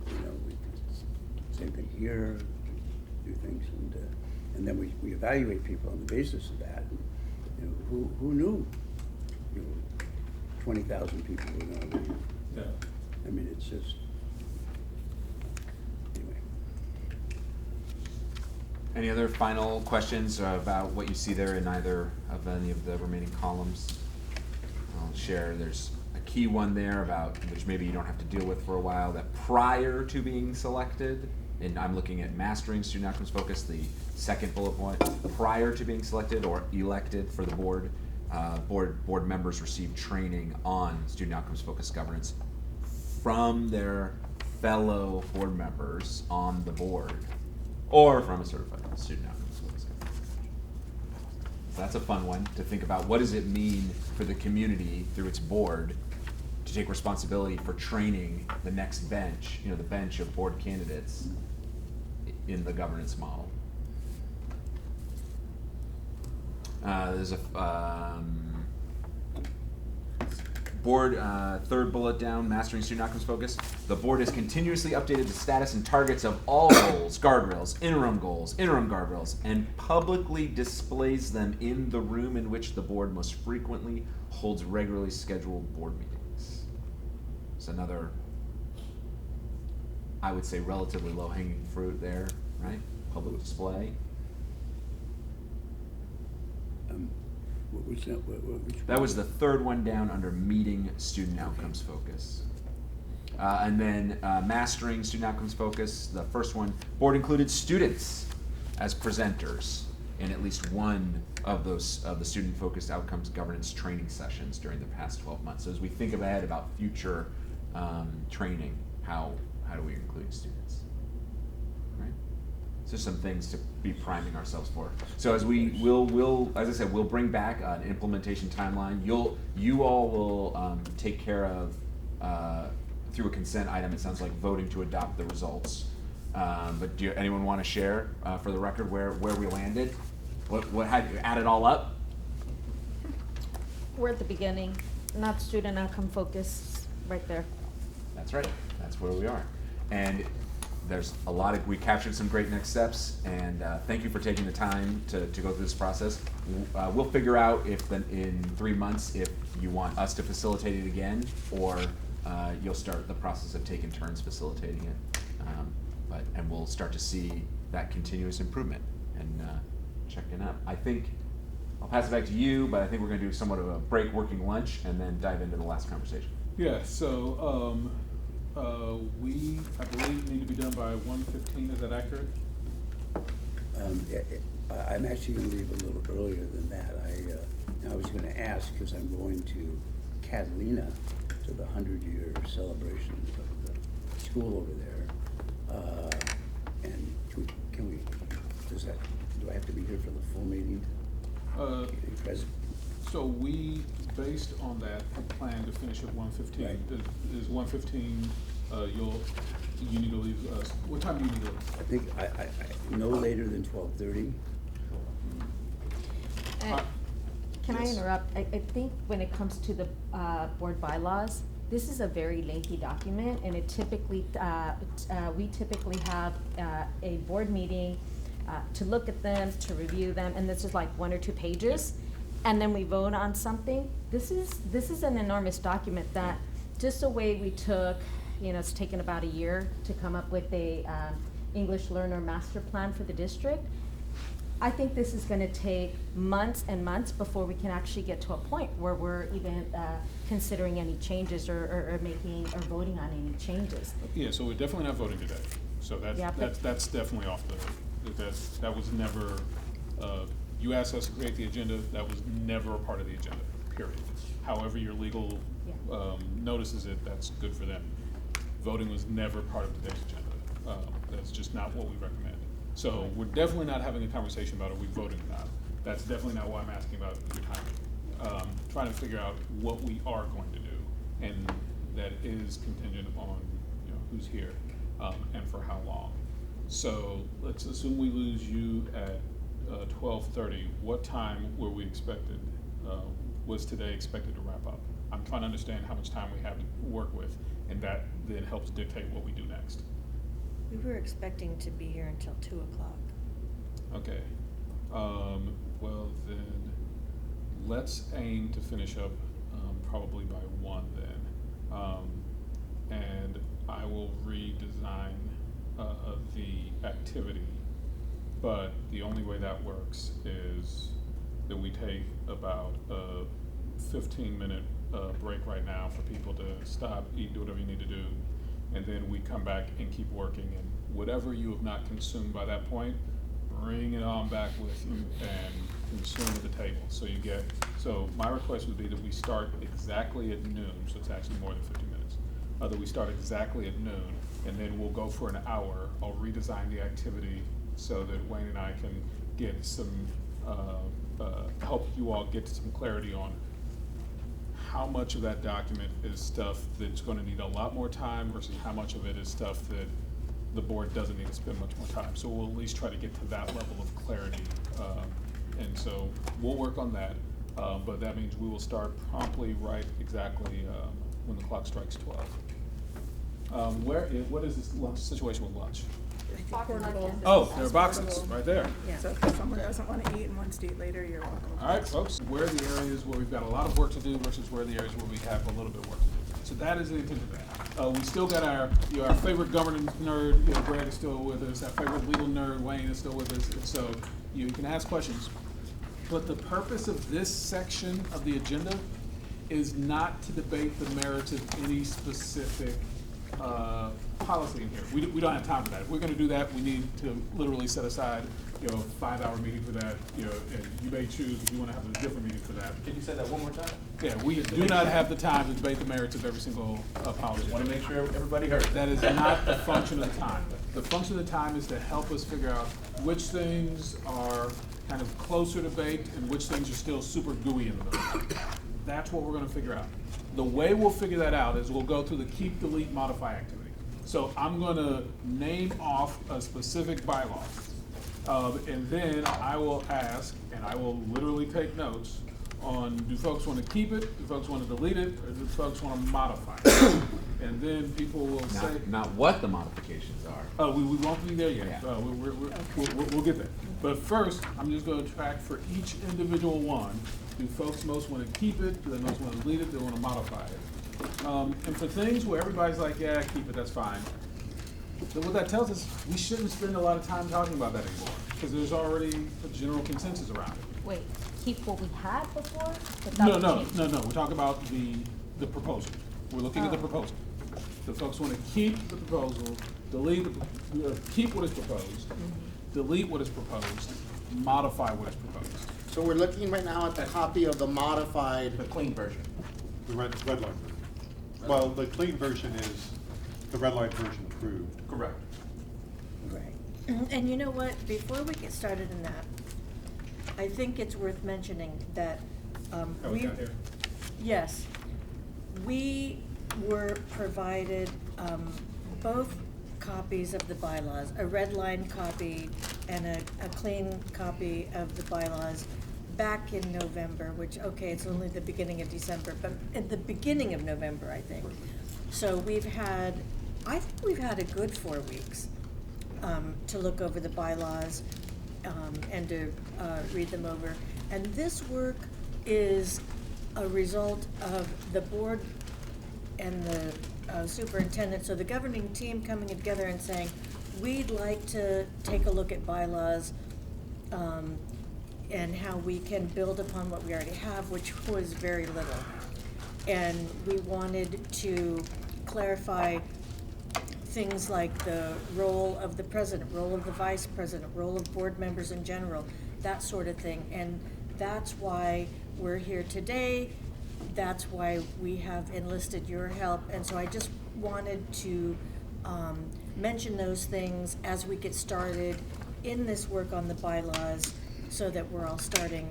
you know, same thing here, do things, and then we evaluate people on the basis of that. And, you know, who knew, you know, 20,000 people were going to leave? Yeah. I mean, it's just, anyway. Any other final questions about what you see there in either of any of the remaining columns? I'll share, there's a key one there about, which maybe you don't have to deal with for a while, that prior to being selected, and I'm looking at mastering student outcomes focus, the second bullet point, prior to being selected or elected for the board, board members receive training on student outcomes focused governance from their fellow board members on the board or from a certified student outcomes focused governance. So that's a fun one to think about. What does it mean for the community through its board to take responsibility for training the next bench, you know, the bench of board candidates in the governance model? There's a board, third bullet down, mastering student outcomes focus. The board has continuously updated the status and targets of all goals, guardrails, interim guardrails, and publicly displays them in the room in which the board most frequently holds regularly scheduled board meetings. It's another, I would say, relatively low-hanging fruit there, right? Public display. What was that? Which That was the third one down under meeting student outcomes focus. And then mastering student outcomes focus, the first one, board included students as presenters in at least one of those of the student focused outcomes governance training sessions during the past 12 months. So as we think ahead about future training, how do we include students? Right? So some things to be priming ourselves for. So as we'll as I said, we'll bring back an implementation timeline. You all will take care of through a consent item. It sounds like voting to adopt the results. But do anyone want to share for the record where we landed? What had you add it all up? We're at the beginning, not student outcome focused, right there. That's right. That's where we are. And there's a lot of, we captured some great next steps, and thank you for taking the time to go through this process. We'll figure out if in 3 months if you want us to facilitate it again, or you'll start the process of taking turns facilitating it. And we'll start to see that continuous improvement and checking up. I think I'll pass it back to you, but I think we're going to do somewhat of a break, working lunch, and then dive into the last conversation. Yeah, so we, I believe, need to be done by 1:15. Is that accurate? I'm actually going to leave a little earlier than that. I was going to ask, because I'm going to Catalina to the 100-year celebration of the school over there. And do I have to be here for the full meeting? Present? So we, based on that, plan to finish at 1:15. Right. Is 1:15, you need to leave, what time do you need to leave? I think I no later than 12:30. Can I Yes. interrupt? I think when it comes to the board bylaws, this is a very lengthy document, and it typically, we typically have a board meeting to look at them, to review them, and this is like 1 or 2 pages, and then we vote on something. This is an enormous document that, just the way we took, it's taken about a year to come up with a English learner master plan for the district. I think this is gonna take months and months before we can actually get to a point where we're even considering any changes or making, or voting on any changes. Yeah, so we're definitely not voting today, so Yeah, but- that's definitely off that was never, you asked us to create the agenda, that was never a part of the agenda, period. However your legal, Yeah. notices it, that's good for them. Voting was never part of today's agenda, that's just not what we recommend. So we're definitely not having a conversation about are we voting or not. That's definitely not why I'm asking about your timing. Trying to figure out what we are going to do, and that is contingent on, who's here, and for how long. So let's assume we lose you at 12:30. What time were we expected, was today expected to wrap up? I'm trying to understand how much time we have to work with, and that then helps dictate what we do next. We were expecting to be here until 2:00. Okay, well then, let's aim to finish up, probably by 1 then. And I will redesign, the activity, but the only way that works is that we take about a 15-minute, break right now for people to stop, eat, do whatever you need to do, and then we come back and keep working, and whatever you have not consumed by that point, bring it on back with you and consume at the table. So my request would be that we start exactly at noon, so it's actually more than 50 minutes. That we start exactly at noon, and then we'll go for an hour. I'll redesign the activity so that Wayne and I can get some, help you all get some clarity on how much of that document is stuff that's gonna need a lot more time versus how much of it is stuff that the board doesn't need to spend much more time. So we'll at least try to get to that level of clarity. And so we'll work on that, but that means we will start promptly right exactly when the clock strikes 12. What is this situation with lunch? Portable. Oh, there are boxes right there. Yeah. So if someone doesn't want to eat and wants to eat later, you're welcome. All right, folks, where are the areas where we've got a lot of work to do versus where are the areas where we have a little bit of work to do? So that is the intent of that. We still got our favorite governance nerd, Brad is still with us, our favorite legal nerd, Wayne is still with us, and so you can ask questions. But the purpose of this section of the agenda is not to debate the merits of any specific policy in here. We don't have time for that. If we're gonna do that, we need to literally set aside, a 5-hour meeting for that, and you may choose if you wanna have a different meeting for that. Can you say that one more time? Yeah, we do not have the time to debate the merits of every single policy. Just wanna make sure everybody heard. That is not the function of the time. The function of the time is to help us figure out which things are kind of closer debate and which things are still super gooey in the middle. That's what we're gonna figure out. The way we'll figure that out is we'll go through the keep, delete, modify activity. So I'm gonna name off a specific bylaw. And then I will ask, and I will literally take notes on, do folks wanna keep it, do folks wanna delete it, or do folks wanna modify it? And then people will say. Not what the modifications are. Oh, we won't be there yet. Yeah. We'll get there. But first, I'm just gonna track for each individual one. Do folks most wanna keep it? Do they most wanna delete it? Do they wanna modify it? And for things where everybody's like, yeah, keep it, that's fine. So what that tells us, we shouldn't spend a lot of time talking about that anymore, because there's already a general consensus around it. Wait, keep what we had before? No, we're talking about the proposal. We're looking at the Oh. proposal. The folks wanna keep the proposal, keep what is proposed, delete what is proposed, modify what is proposed. So we're looking right now at the copy of the modified. The clean version. The red line version. Well, the clean version is the red line version approved. Correct. Right. And you know what, before we get started in that, I think it's worth mentioning that, How we got here? yes, we were provided, both copies of the bylaws, a red line copy and a clean copy of the bylaws back in November, which, okay, it's only the beginning of December, but at the beginning of November, I think. So I think we've had a good 4 weeks to look over the bylaws and to read them over. And this work is a result of the board and the superintendent, so the governing team coming together and saying, we'd like to take a look at bylaws and how we can build upon what we already have, which was very little. And we wanted to clarify things like the role of the president, role of the vice president, role of board members in general, that sort of thing. And that's why we're here today. That's why we have enlisted your help. And so I just wanted to mention those things as we get started in this work on the bylaws, so that we're all starting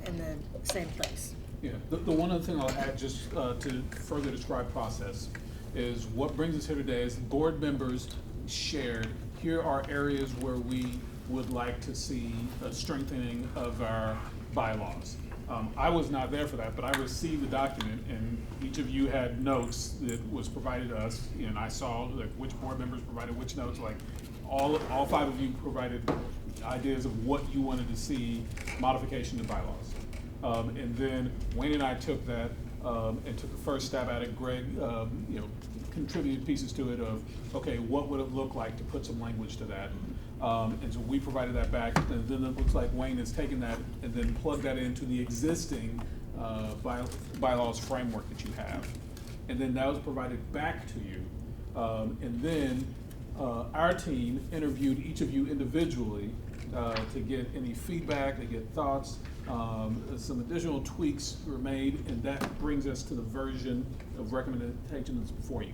in the same place. Yeah, the one other thing I'll add, just to further describe process, is what brings us here today is board members shared, here are areas where we would like to see a strengthening of our bylaws. I was not there for that, but I received the document, and each of you had notes that was provided to us, and I saw like which board members provided which notes, like all 5 of you provided ideas of what you wanted to see modification to bylaws. And then Wayne and I took that and took the first stab at it. Greg, contributed pieces to it of, okay, what would it look like to put some language to that? And so we provided that back, and then it looks like Wayne has taken that and then plugged that into the existing bylaws framework that you have. And then that was provided back to you. And then our team interviewed each of you individually to get any feedback, to get thoughts. Some additional tweaks were made, and that brings us to the version of recommendation that's before you.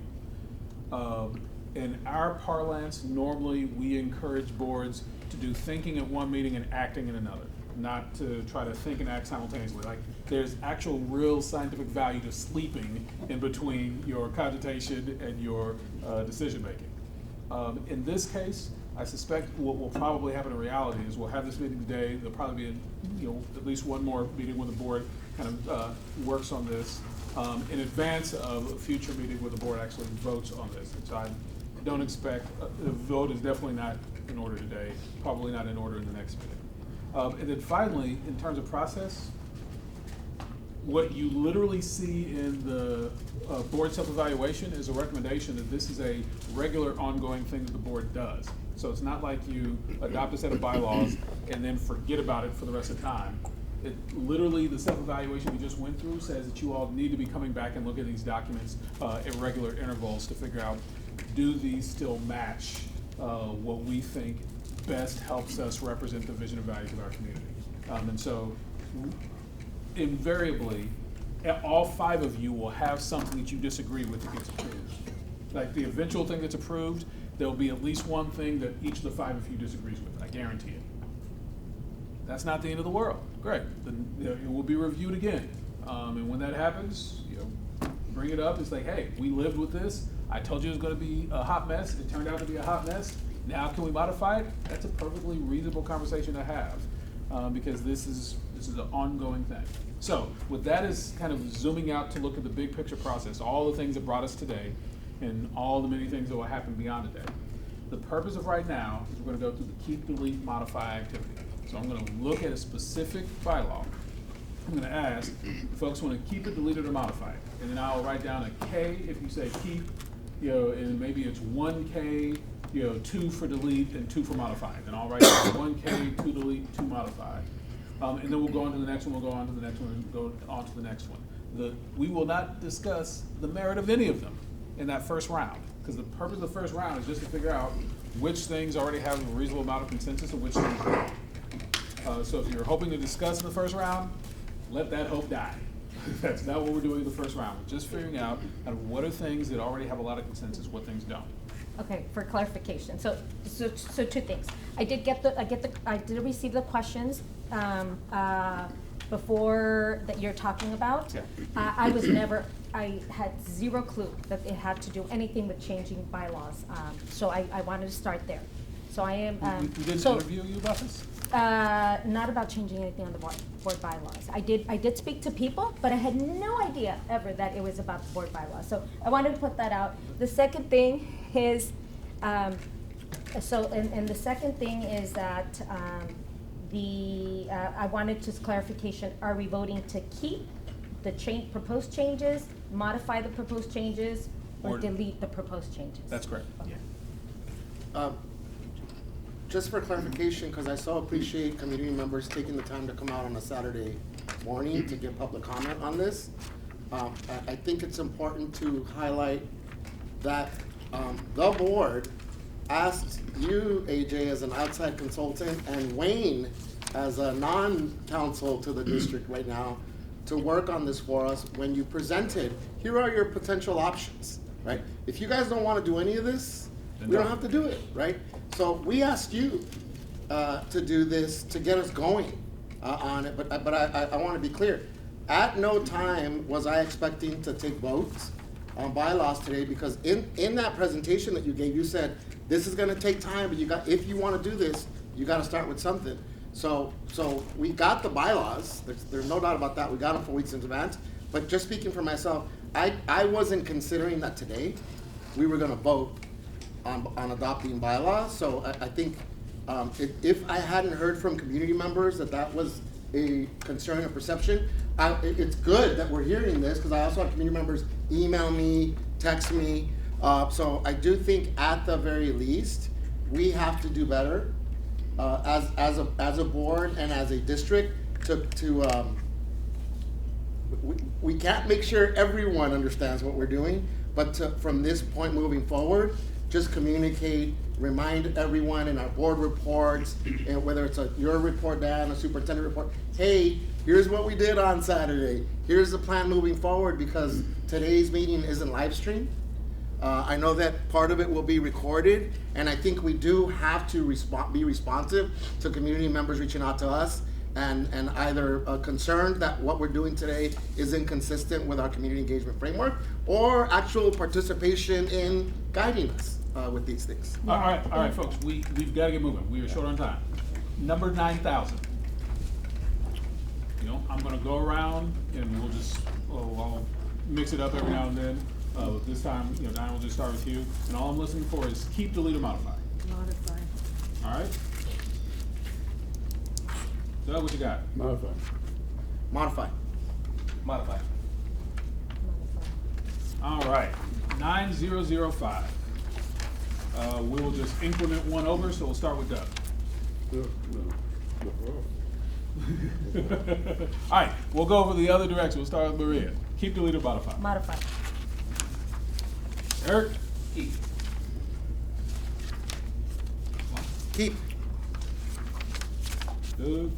In our parlance, normally we encourage boards to do thinking at one meeting and acting in another, not to try to think and act simultaneously. Like, there's actual real scientific value to sleeping in between your cogitation and your decision making. In this case, I suspect what will probably happen in reality is we'll have this meeting today. There'll probably be at least one more meeting when the board kind of works on this in advance of a future meeting where the board actually votes on this. And so I don't expect, the vote is definitely not in order today, probably not in order in the next meeting. And then finally, in terms of process, what you literally see in the board self-evaluation is a recommendation that this is a regular ongoing thing that the board does. So it's not like you adopt a set of bylaws and then forget about it for the rest of the time. It literally, the self-evaluation we just went through says that you all need to be coming back and look at these documents at regular intervals to figure out, do these still match what we think best helps us represent the vision and values of our community. And so invariably, all 5 of you will have something that you disagree with that gets approved. Like the eventual thing that's approved, there'll be at least one thing that each of the 5 of you disagrees with, I guarantee it. That's not the end of the world. Great, then it will be reviewed again. And when that happens, bring it up. It's like, hey, we lived with this. I told you it was gonna be a hot mess. It turned out to be a hot mess. Now can we modify it? That's a perfectly reasonable conversation to have because this is an ongoing thing. So with that as kind of zooming out to look at the big picture process, all the things that brought us today and all the many things that will happen beyond today. The purpose of right now is we're gonna go through the keep, delete, modify activity. So I'm gonna look at a specific bylaw. I'm gonna ask, folks wanna keep it, delete it, or modify it? And then I'll write down a K if you say keep, and maybe it's 1K, 2 for delete and 2 for modify. Then I'll write down 1K, 2 delete, 2 modify. And then we'll go on to the next one, we'll go on to the next one, and go on to the next one. We will not discuss the merit of any of them in that first round, because the purpose of the first round is just to figure out which things already have a reasonable amount of consensus and which things don't. So if you're hoping to discuss in the first round, let that hope die. That's not what we're doing in the first round. We're just figuring out kind of what are things that already have a lot of consensus, what things don't. Okay, for clarification, so 2 things. I did receive the questions before that you're talking about. Yeah. I was never I had zero clue that it had to do anything with changing bylaws. So I wanted to start there. So I am, We didn't so, interview you about this? not about changing anything on the board bylaws. I did speak to people, but I had no idea ever that it was about the board bylaws. So I wanted to put that out. The second thing is, and the second thing is that, I wanted just clarification, are we voting to keep the proposed changes, modify the proposed changes, or Or- delete the proposed changes? That's correct. Yeah. Just for clarification, because I so appreciate community members taking the time to come out on a Saturday morning to give public comment on this. I think it's important to highlight that the board asked you, AJ, as an outside consultant, and Wayne, as a non-counsel to the district right now, to work on this for us when you presented, here are your potential options, right? If you guys don't want to do any of this, Then we don't don't. have to do it, right? So we asked you to do this to get us going on it, but I want to be clear. At no time was I expecting to take votes on bylaws today, because in that presentation that you gave, you said, this is gonna take time, but if you want to do this, you got to start with something. So we got the bylaws, there's no doubt about that, we got them 4 weeks in advance, but just speaking for myself, I wasn't considering that today we were gonna vote on adopting bylaws. So I think if I hadn't heard from community members that was a concern or perception, it's good that we're hearing this, because I also have community members email me, text me. So I do think at the very least, we have to do better as a board and as a district we can't make sure everyone understands what we're doing, but from this point moving forward, just communicate, remind everyone in our board reports, and whether it's your report, Dan, a superintendent report, hey, here's what we did on Saturday. Here's the plan moving forward, because today's meeting isn't live streamed. I know that part of it will be recorded, and I think we do have to be responsive to community members reaching out to us and either concerned that what we're doing today is inconsistent with our community engagement framework, or actual participation in guiding us with these things. All right, folks, we've got to get moving. We are short on time. Number 9,000. You know, I'm gonna go around and we'll just, I'll mix it up every now and then. This time, you know, Diane, we'll just start with you. And all I'm listening for is keep, delete, or modify. Modify. All right? Doug, what you got? Modify. Modify. Modify. All right, 9005. We will just increment one over, so we'll start with Doug. All right, we'll go over the other direction. We'll start with Maria. Keep, delete, or modify. Modify. Eric? Keep. Keep. Doug?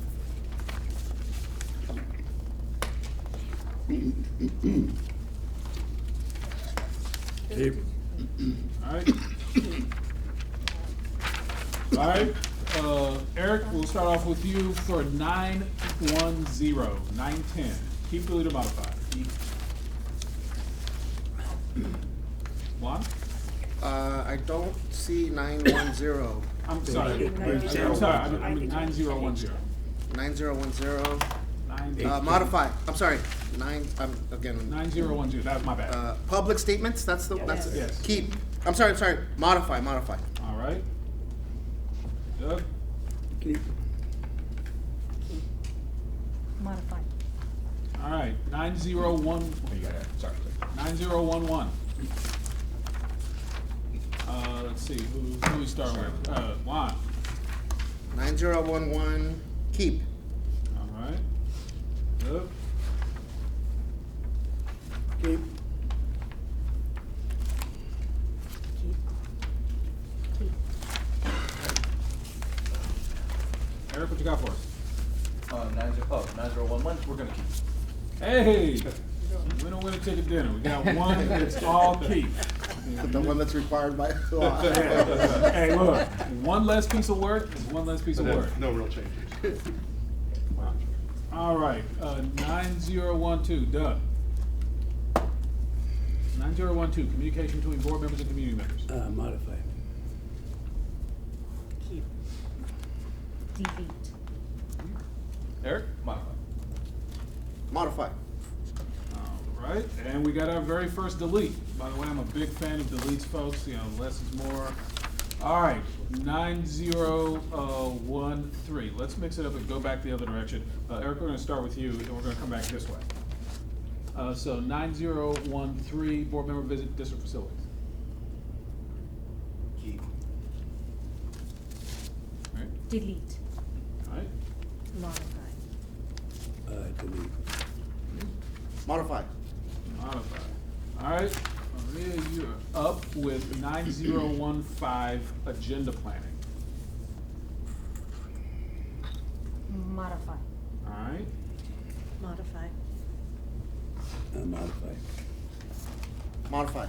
Keep. All right. All right, Eric, we'll start off with you for 910, 910. Keep, delete, or modify. Keep. Juan? I don't see 910. I'm sorry. I'm sorry, I mean 9010. 9010. 9, Modify. I'm sorry. 9010, that was my bad. Public statements. That's Yes. Yes. Keep. I'm sorry. Modify. All right. Doug? Keep. Modify. All right, 901, oh, you got it, sorry. 9011. Let's see, who we start with? Juan. 9011. Keep. All right. Doug? Keep. Eric, what you got for us? 9011, we're gonna keep. Hey, winner ticket dinner. We got one that's all keep. The one that's required by law. Hey, look, one less piece of work is one less piece of work. No real changes. All right, 9012, Doug. 9012, communication between board members and community members. Modify. Keep. Delete. Eric? Modify. Modify. All right, and we got our very first delete. By the way, I'm a big fan of deletes, folks. You know, less is more. All right, 9013. Let's mix it up and go back the other direction. Eric, we're gonna start with you, and we're gonna come back this way. So 9013, board member visit district facilities. Keep. All right, Delete. all right. Modify. Delete. Modify. Modify. All right, Maria, you're up with 9015, agenda planning. Modify. All right, Modify. Modify. Modify.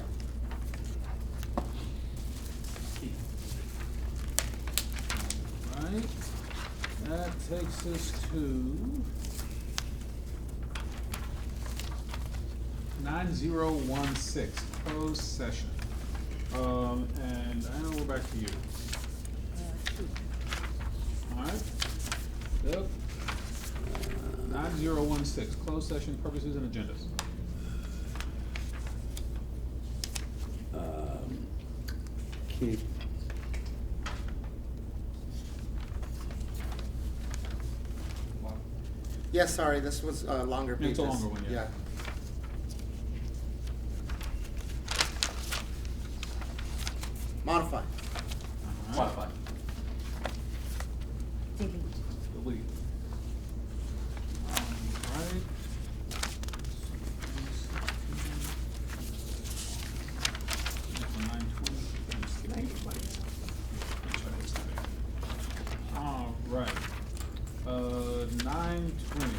all right. That takes us to 9016, closed session. And I know we're back to you. Keep. All right. Yep. 9016, closed session purposes and agendas. Keep. Yes, sorry, this was longer Yeah, pages. it's a longer one, yeah. Modify. All right. Modify. Delete. Delete. All right. All right. 920.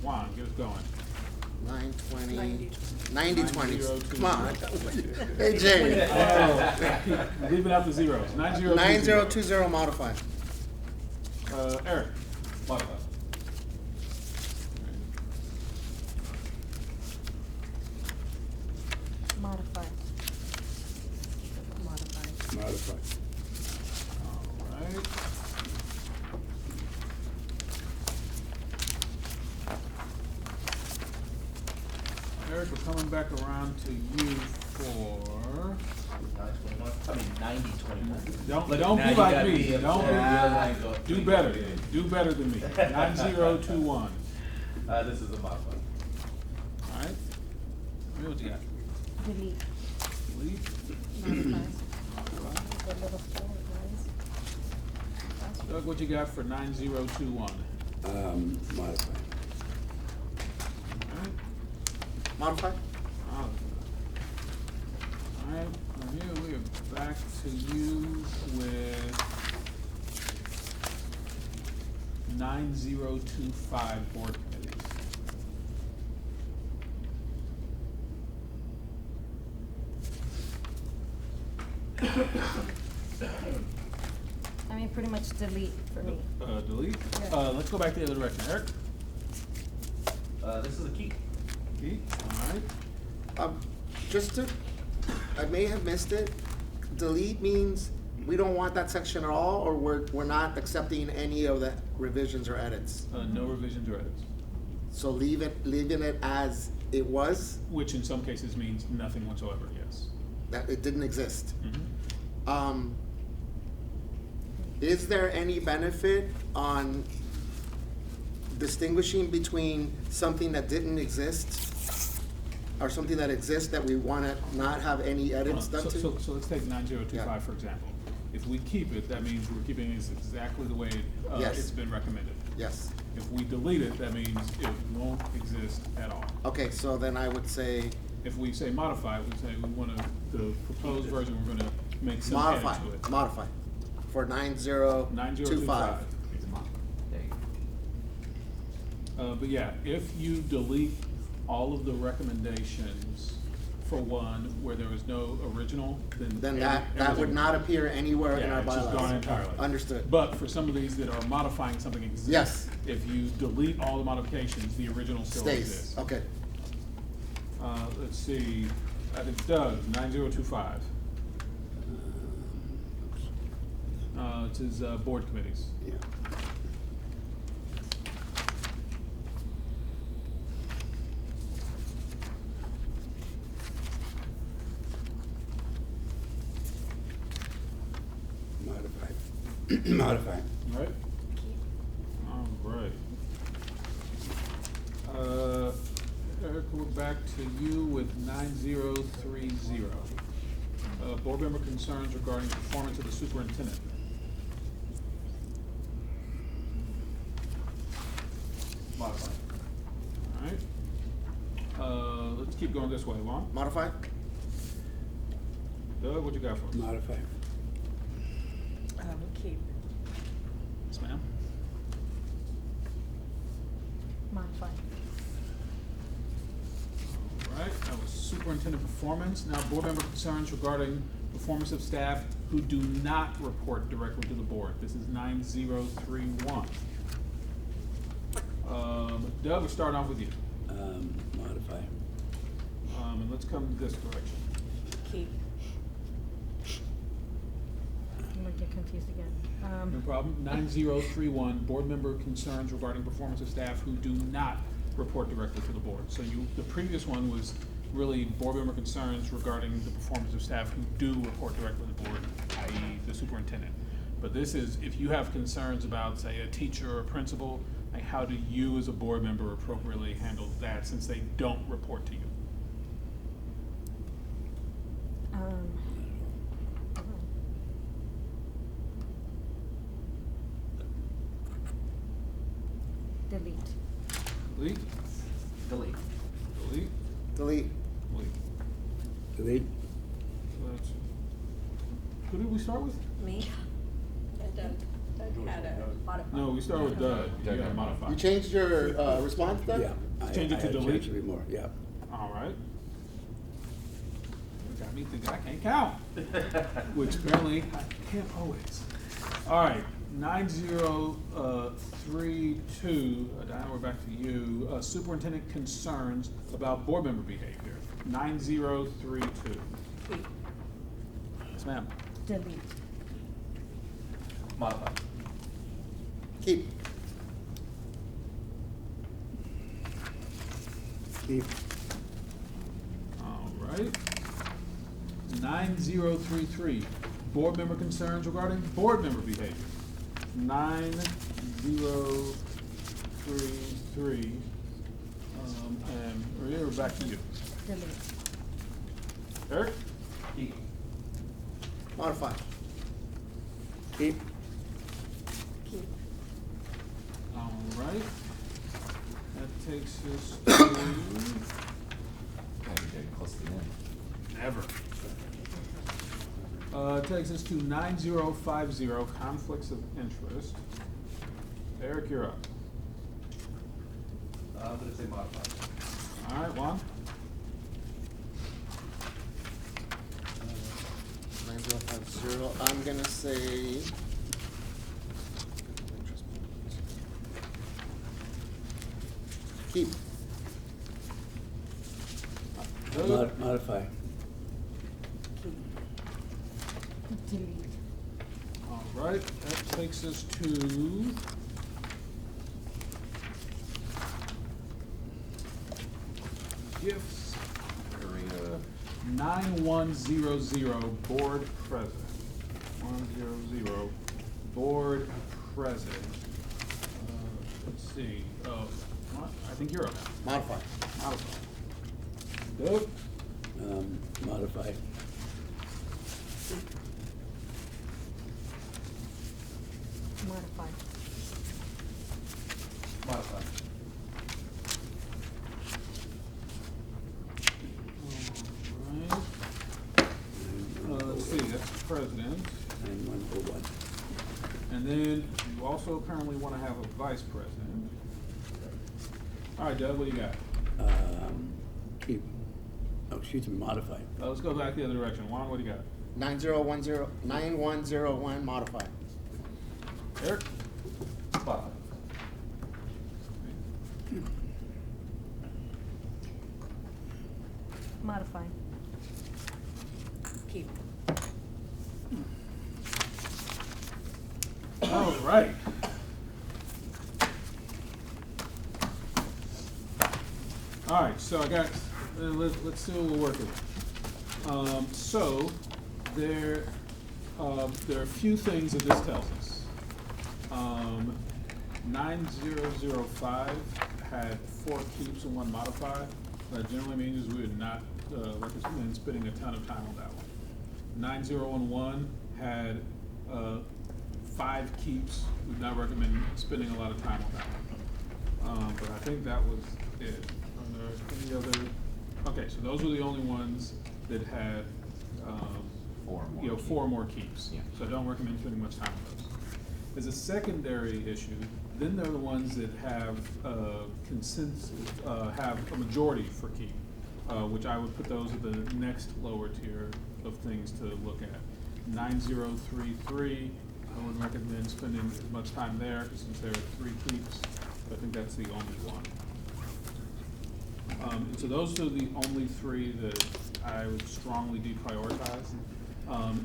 Juan, get us going. 920. 90. 9020. 9020. Come on. Hey, Jay. Oh, leaving out the zeros. 9020. 9020 modify. Eric. Modify. Modify. Modify. Modify. All right. Eric, we're coming back around to you for. 921. I mean 9021. Don't Look, don't now be you like got me. Don't upset. do better. Do better than me. 9021. This is a modify. All right. Maria, what you got? Delete. Delete. Modify. The little four, guys. Doug, what you got for 9021? Modify. All right. Modify. All right. From here we are back to you with 9025 board committees. I mean, pretty much delete for me. Delete. Yeah. Let's go back the other direction. Eric? This is a keep. Keith? All right. Just to, I may have missed it. Delete means we don't want that section at all, or we're not accepting any of the revisions or edits. No revisions or edits, So leaving it as it was, which in some cases means nothing whatsoever, yes. that it didn't exist. Mhm. Is there any benefit on distinguishing between something that didn't exist or something that exists that we want to not have any edits done to? So let's take 9025, Yeah. for example. If we keep it, that means we're keeping it exactly the way Yes. it's been recommended. Yes. If we delete it, that means it won't exist at all. Okay, so then I would say If we say modify, we say we want to, the proposed version, we're gonna make some modify, edits to it. modify for 9025. 9025. It's a mod. There you go. But yeah, if you delete all of the recommendations for one where there was no original, Then that would everything- not appear anywhere in Yeah, our it's just gone bylaws. entirely. Understood. But for some of these that are modifying something existing. Yes. If you delete all the modifications, the original still Stays, exists. okay. Let's see, I think Doug, 9025. It's his board committees. Yeah. Modify. Modify. Right? All right. Eric, we're back to you with 9030. Board member concerns regarding performance of the superintendent. Modify. All right. Let's keep going this way. Lon? Modify? Doug, what you got for us? Modify. Keep. Yes, ma'am. Modify. All right, that was superintendent performance. Now, board member concerns regarding performance of staff who do not report directly to the board. This is 9031. Doug, we're starting off with you. Modify. And let's come this direction. Keep. I'm gonna get confused again. No problem. 9031, board member concerns regarding performance of staff who do not report directly to the board. So the previous one was really board member concerns regarding the performance of staff who do report directly to the board, i.e. the superintendent. But this is, if you have concerns about, say, a teacher or a principal, like how do you as a board member appropriately handle that since they don't report to you? Delete. Delete? Delete. Delete? Delete. Delete. Delete. So that's, who did we start with? Me? Doug had a modify. No, we started with Doug. You Doug gotta had modify. You changed your response then? Yeah. Change it to I delete? changed it more, yeah. All right. You got me thinking I can't count, which apparently I can't always. All right, 9032, Diana, we're back to you. Superintendent concerns about board member behavior. 9032. Keep. Yes, ma'am. Delete. Modify. Keep. Keep. All right. 9033, board member concerns regarding board member behavior. 9033, and Maria, we're back to you. Delete. Eric? Keep. Modify. Keep. Keep. All right. That takes us to, Getting close to the end. never. Takes us to 9050, conflicts of interest. Eric, you're up. I'm gonna say modify. All right, Juan? 9050. I'm gonna say. Keep. Modify. Delete. All right, that takes us to gifts area 9100, board president. 100, board president. Let's see, what? I think you're up. Modify. Modify. Doug? Modify. Modify. Modify. All right. Let's see, that's president. 9101. And then you also apparently want to have a vice president. All right, Doug, what do you got? Keep. Oh, excuse me, modify. Let's go back the other direction. Juan, what do you got? 9101, modify. Eric? Modify. right. All right, so I got, let's see what we're working with. So there are a few things that this tells us. 9005 had 4 keeps and 1 modified. That generally means we would not recommend spending a ton of time on that one. 9011 had 5 keeps. Would not recommend spending a lot of time on that one. But I think that was it. Are there any other? Okay, so those were the only ones that had 4 more. 4 more keeps. Yeah. So I don't recommend spending much time on those. As a secondary issue, then there are the ones that have consensus, have a majority for keep, which I would put those at the next lower tier of things to look at. 9033, I wouldn't recommend spending as much time there since there are 3 keeps. I think that's the only one. And so those are the only 3 that I would strongly deprioritize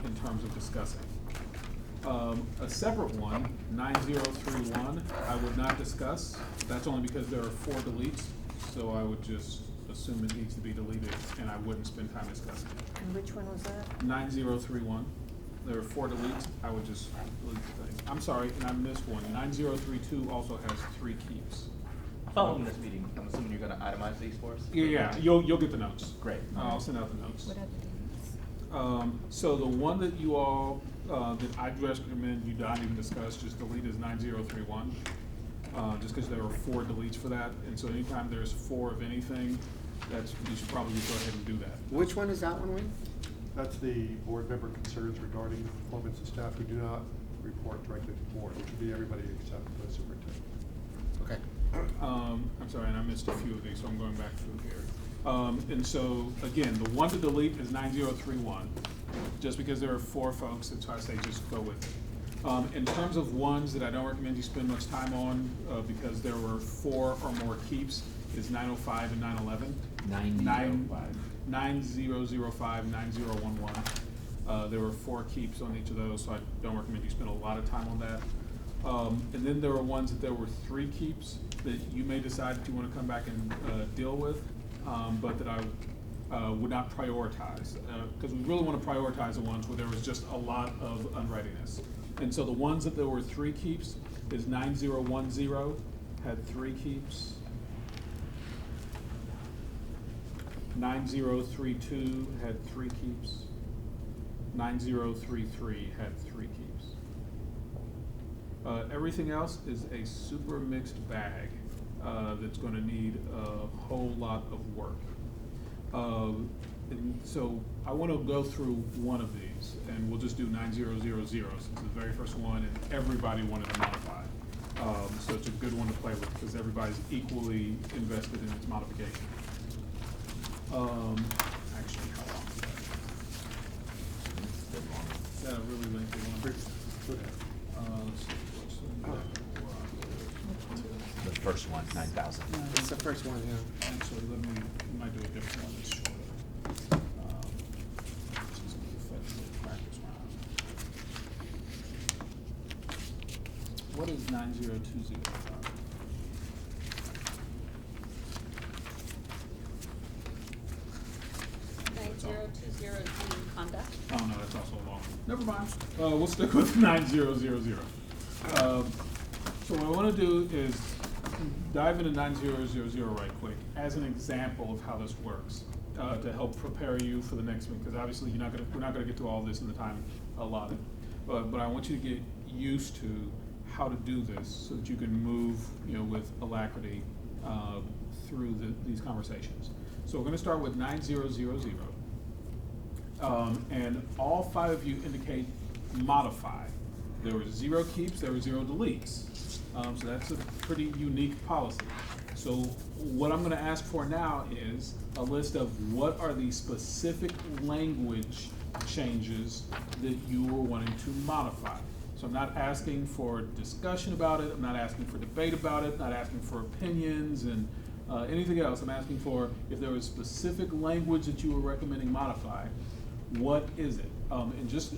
in terms of discussing. A separate one, 9031, I would not discuss. That's only because there are 4 deletes, so I would just assume it needs to be deleted, and I wouldn't spend time discussing it. And which one was that? 9031, there are 4 deletes, I would just delete the thing. I'm sorry, and I missed one. 9032 also has 3 keeps. Following this meeting, I'm assuming you're gonna itemize these for us? Yeah, you'll get the notes. Great. I'll send out the notes. What are the dates? So the one that you all, that I recommend you not even discuss, just delete is 9031. Just because there are 4 deletes for that, and so anytime there's 4 of anything, you should probably just go ahead and do that. Which one is that one, Wayne? That's the board member concerns regarding the performance of staff who do not report directly to the board, which would be everybody except the superintendent. Okay. I'm sorry, and I missed a few of these, so I'm going back through here. And so, again, the one to delete is 9031, just because there are 4 folks, that's why I say just go with it. In terms of ones that I don't recommend you spend much time on, because there were 4 or more keeps, is 905 and 911. 9005. 9005, 9011. There were 4 keeps on each of those, so I don't recommend you spend a lot of time on that. And then there were ones that there were 3 keeps that you may decide that you want to come back and deal with, but that I would not prioritize, because we really want to prioritize the ones where there was just a lot of unreadiness. And so the ones that there were 3 keeps is 9010 had 3 keeps. 9032 had 3 keeps. 9033 had 3 keeps. Everything else is a super mixed bag that's going to need a whole lot of work. And so I want to go through one of these, and we'll just do 9000 since it's the very first one, and everybody wanted to modify. So it's a good one to play with because everybody's equally invested in its modification. Actually, how long is that? Is that a really lengthy one? Let's see, what's The first one, 9,000. It's the first one, yeah. Actually, we might do a different one that's shorter. This is gonna affect the practice round. What is 9020? 9020 conduct. Oh, no, that's also long. Never mind. We'll stick with 9000. So what I want to do is dive into 9000 right quick as an example of how this works to help prepare you for the next one, because obviously we're not gonna get to all this in the time allotted. But I want you to get used to how to do this so that you can move, with alacrity through these conversations. So we're going to start with 9000. And all 5 of you indicate modify. There were 0 keeps, there were 0 deletes. So that's a pretty unique policy. So what I'm going to ask for now is a list of what are the specific language changes that you were wanting to modify. So I'm not asking for discussion about it, I'm not asking for debate about it, not asking for opinions and anything else. I'm asking for if there was specific language that you were recommending modify, what is it? And just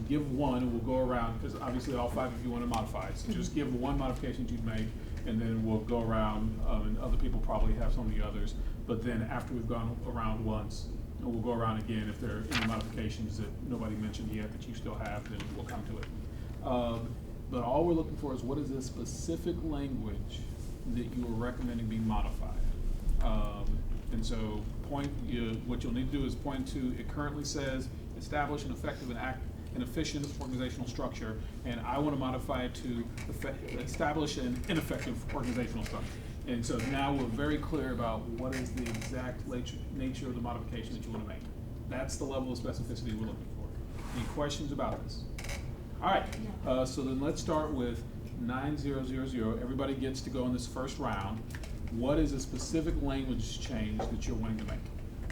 give one, and we'll go around, because obviously all 5 of you want to modify it. So just give one modification that you'd make, and then we'll go around, and other people probably have some of the others. But then after we've gone around once, and we'll go around again. If there are any modifications that nobody mentioned yet that you still have, then we'll come to it. But all we're looking for is what is the specific language that you are recommending be modified. And so what you'll need to do is point to, it currently says, establish an effective and efficient organizational structure, and I want to modify it to establish an ineffective organizational structure. And so now we're very clear about what is the exact nature of the modification that you want to make. That's the level of specificity we're looking for. Any questions about this? All right, so then let's start with 9000. Everybody gets to go in this first round. What is a specific language change that you're wanting to make?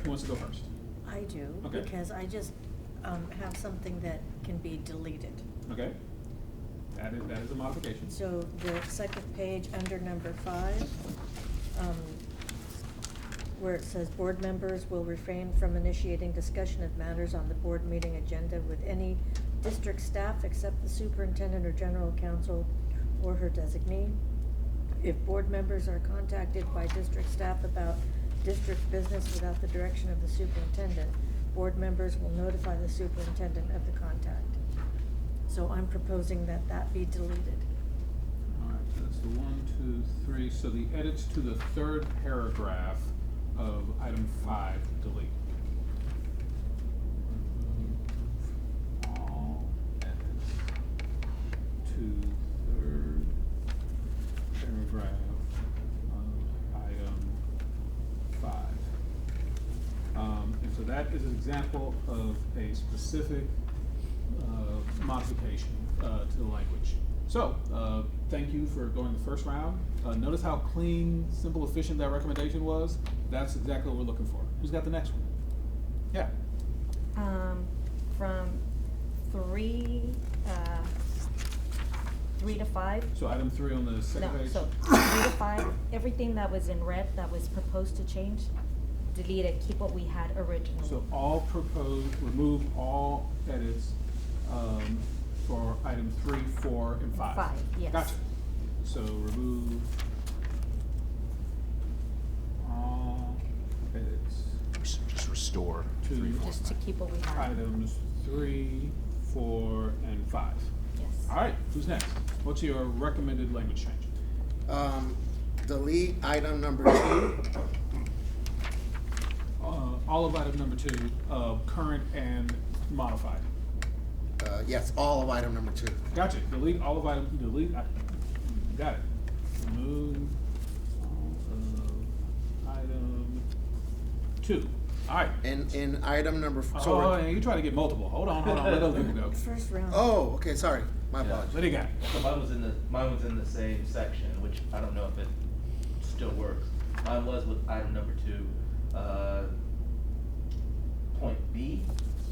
Who wants to go first? I do, Okay. because I just have something that can be deleted. Okay, that is a modification. So the second page under number 5, where it says board members will refrain from initiating discussion of matters on the board meeting agenda with any district staff except the superintendent or general counsel or her designee. If board members are contacted by district staff about district business without the direction of the superintendent, board members will notify the superintendent of the contact. So I'm proposing that that be deleted. All right, that's the 1, 2, 3. So the edits to the third paragraph of item 5, delete. All edits to third paragraph of item 5. And so that is an example of a specific modification to the language. So, thank you for going the first round. Notice how clean, simple, efficient that recommendation was? That's exactly what we're looking for. Who's got the next one? Yeah. From 3 to 5. So item 3 on the second No, page? so 3 to 5, everything that was in red that was proposed to change, delete it, keep what we had originally. So all proposed, remove all edits for item 3, 4, and 5. 5, yes. Gotcha. So remove all edits Just restore. to 3, 4, Just to 5. keep what we had. items 3, 4, and 5. Yes. All right, who's next? What's your recommended language change? Delete item number 2. All of item number 2, current and modified. Yes, all of item number 2. Gotcha. Delete all of item. Got it. Remove all of item 2. All right. In item number Oh, and you try to get multiple. Hold on. Let other people go. First round. Oh, okay, sorry. My Yeah. apologies. What do you got? So mine was in the same section, which I don't know if it still works. Mine was with item number 2, point B,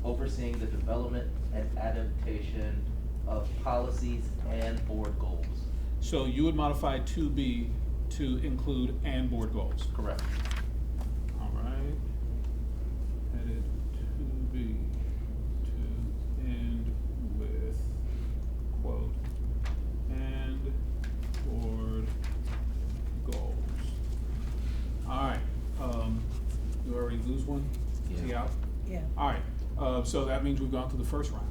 overseeing the development and adaptation of policies and board goals. So you would modify 2B to include and board goals. Correct. All right. Edit 2B to end with quote and board goals. All right. You already lose one? Is he Yeah. out? Yeah. All right. So that means we've gone through the first round.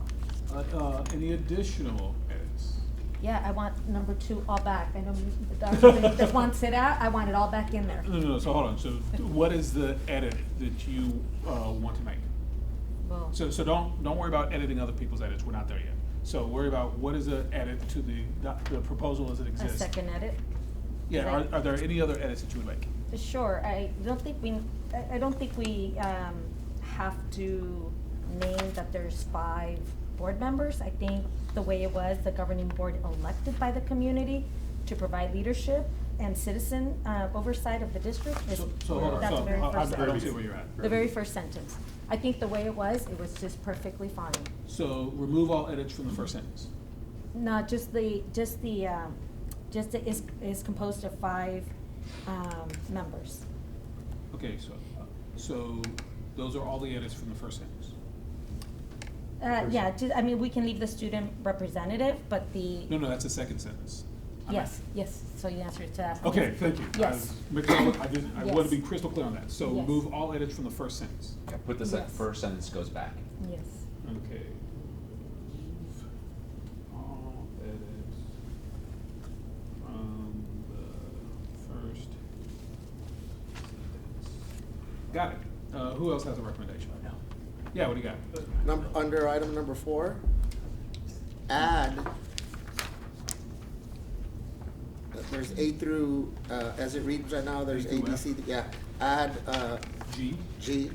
Any additional edits? Yeah, I want number 2 all back. I know Dr. just wants it out, I want it all back in there. No, so hold on. So what is the edit that you want to make? Well, So don't worry about editing other people's edits. We're not there yet. So worry about what is the edit to the proposal as it a exists. second edit. Yeah. Are there any other edits that you would make? Sure, I don't think we have to name that there's 5 board members. I think the way it was, the governing board elected by the community to provide leadership and citizen oversight of the district is, So hold on. that's the So very I first don't sentence. see where you're at. The very first sentence. I think the way it was just perfectly fine. So remove all edits from the first sentence. No, is composed of 5 members. Okay. So those are all the edits from the first sentence. Yeah, I mean, we can leave the student representative, but the. No, that's the second sentence. Yes, so you answered to that. Okay, thank you. Yes. I want Yes. to be crystal clear on that. So Yes. move all edits from the first sentence. Yeah, put the Yes. first sentence goes back. Yes. Okay. Move all edits from the first sentence. Got it. Who else has a recommendation? No. Yeah, what do you got? Under item number 4, add, there's A through, as it reads right now, there's A A, through B, F. C, D, yeah. Add, G. G,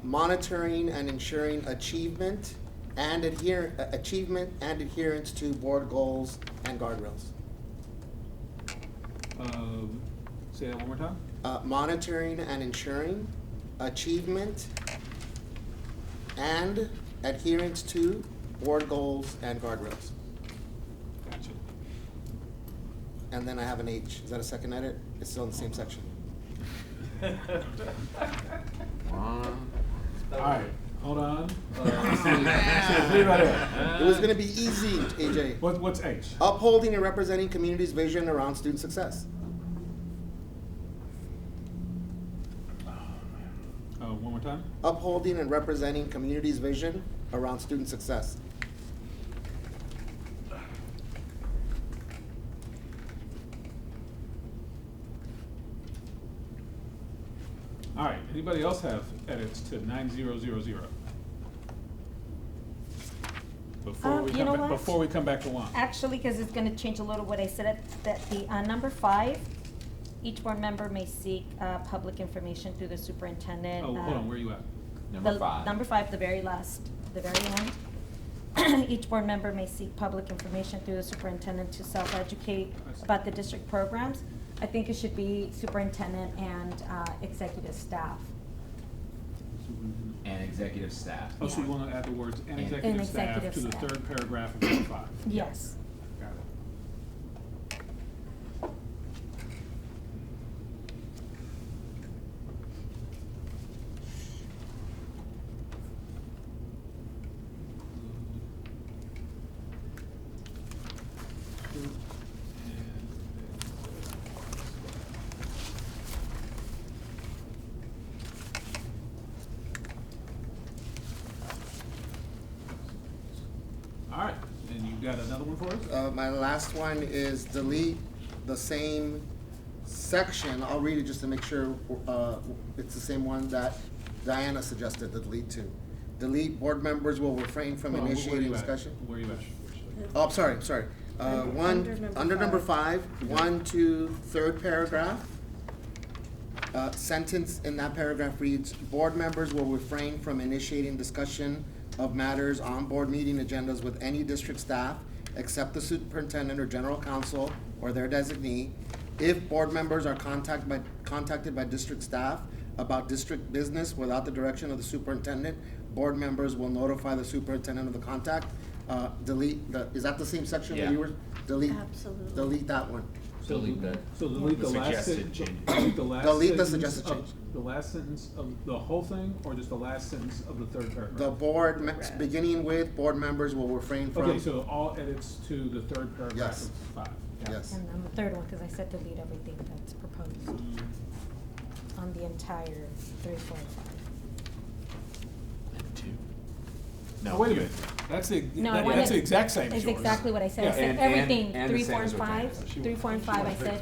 monitoring and ensuring achievement and adherence to board goals and guardrails. Say that one more time. Monitoring and ensuring achievement and adherence to board goals and guardrails. Gotcha. And then I have an H. Is that a second edit? It's still in the same section. All right, hold on. See right here. It was gonna be easy, AJ. What's H? Upholding and representing community's vision around student success. One more time. Upholding and representing community's vision around student success. All right, anybody else have edits to 9000? You know what? Before we come back to 1. Actually, because it's gonna change a little what I said at, that the, number 5, each board member may seek, public information through the superintendent. Oh, hold on, where are you at? Number 5. Number 5, the very end. Each board member may seek public information through the superintendent to self-educate I see. about the district programs. I think it should be superintendent and, executive staff. And executive staff. Oh, so you want to add the words and And executive staff executive to the staff. third paragraph of number 5? Yes. Got it. All right, and you got another one for us? My last one is delete the same section. I'll read it just to make sure it's the same one that Diana suggested to delete to. Delete, board members will refrain from Hold on, where initiating you at? discussion. Where are you at? Oh, I'm sorry. Under number 5, 1, 2, third paragraph. Sentence in that paragraph reads, board members will refrain from initiating discussion of matters on board meeting agendas with any district staff except the superintendent or general counsel or their designee. If board members are contacted by district staff about district business without the direction of the superintendent, board members will notify the superintendent of the contact. Delete the, is that the same section that you were? Delete. Absolutely. Delete that one. Delete the. So delete the last suggested sentence. change. Delete the last Delete the sentence suggested of- change. The last sentence of the whole thing, or just the last sentence of the third paragraph? The board, beginning with, board members will refrain from. Okay, so all edits to the third paragraph Yes. of 5. Got it. Yes. And then the third one, because I said delete everything that's proposed on the entire 3, 4, and 5. And 2. No, wait a minute. That's the, No, I that's wanted- the exact same as It's yours. exactly what I said. I Yeah. said And- everything, and 3, the 4, same and as what Diana 5, said. 3, 4, and 5, I said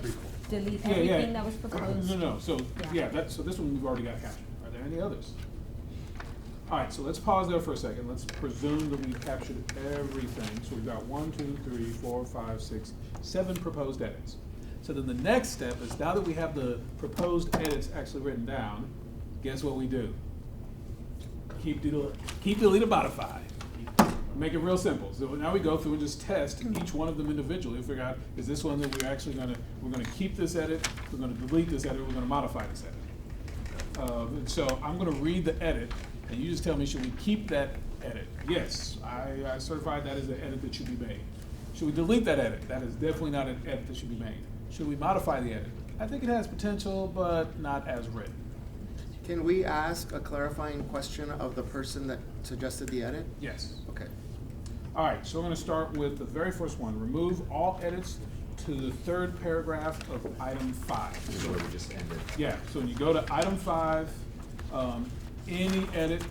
delete Yeah, yeah. everything that was proposed. No, so, Yeah. so this one we've already got captured. Are there any others? All right, so let's pause there for a second. Let's presume that we've captured everything. So we've got 1, 2, 3, 4, 5, 6, 7 proposed edits. So then the next step is, now that we have the proposed edits actually written down, guess what we do? Keep, delete, modify. Make it real simple. So now we go through and just test each one of them individually, figure out, is this one that we're gonna keep this edit, we're gonna delete this edit, we're gonna modify this edit. And so I'm gonna read the edit, and you just tell me, should we keep that edit? Yes, I certify that as an edit that should be made. Should we delete that edit? That is definitely not an edit that should be made. Should we modify the edit? I think it has potential, but not as written. Can we ask a clarifying question of the person that suggested the edit? Yes. Okay. All right, so we're gonna start with the very first one. Remove all edits to the third paragraph of item 5. This is where we just ended. Yeah, so when you go to item 5, any edit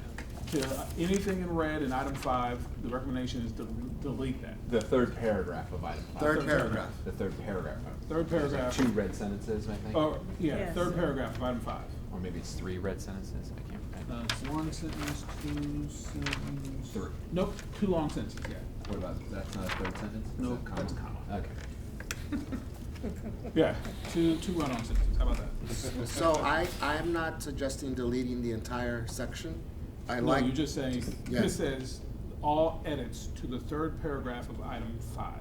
to anything in red in item 5, the recommendation is to delete that. The third paragraph of item 5. Third paragraph. The third paragraph. Third There's like paragraph. 2 red sentences, I think. Oh, yeah, Yes. third paragraph of item 5. Or maybe it's 3 red sentences, I can't remember. It's 1 sentence, 2 sentences. 3. Nope, 2 long sentences, yeah. What about, that's not a third sentence? Is Nope, that that's a comma. Okay. Yeah, two run-on sentences, how about that? So I am not suggesting deleting the entire section. I No, like. you're just saying, Yeah. this says, all edits to the third paragraph of item 5.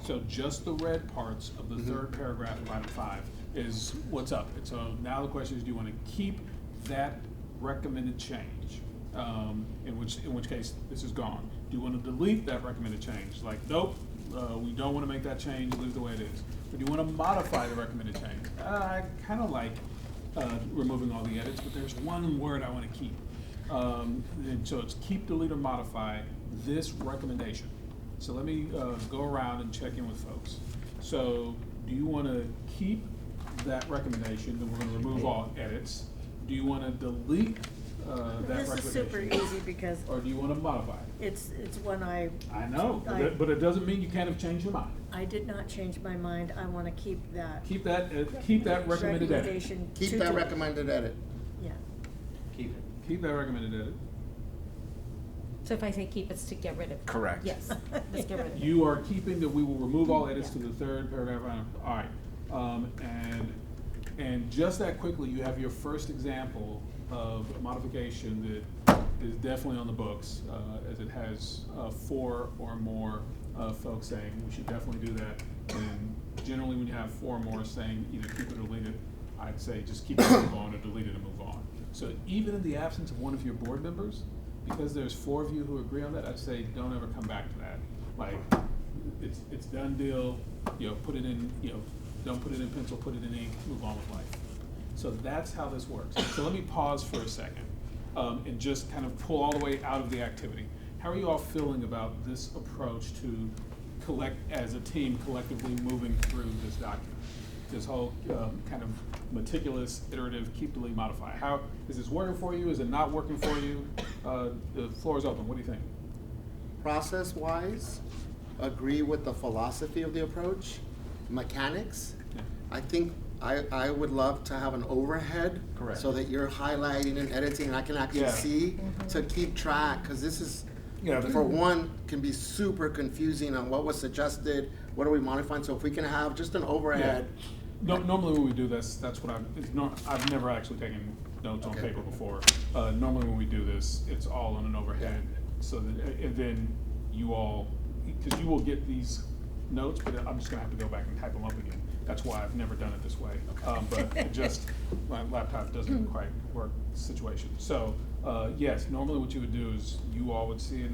So just the red parts of the third paragraph of item 5 is what's up. And so now the question is, do you want to keep that recommended change? In which case, this is gone. Do you want to delete that recommended change? Like, nope, we don't want to make that change, leave it the way it is. Or do you want to modify the recommended change? I kind of like removing all the edits, but there's one word I want to keep. And so it's keep, delete, or modify this recommendation. So let me go around and check in with folks. So do you want to keep that recommendation, then we're going to remove all edits? Do you want to delete that This recommendation? is super easy because Or do you want to modify it? it's when I know, but it doesn't mean you can't have changed your mind. I did not change my mind. I want to keep that. Keep that recommended edit. recommendation Keep to that delete. recommended edit. Yeah. Keep it. Keep that recommended edit. So if I say keep, it's to get rid of it? Correct. Yes, let's get rid of it. You are keeping that we will remove all edits to the third paragraph. All right. And just that quickly, you have your first example of a modification that is definitely on the books, as it has 4 or more folks saying we should definitely do that. And generally, when you have 4 or more saying either keep it or delete it, I'd say just keep it and move on, or delete it and move on. So even in the absence of one of your board members, because there's 4 of you who agree on that, I'd say don't ever come back to that. Like, it's done deal, put it in, don't put it in pencil, put it in ink, move on with life. So that's how this works. So let me pause for a second and just kind of pull all the way out of the activity. How are you all feeling about this approach to as a team, collectively moving through this document? This whole kind of meticulous, iterative, keep, delete, modify. How is this working for you? Is it not working for you? The floor is open. What do you think? Process-wise, agree with the philosophy of the approach. Mechanics, Yeah. I think I would love to have an overhead. Correct. So that you're highlighting and editing and I can actually Yeah. see to keep track, because this is, Yeah. for one, can be super confusing on what was suggested, what are we modifying, so if we can have just an overhead. No, normally when we do this, that's what I've never actually taken notes on Okay. paper before. Normally when we do this, it's all on an overhead, so that, and then you all, because you will get these notes, but I'm just gonna have to go back and type them up again. That's why I've never done it this way. But it just, my laptop doesn't quite work situation. So, yes, normally what you would do is you all would see it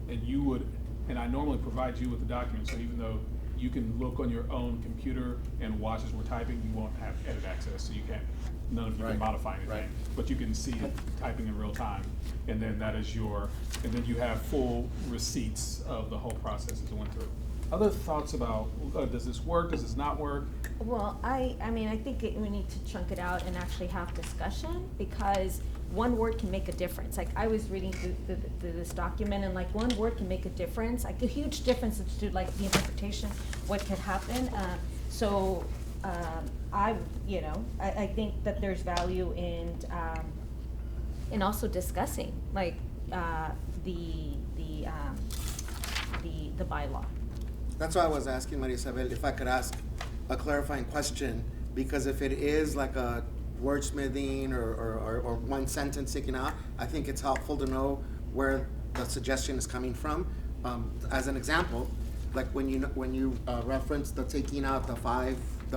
and you would, and I normally provide you with the document, so even though you can look on your own computer and watch as we're typing, you won't have edit access, so you can't, none of you can Right, modify anything. right. But you can see it typing in real time, and then that is and then you have full receipts of the whole process as it went through. Other thoughts about, does this work, does this not work? Well, I mean, I think we need to chunk it out and actually have discussion, because one word can make a difference. Like, I was reading through this document, and like one word can make a difference, like a huge difference to like the interpretation, what could happen. I think that there's value in also discussing like the bylaw. That's why I was asking Maria Isabel if I could ask a clarifying question, because if it is like a wordsmithing or one sentence taken out, I think it's helpful to know where the suggestion is coming from. As an example, like when you reference the taking out the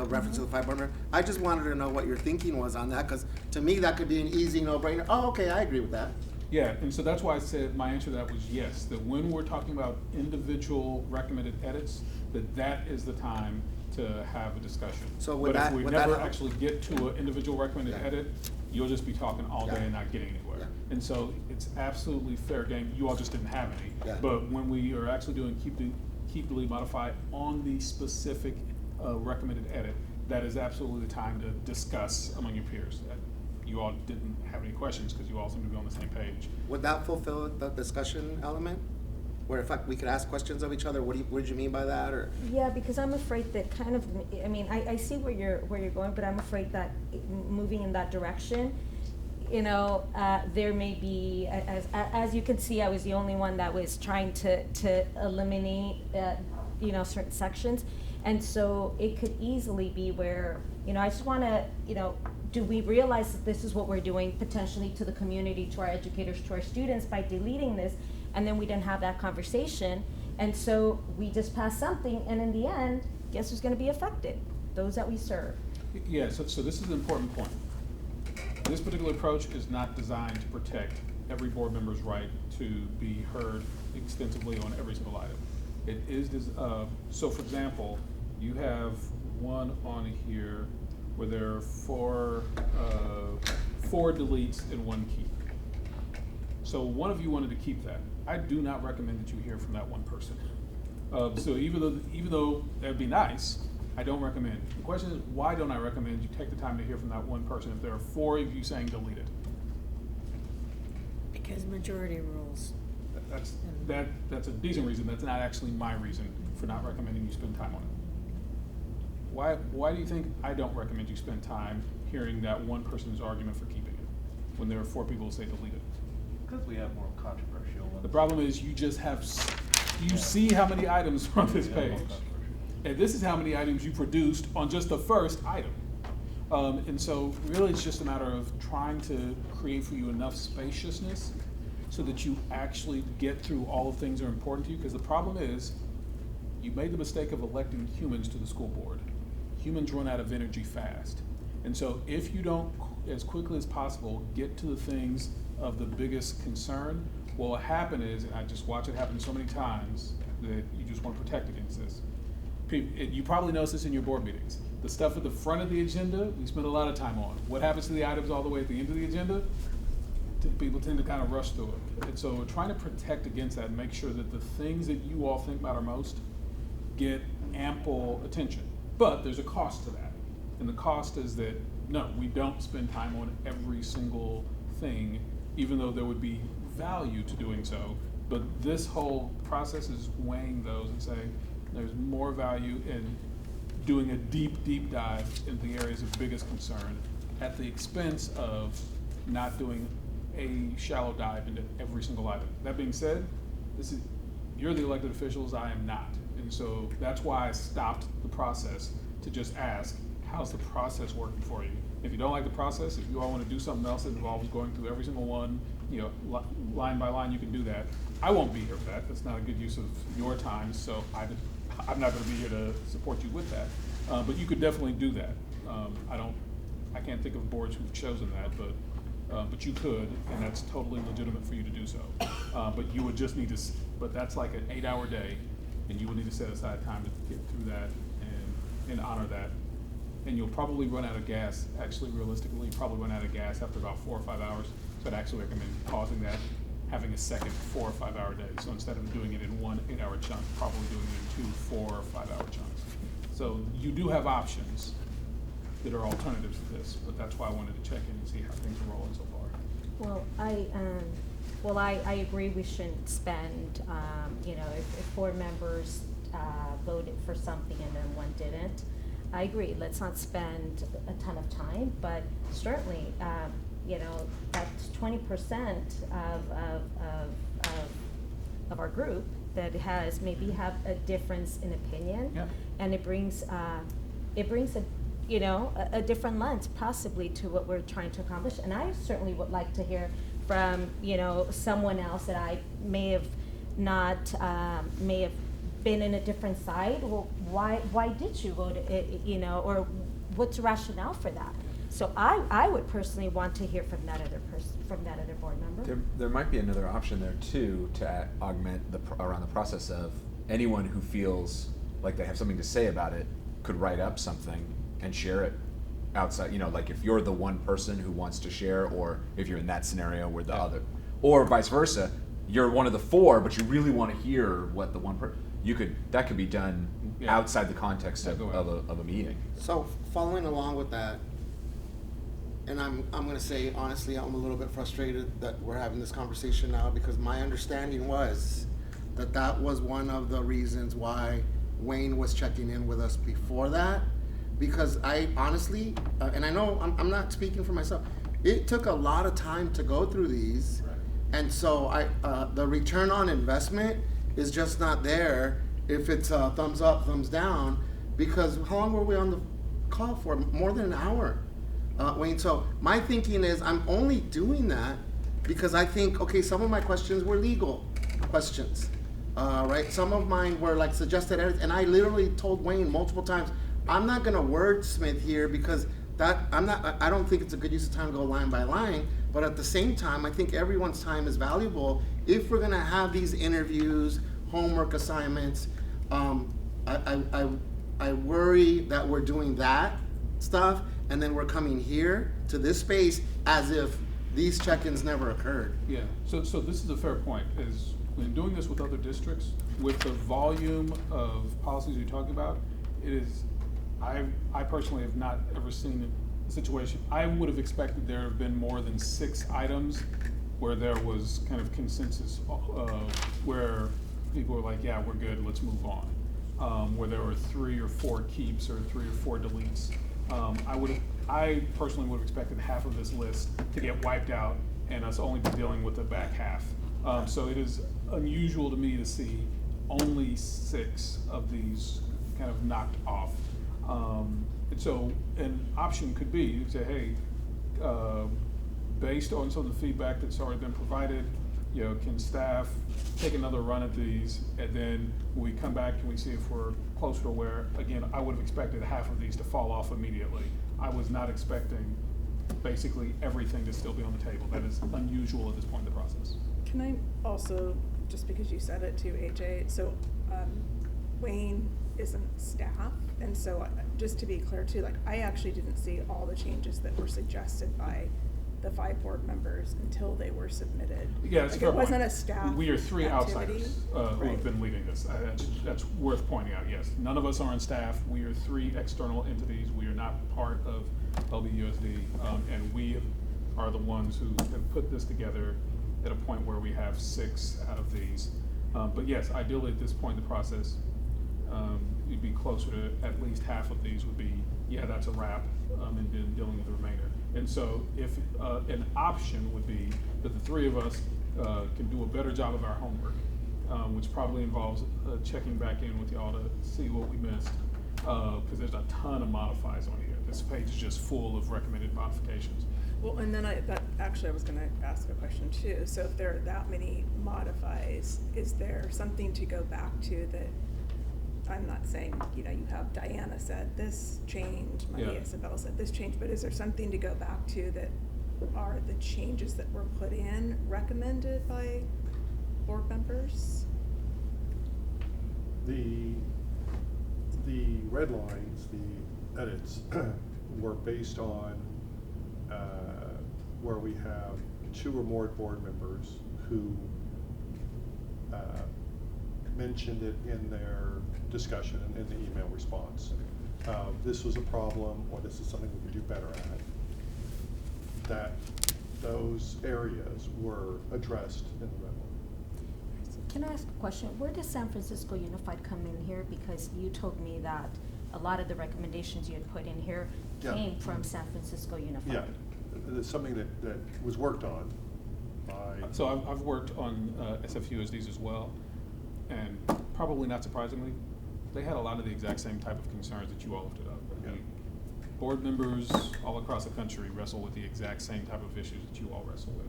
reference to the 5 burner, I just wanted to know what your thinking was on that, because to me that could be an easy no-brainer. Oh, okay, I agree with that. Yeah, and so that's why I said my answer to that was yes, that when we're talking about individual recommended edits, that is the time to have a discussion. So would But that- if we would that never help? actually get to an individual recommended Yeah. edit, you'll just be talking all day Yeah. and not getting anywhere. Yeah. And so it's absolutely fair game. You all just didn't have any. Yeah. But when we are actually doing keep, delete, modify on the specific recommended edit, that is absolutely the time to discuss among your peers. You all didn't have any questions because you all seem to be on the same page. Would that fulfill the discussion element? Where if we could ask questions of each other, what did you mean by that, or? Yeah, because I'm afraid that kind of, I mean, I see where you're going, but I'm afraid that moving in that direction, you know, there may be, as you can see, I was the only one that was trying to eliminate, you know, certain sections. And so it could easily be where, you know, I just want to, you know, do we realize that this is what we're doing potentially to the community, to our educators, to our students by deleting this? And then we didn't have that conversation. And so we just passed something, and in the end, guess who's going to be affected? Those that we serve. Yeah, so this is an important point. This particular approach is not designed to protect every board member's right to be heard extensively on every single item. It is, so for example, you have one on here where there are four deletes and one keep. So one of you wanted to keep that. I do not recommend that you hear from that one person. So even though that'd be nice, I don't recommend. The question is, why don't I recommend you take the time to hear from that one person if there are four of you saying delete it? Because majority rules. That's a decent reason. That's not actually my reason for not recommending you spend time on it. Why do you think I don't recommend you spend time hearing that one person's argument for keeping it when there are four people who say delete it? Because we have more controversial ones. The problem is you just have, you see how many items are on this Yeah, more page. controversial. And this is how many items you produced on just the first item. And so really it's just a matter of trying to create for you enough spaciousness so that you actually get through all the things that are important to you. Because the problem is, you made the mistake of electing humans to the school board. Humans run out of energy fast. And so if you don't, as quickly as possible, get to the things of the biggest concern, what will happen is, and I just watch it happen so many times, that you just want to protect against this. You probably notice this in your board meetings. The stuff at the front of the agenda, we spend a lot of time on. What happens to the items all the way at the end of the agenda? People tend to kind of rush through it. And so we're trying to protect against that and make sure that the things that you all think matter most get ample attention. But there's a cost to that. And the cost is that, no, we don't spend time on every single thing, even though there would be value to doing so. But this whole process is weighing those and saying there's more value in doing a deep, deep dive into the areas of biggest concern at the expense of not doing a shallow dive into every single item. That being said, you're the elected officials, I am not. And so that's why I stopped the process to just ask, how's the process working for you? If you don't like the process, if you all want to do something else that involves going through every single one, you know, line by line, you can do that. I won't be here for that. That's not a good use of your time, so I'm not going to be here to support you with that. But you could definitely do that. I can't think of boards who've chosen that, but you could, and that's totally legitimate for you to do so. But you would just need to, but that's like an 8-hour day, and you would need to set aside time to get through that and honor that. And you'll probably run out of gas, actually realistically, you'll probably run out of gas after about 4 or 5 hours. So I'd actually recommend pausing that, having a second 4 or 5 hour day. So instead of doing it in one 8-hour chunk, probably doing it in 2, 4, or 5 hour chunks. So you do have options that are alternatives to this, but that's why I wanted to check in and see how things are rolling so far. Well, I agree we shouldn't spend, you know, if 4 members voted for something and then one didn't, I agree, let's not spend a ton of time, but certainly, you know, that's 20% of our group that has, maybe have a difference in opinion. Yeah. And it brings a, you know, a different lens possibly to what we're trying to accomplish. And I certainly would like to hear from, you know, someone else that I may have not, may have been in a different side. Well, why did you vote, you know, or what's the rationale for that? So I would personally want to hear from that other person, from that other board member. There might be another option there too, to augment around the process of anyone who feels like they have something to say about it, could write up something and share it outside, you know, like if you're the one person who wants to share, or if you're in that scenario where the Yeah. other, or vice versa, you're one of the four, but you really want to hear what the one that could be done Yeah. outside the context Yeah, of, go ahead. of a meeting. So following along with that, and I'm gonna say honestly, I'm a little bit frustrated that we're having this conversation now, because my understanding was that was one of the reasons why Wayne was checking in with us before that, because I honestly, and I know I'm not speaking for myself, it took a lot of time to go through these. Right. And so the return on investment is just not there if it's thumbs up, thumbs down, because how long were we on the call for? More than an hour, Wayne. So my thinking is I'm only doing that because I think, okay, some of my questions were legal questions, right? Some of mine were like suggested edits, and I literally told Wayne multiple times, I'm not gonna wordsmith here because I don't think it's a good use of time to go line by line, but at the same time, I think everyone's time is valuable if we're gonna have these interviews, homework assignments. I worry that we're doing that stuff and then we're coming here to this space as if these check-ins never occurred. Yeah, so this is a fair point, is when doing this with other districts, with the volume of policies you're talking about, it is, I personally have not ever seen a situation, I would have expected there have been more than 6 items where there was kind of consensus, where people were like, yeah, we're good, let's move on. Where there were 3 or 4 keeps or 3 or 4 deletes. I personally would have expected half of this list to get wiped out and us only be dealing with the back half. So it is unusual to me to see only 6 of these kind of knocked off. And so an option could be, you say, hey, based on some of the feedback that's already been provided, you know, can staff take another run at these, and then when we come back, can we see if we're closer to where, again, I would have expected half of these to fall off immediately. I was not expecting basically everything to still be on the table. That is unusual at this point in the process. Can I also, just because you said it too, AJ, so Wayne isn't staff, and so just to be clear too, like I actually didn't see all the changes that were suggested by the 5 board members until they were submitted. Yeah, it's Like, a fair it wasn't point. a staff We are 3 activity. outsiders who Right. have been leading this. That's worth pointing out, yes. None of us are on staff. We are 3 external entities. We are not part of LBUSD, and we are the ones who have put this together at a point where we have 6 out of these. But yes, ideally at this point in the process, you'd be closer to at least half of these would be, yeah, that's a wrap, and then dealing with the remainder. And so if an option would be that the 3 of us can do a better job of our homework, which probably involves checking back in with y'all to see what we missed, because there's a ton of modifies on here. This page is just full of recommended modifications. Well, and then I was gonna ask a question too. So if there are that many modifies, is there something to go back to that? I'm not saying, you know, you have Diana said this changed, Maria Yeah. Isabella said this changed, but is there something to go back to that are the changes that were put in recommended by board members? The red lines, the edits, were based on where we have 2 or more board members who mentioned it in their discussion and in the email response. This was a problem, or this is something we could do better at. That those areas were addressed in the red line. Can I ask a question? Where does San Francisco Unified come in here? Because you told me that a lot of the recommendations you had put in here Yeah. came from San Francisco Unified. Yeah, it's something that was worked on by. So I've worked on SFUSDs as well, and probably not surprisingly, they had a lot of the exact same type of concerns that you all lifted up. I mean, board members all across the country wrestle with the exact same type of issues that you all wrestle with.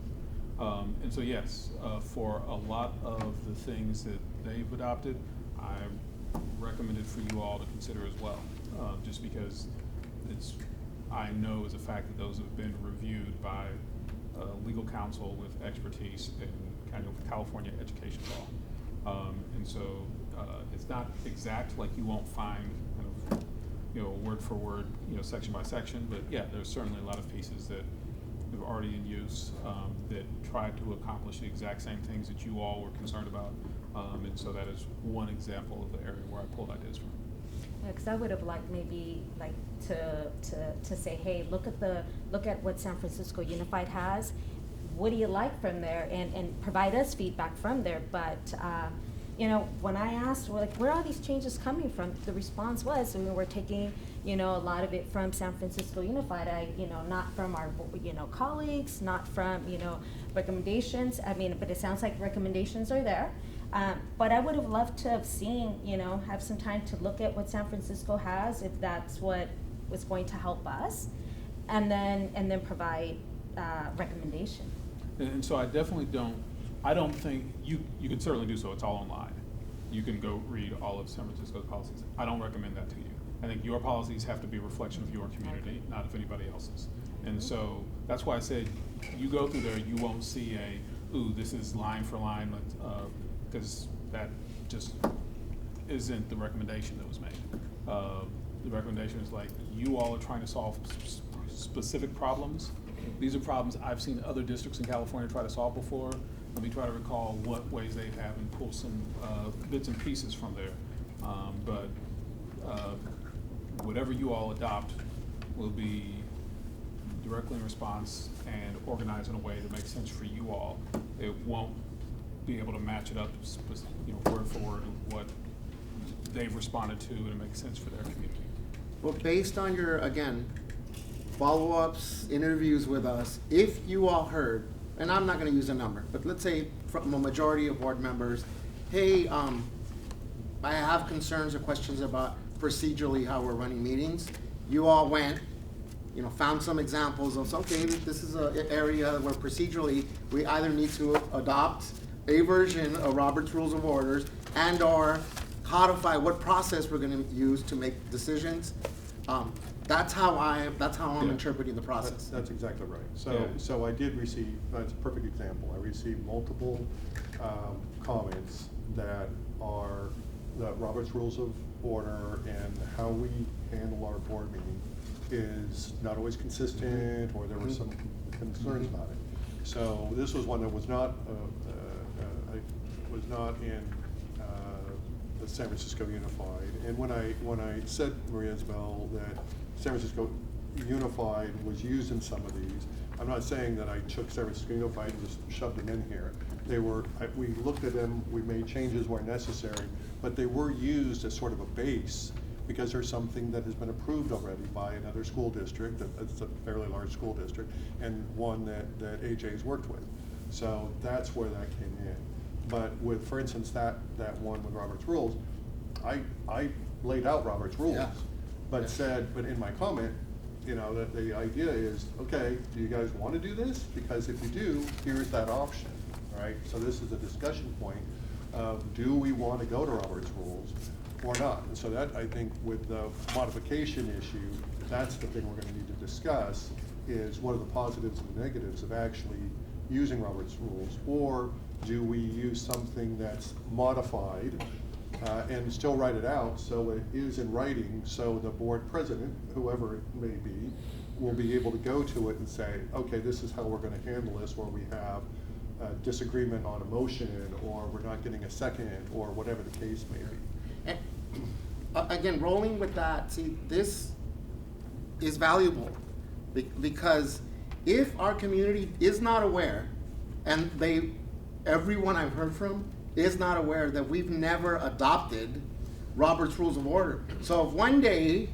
And so yes, for a lot of the things that they've adopted, I recommended for you all to consider as well, just because I know as a fact that those have been reviewed by legal counsel with expertise in kind of California education law. And so it's not exact, like you won't find kind of word for word, section by section, but yeah, there's certainly a lot of pieces that are already in use, that try to accomplish the exact same things that you all were concerned about. And so that is one example of the area where I pulled ideas from. Yeah, because I would have liked maybe like to say, hey, look at what San Francisco Unified has. What do you like from there, and provide us feedback from there. But when I asked, well, like, where are these changes coming from, the response was, we're taking a lot of it from San Francisco Unified. Not from our colleagues, not from recommendations. I mean, but it sounds like recommendations are there. But I would have loved to have seen, have some time to look at what San Francisco has, if that's what was going to help us, and then provide recommendation. And so I definitely I don't think, you can certainly do so, it's all online. You can go read all of San Francisco's policies. I don't recommend that to you. I think your policies have to be a reflection of your community, not of anybody else's. And so that's why I said, you go through there, you won't see this is line for line, because that just isn't the recommendation that was made. The recommendation is like, you all are trying to solve specific problems. These are problems I've seen other districts in California try to solve before. Let me try to recall what ways they have and pull some bits and pieces from there. But whatever you all adopt will be directly in response and organized in a way that makes sense for you all. It won't be able to match it up, word for word with what they've responded to, and it makes sense for their community. Well, based on your, again, follow-ups, interviews with us, if you all heard, and I'm not going to use a number, but let's say from a majority of board members, hey, I have concerns or questions about procedurally how we're running meetings. You all went, found some examples of, okay, this is an area where procedurally we either need to adopt a version of Robert's Rules of Orders and or codify what process we're going to use to make decisions. That's how I'm interpreting the process. That's exactly right. Yeah. So I did receive, that's a perfect example. I received multiple comments that are the Robert's Rules of Order and how we handle our board meeting is not always consistent, or there were some concerns about it. So this was one that was not in the San Francisco Unified. And when I said, Maria Isabel, that San Francisco Unified was used in some of these, I'm not saying that I took San Francisco Unified and just shoved them in here. We looked at them, we made changes where necessary, but they were used as sort of a base because there's something that has been approved already by another school district, that's a fairly large school district, and one that AJ's worked with. So that's where that came in. But with, for instance, that one with Robert's Rules, I laid out Robert's Rules, Yeah. but said, but in my comment, that the idea is, okay, do you guys want to do this? Because if you do, here's that option, right? So this is a discussion point of, do we want to go to Robert's Rules or not? And so that, I think, with the modification issue, that's the thing we're going to need to discuss, is what are the positives and the negatives of actually using Robert's Rules, or do we use something that's modified and still write it out so it is in writing, so the board president, whoever it may be, will be able to go to it and say, okay, this is how we're going to handle this, or we have a disagreement on a motion, or we're not getting a second, or whatever the case may be. And, again, rolling with that, see, this is valuable because if our community is not aware, and everyone I've heard from is not aware that we've never adopted Robert's Rules of Order. So if one day,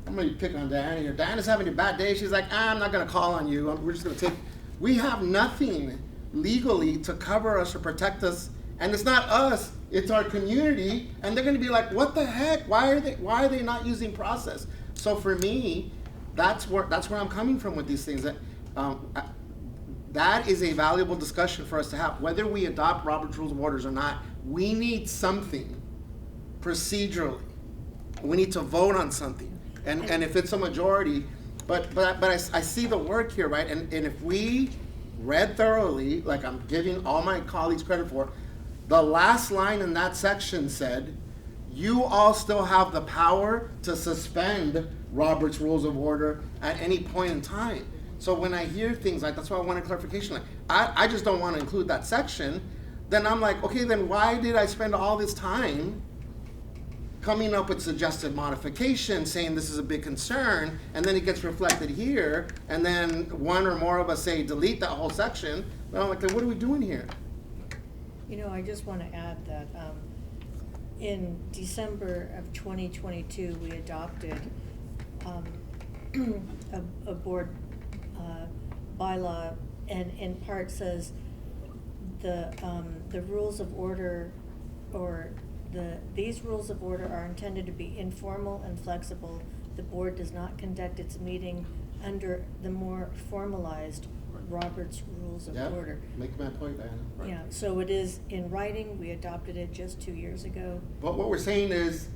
I'm gonna pick on Diana here, Diana's having a bad day, she's like, I'm not gonna call on you, we're just gonna we have nothing legally to cover us or protect us, and it's not us, it's our community, and they're gonna be like, what the heck, why are they not using process? So for me, that's where I'm coming from with these things. That is a valuable discussion for us to have. Whether we adopt Robert's Rules of Orders or not, we need something procedurally. We need to vote on something. And if it's a majority, but I see the work here, right? And if we read thoroughly, like I'm giving all my colleagues credit for, the last line in that section said, you all still have the power to suspend Robert's Rules of Order at any point in time. So when I hear things like, that's why I want a clarification, like, I just don't want to include that section, then I'm like, okay, then why did I spend all this time coming up with suggested modifications, saying this is a big concern, and then it gets reflected here, and then one or more of us say delete that whole section, but I'm like, then what are we doing here? You know, I just want to add that in December of 2022, we adopted a board bylaw, and in part says the rules of order, or these rules of order are intended to be informal and flexible. The board does not conduct its meeting under the more formalized Robert's Rules of Yeah, Order. make my point, Diana. Yeah, so it is in writing. We adopted it just 2 years ago. But what we're saying is,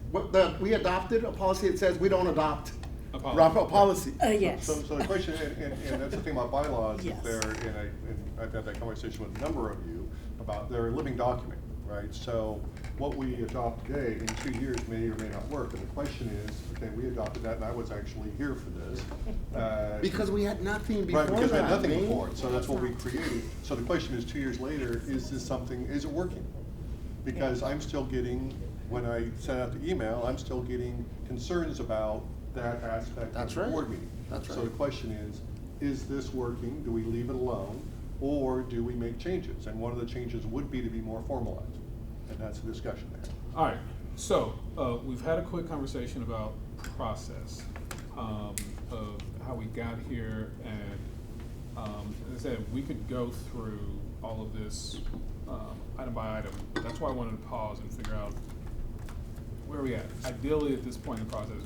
we adopted a policy that says we don't adopt A policy. Robert's policy. Yes. So the question, and that's the thing about bylaws, Yes. is and I've had that conversation with a number of you about they're a living document, right? So what we adopt today in 2 years may or may not work, and the question is, okay, we adopted that, and I was actually here for this. Because we had nothing before Right, that. because we had nothing man. before it, so that's what we created. So the question is, 2 years later, is it working? Because I'm still getting, when I send out the email, I'm still getting concerns about that aspect That's of the right. board meeting. That's So right. the question is this working? Do we leave it alone? Or do we make changes? And one of the changes would be to be more formalized, and that's the discussion there. All right, so, we've had a quick conversation about process, of how we got here, and, as I said, we could go through all of this, item by item. That's why I wanted to pause and figure out where are we at. Ideally, at this point in the process,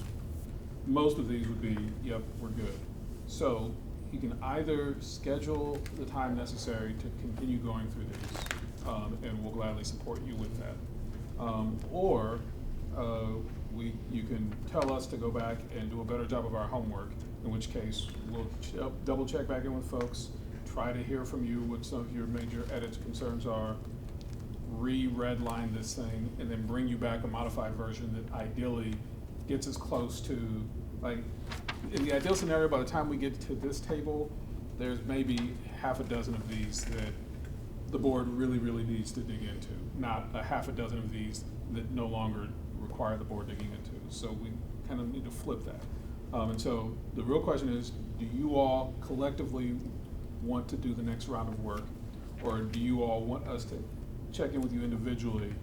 most of these would be, yep, we're good. So, you can either schedule the time necessary to continue going through these, and we'll gladly support you with that. Or you can tell us to go back and do a better job of our homework, in which case we'll double check back in with folks, try to hear from you what some of your major edits, concerns are, redline this thing, and then bring you back a modified version that ideally gets as close to, like, in the ideal scenario, by the time we get to this table, there's maybe half a dozen of these that the board really, really needs to dig into, not a half a dozen of these that no longer require the board digging into. So we kind of need to flip that. And so the real question is, do you all collectively want to do the next round of work? Or do you all want us to check in with you individually,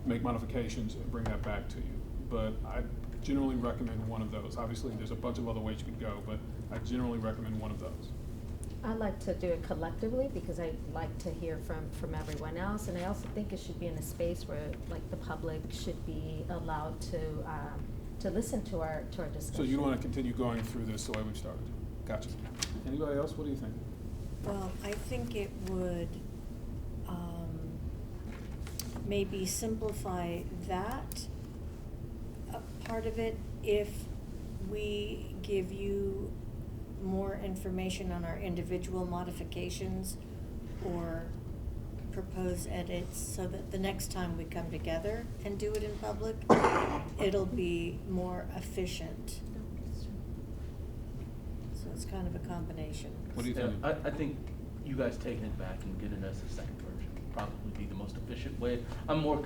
make modifications, and bring that back to you? But I generally recommend one of those. Obviously, there's a bunch of other ways you could go, but I generally recommend one of those. I like to do it collectively because I like to hear from everyone else, and I also think it should be in a space where, like, the public should be allowed to listen to our discussion. So you want to continue going through this the way we've started? Gotcha. Anybody else? What do you think? Well, I think it would maybe simplify that part of it if we give you more information on our individual modifications or propose edits, so that the next time we come together and do it in public, it'll be more efficient. So it's kind of a combination. What do you Yeah, think? I think you guys taking it back and getting us a second version would probably be the most efficient way. I'm more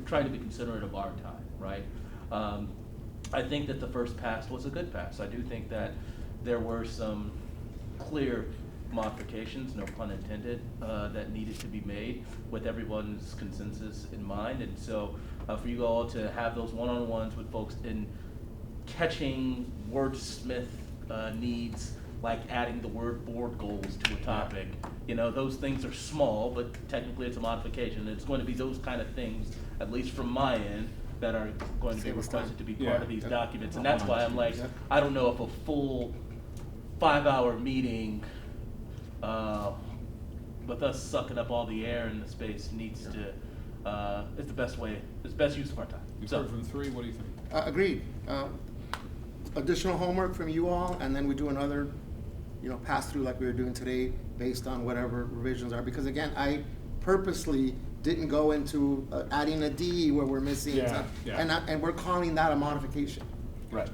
trying to be considerate of our time, right? I think that the first pass was a good pass. I do think that there were some clear modifications, no pun intended, that needed to be made with everyone's consensus in mind. And so for you all to have those one-on-ones with folks in catching wordsmith needs, like adding the word board goals to a topic, you know, those things are small, but technically it's a modification. It's going to be those kind of things, at least from my end, that are going to be requested to be part of these documents. And that's why I'm like, I don't know if a full 5-hour meeting with us sucking up all the air in the space needs to, it's the best way, it's the best use of our time. You've So, heard from three, what do you think? Agreed. Additional homework from you all, and then we do another, pass through like we were doing today, based on whatever revisions are. Because again, I purposely didn't go into adding a D where we're missing, Yeah, yeah. and we're calling that a modification. Right.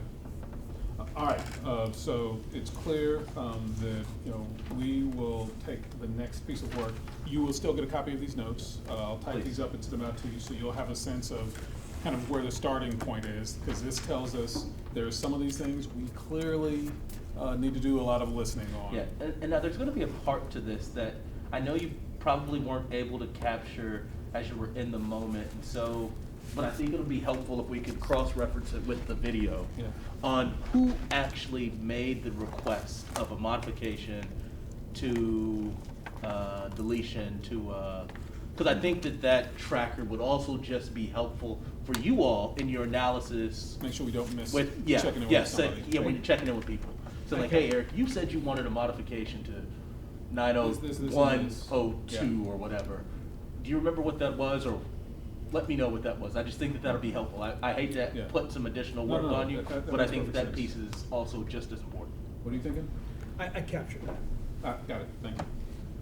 All right, so it's clear that, you know, we will take the next piece of work. You will still get a copy of these notes. I'll type Please. these up and send them out to you, so you'll have a sense of kind of where the starting point is, because this tells us there's some of these things we clearly need to do a lot of listening on. Yeah, and now there's gonna be a part to this that I know you probably weren't able to capture as you were in the moment, and so, but I think it'll be helpful if we could cross-reference it with the video Yeah. on who actually made the request of a modification to deletion to, because I think that tracker would also just be helpful for you all in your analysis Make sure we don't miss with, checking in with somebody. when you're checking in with people. So like, hey, Eric, you said you wanted a modification to This, and 90102 or whatever. Do you remember what that was, or let me know what that was? I just think that'll be helpful. I hate to Yeah. put some additional No, work no, on you, that but I makes think perfect that sense. piece is also just as important. What are you thinking? I captured that. Got it, thank you.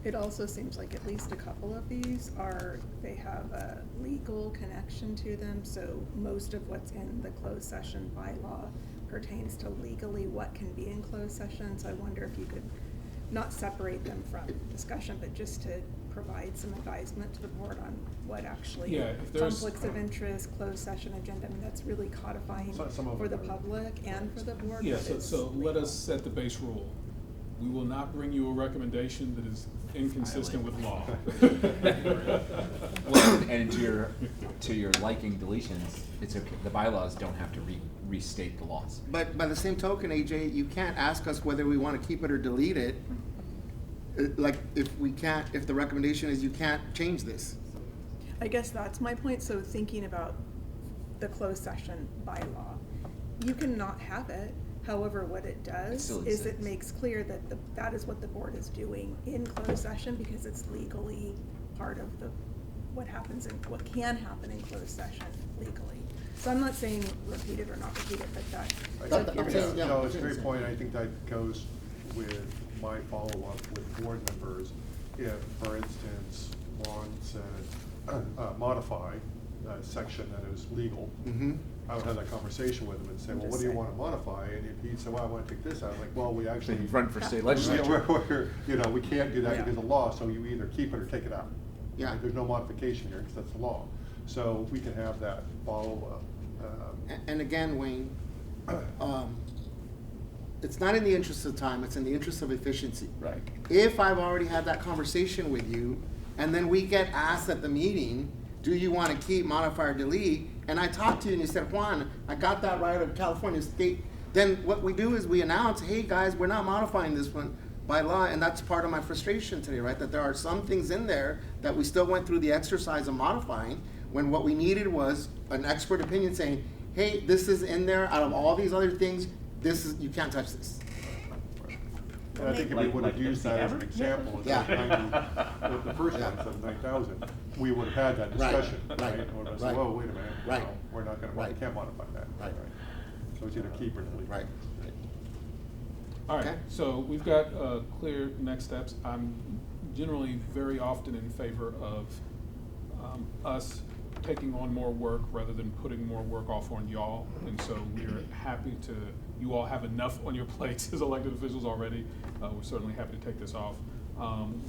It also seems like at least a couple of these they have a legal connection to them, so most of what's in the closed session bylaw pertains to legally what can be in closed session, so I wonder if you could not separate them from discussion, but just to provide some advisement to the board on what actually Yeah, if there's- conflicts of interest, closed session agenda, I mean, that's really codifying Some of for the them are- public and for the board. Yeah, but it's so let legal. us set the base rule. We will not bring you a recommendation that is inconsistent with law. Well, and to your liking deletions, it's okay, the bylaws don't have to restate the laws. But by the same token, AJ, you can't ask us whether we want to keep it or delete it. Like, if the recommendation is you can't change this. I guess that's my point, so thinking about the closed session bylaw, you can not have it, however, what it does still is it exists. makes clear that that is what the board is doing in closed session, because it's legally part of what can happen in closed session legally. So I'm not saying repeat it or not repeat it, but that. No, it's a great point. I think that goes with my follow-up with board members. If, for instance, Juan said, modify a section that is legal, Mm-hmm. I would have that conversation with him and say, well, what do you want to modify? And if he'd say, well, I want to take this out, I'm like, well, we actually. Run for state Yeah, legislature. we can't do that Yeah. because of law, so you either keep it or take it out. Yeah. There's no modification here, because that's the law. So we can have that follow-up. And again, Wayne, it's not in the interest of time, it's in the interest of efficiency. Right. If I've already had that conversation with you, and then we get asked at the meeting, do you want to keep, modify, or delete? And I talked to you and you said, Juan, I got that right of California State. Then what we do is we announce, hey guys, we're not modifying this one by law, and that's part of my frustration today, right? That there are some things in there that we still went through the exercise of modifying, when what we needed was an expert opinion saying, hey, this is in there, out of all these other things, you can't touch this. And I think if we would have used that as an example, Yeah. the first one, instead of 9,000, we would have had that Right, discussion, right, right? And would have said, right. whoa, wait a minute, Right. no, we're not gonna, we Right. can't modify that. Right. So it's either keep or delete. Right. All right, Okay. so we've got clear next steps. I'm generally very often in favor of us taking on more work rather than putting more work off on y'all. And so we're happy to, you all have enough on your plates as elected officials already. We're certainly happy to take this off.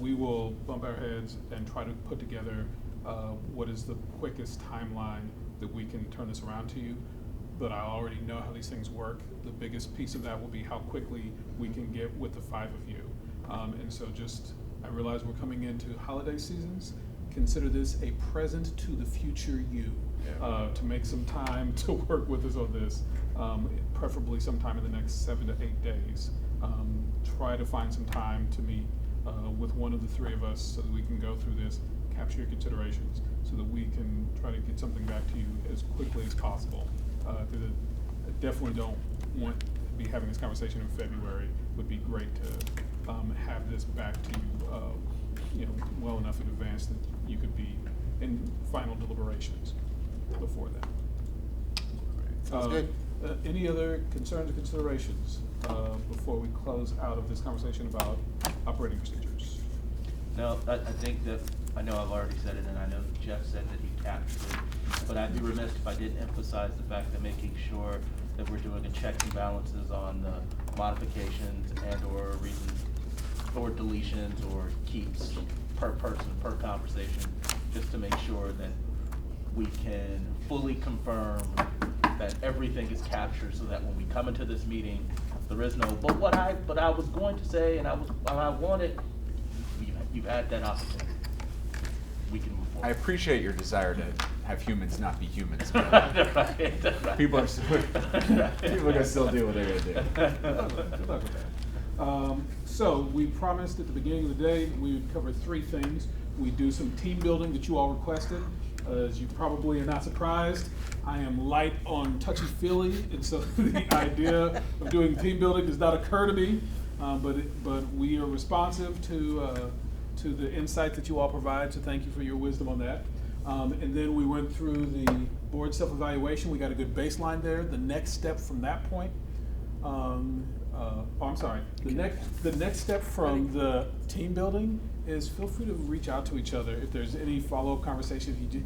We will bump our heads and try to put together what is the quickest timeline that we can turn this around to you. But I already know how these things work. The biggest piece of that will be how quickly we can get with the 5 of you. And so I realize we're coming into holiday seasons. Consider this a present to the future you, to make some time to work with us on this, preferably sometime in the next 7 to 8 days. Try to find some time to meet with one of the 3 of us so that we can go through this, capture your considerations, so that we can try to get something back to you as quickly as possible. Because I definitely don't want to be having this conversation in February. It would be great to have this back to you, well enough in advance that you could be in final deliberations before then. Sounds good. Any other concerns or considerations before we close out of this conversation about operating procedures? No, I think that I know I've already said it, and I know Jeff said that he captured it, but I'd be remiss if I didn't emphasize the fact that making sure that we're doing a checks and balances on the modifications and or reasons, or deletions, or keeps per person, per conversation, just to make sure that we can fully confirm that everything is captured, so that when we come into this meeting, there is no, but I was going to say, and I wanted, you've had that opportunity. We can move I forward. appreciate your desire to have humans not be humans. but Right. People are gonna still do what they're gonna do. Good luck with that. So we promised at the beginning of the day that we would cover 3 things. We do some team building that you all requested. As you probably are not surprised, I am light on touchy-feely, and so the idea of doing team building does not occur to me. But we are responsive to the insight that you all provide, so thank you for your wisdom on that. And then we went through the board self-evaluation. We got a good baseline there. The next step from that point, I'm sorry. The next step from the team building is feel free to reach out to each other if there's any follow-up conversation. If you do,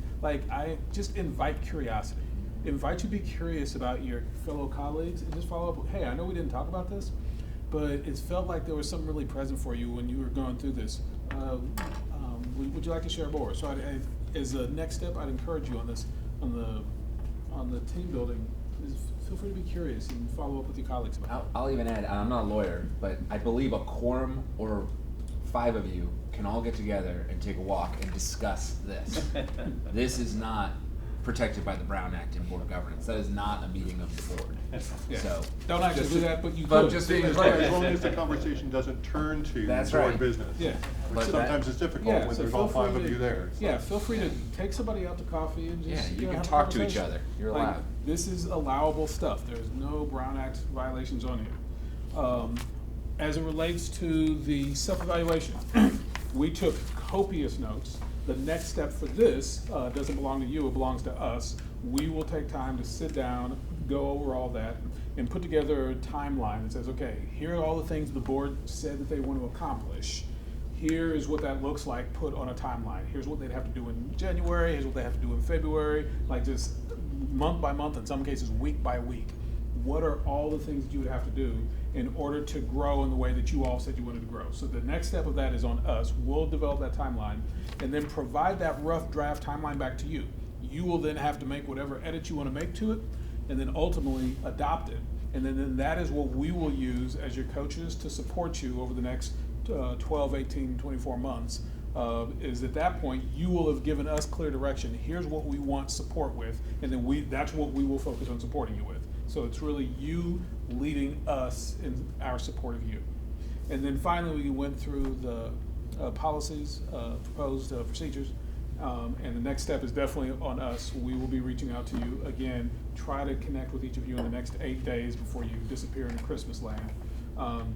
I just invite curiosity. Invite you to be curious about your fellow colleagues and just follow up. Hey, I know we didn't talk about this, but it felt like there was something really present for you when you were going through this. Would you like to share more? So as a next step, I'd encourage you on this, on the team building, is feel free to be curious and follow up with your colleagues about it. I'll even add, I'm not a lawyer, but I believe a quorum or 5 of you can all get together and take a walk and discuss this. This is not protected by the Brown Act and Board Governance. That is not a meeting of the board. Yeah. So Don't actually just do to- that, but you but could. just being As clear. long as the conversation doesn't turn to That's board right. business. Yeah. Which But sometimes that- is difficult Yeah, when so there's feel all 5 free of to- you there. so. Yeah, feel free to take somebody out to coffee and just. Yeah, you can have a talk to each conversation. other. You're Like, allowed. This is allowable stuff. There's no Brown Act violations on here. As it relates to the self-evaluation, we took copious notes. The next step for this doesn't belong to you, it belongs to us. We will take time to sit down, go over all that, and put together a timeline that says, okay, here are all the things the board said that they want to accomplish. Here is what that looks like put on a timeline. Here's what they'd have to do in January, here's what they have to do in February, like just month by month, in some cases week by week. What are all the things that you would have to do in order to grow in the way that you all said you wanted to grow? So the next step of that is on us. We'll develop that timeline and then provide that rough draft timeline back to you. You will then have to make whatever edits you want to make to it and then ultimately adopt it. And then that is what we will use as your coaches to support you over the next 12, 18, 24 months. Is at that point, you will have given us clear direction. Here's what we want support with, and then that's what we will focus on supporting you with. So it's really you leading us in our support of you. And then finally, we went through the policies, proposed procedures, and the next step is definitely on us. We will be reaching out to you again. Try to connect with each of you in the next 8 days before you disappear into Christmas land,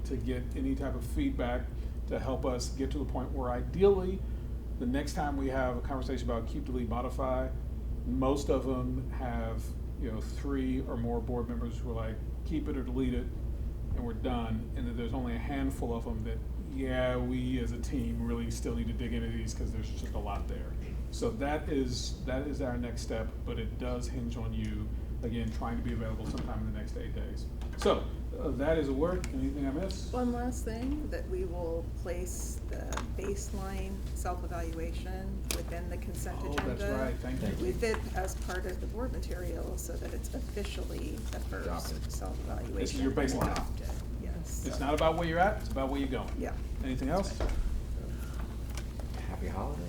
to get any type of feedback to help us get to the point where ideally, the next time we have a conversation about keep, delete, modify, most of them have 3 or more board members who are like, keep it or delete it, and we're done. And then there's only a handful of them that, yeah, we as a team really still need to dig into these because there's just a lot there. So that is our next step, but it does hinge on you, again, trying to be available sometime in the next 8 days. So that is a work. Anything I missed? One last thing, that we will place the baseline self-evaluation within the consent agenda. Oh, that's right. Thank you. With it as part of the board material so that it's officially the first Adopted. self-evaluation. This is your baseline. Adopted, yes. It's not about where you're at, it's about where you're going. Yeah. Anything else? Happy holidays.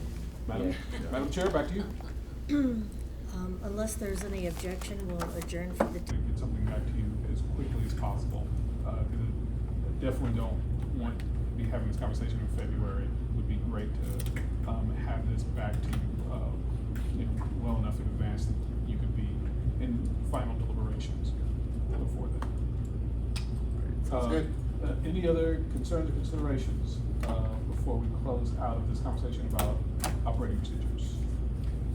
Madam Chair, back to you. Unless there's any objection, we'll adjourn for the. To get something back to you as quickly as possible, because I definitely don't want to be having this conversation in February. It would be great to have this back to you, well enough in advance that you could be in final deliberations before that. Sounds good. Any other concerns or considerations before we close out of this conversation about operating procedures?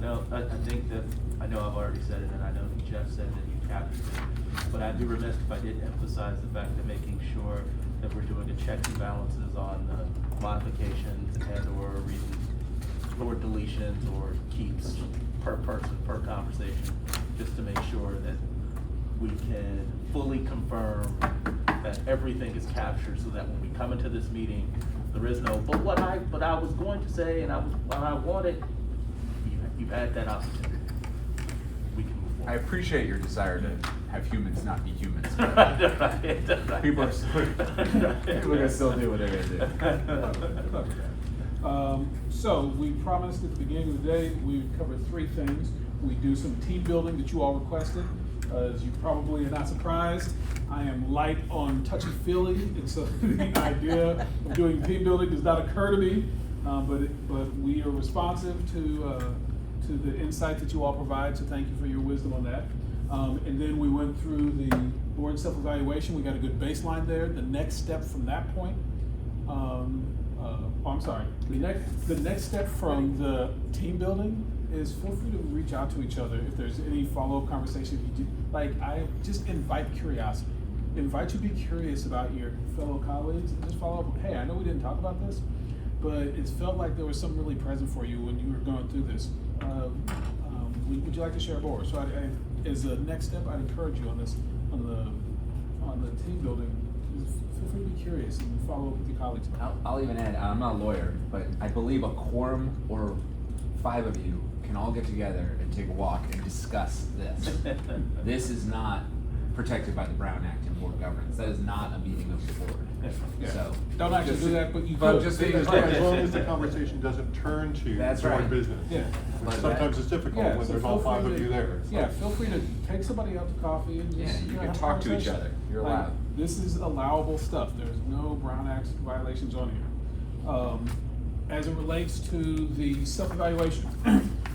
No, I think that, I know I've already said it, and I know Jeff said that you captured it, but I'd be remiss if I didn't emphasize the fact that making sure that we're doing the checks and balances on the modifications and or reasons, for deletions or keeps per person, per conversation, just to make sure that we can fully confirm that everything is captured, so that when we come into this meeting, there is no, but I was going to say, and what I wanted, you've had that opportunity. We can move I forward. appreciate your desire to have humans not be humans. Right. People are gonna still do what they're gonna do. So we promised at the beginning of the day, we would cover 3 things. We do some team building that you all requested. As you probably are not surprised, I am light on touchy-feely, and so the idea of doing team building does not occur to me. But we are responsive to the insight that you all provide, so thank you for your wisdom on that. And then we went through the board self-evaluation. We got a good baseline there. The next step from that point, I'm sorry. The next step from the team building is feel free to reach out to each other if there's any follow-up conversation. You do, I just invite curiosity. Invite you to be curious about your fellow colleagues and just follow up. Hey, I know we didn't talk about this, but it felt like there was something really present for you when you were going through this. Would you like to share more? So as a next step, I'd encourage you on this, on the team building, feel free to be curious and follow up with your colleagues. I'll even add, I'm not a lawyer, but I believe a quorum or 5 of you can all get together and take a walk and discuss this. This is not protected by the Brown Act and board governance. That is not a meeting of the board. Yeah. So Don't actually do that, but you but could. just As being long as the conversation doesn't turn to That's board right. business. Yeah. Which But sometimes that- it's difficult Yeah, when so there's all feel 5 free of to- you there. It's Yeah, like- feel free to take somebody out to coffee and just, Yeah, you can have a talk to each conversation. other. You're Like, allowed. This is allowable stuff. There's no Brown Act violations on here. As it relates to the self-evaluation,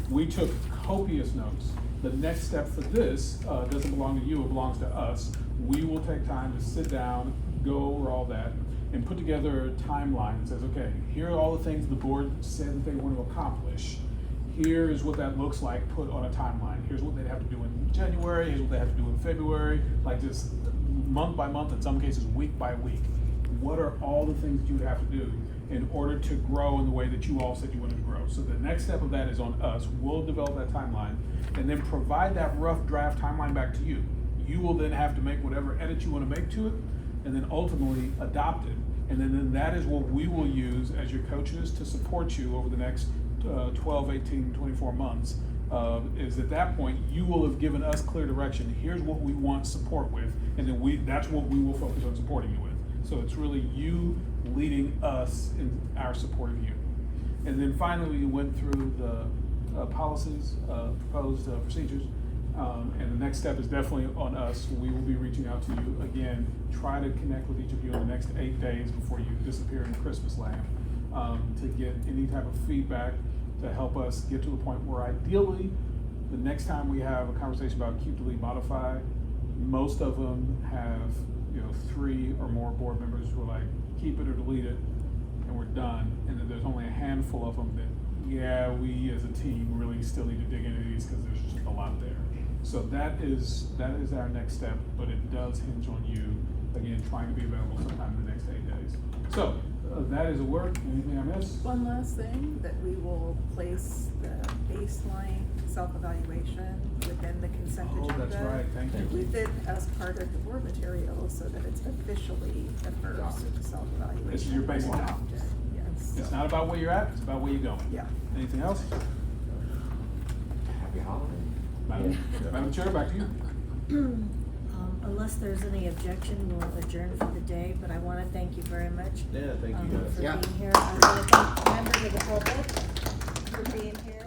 we took copious notes. The next step for this doesn't belong to you, it belongs to us. We will take time to sit down, go over all that, and put together a timeline that says, okay, here are all the things the board said that they want to accomplish. Here is what that looks like put on a timeline. Here's what they'd have to do in January, here's what they have to do in February, like just month by month, in some cases week by week. What are all the things that you would have to do in order to grow in the way that you all said you wanted to grow? So the next step of that is on us. We'll develop that timeline and then provide that rough draft timeline back to you. You will then have to make whatever edits you want to make to it and then ultimately adopt it. And then that is what we will use as your coaches to support you over the next 12, 18, 24 months. Is at that point, you will have given us clear direction. Here's what we want support with, and then that's what we will focus on supporting you with. So it's really you leading us in our support of you. And then finally, we went through the policies, proposed procedures. And the next step is definitely on us. We will be reaching out to you again. Try to connect with each of you in the next 8 days before you disappear in Christmas land, to get any type of feedback to help us get to the point where ideally, the next time we have a conversation about keep, delete, modify, most of them have 3 or more board members who are like, keep it or delete it, and we're done. And then there's only a handful of them that, yeah, we as a team really still need to dig into these because there's just a lot there. So that is our next step, but it does hinge on you, again, trying to be available sometime in the next 8 days. So that is a work. Anything I missed? One last thing, that we will place the baseline self-evaluation within the consent Oh, agenda. that's right. Thank you. With it as part of the board material so that it's officially the first self-evaluation. This is your baseline. adopted. Yes. It's not about where you're at, it's about where you're going. Yeah. Anything else? Happy holiday. Madam Chair, back to you. Unless there's any objection, we'll adjourn for the day, but I want to thank you very much. Yeah, thank you guys. For Yeah. being here. I want to thank members of the public for being here.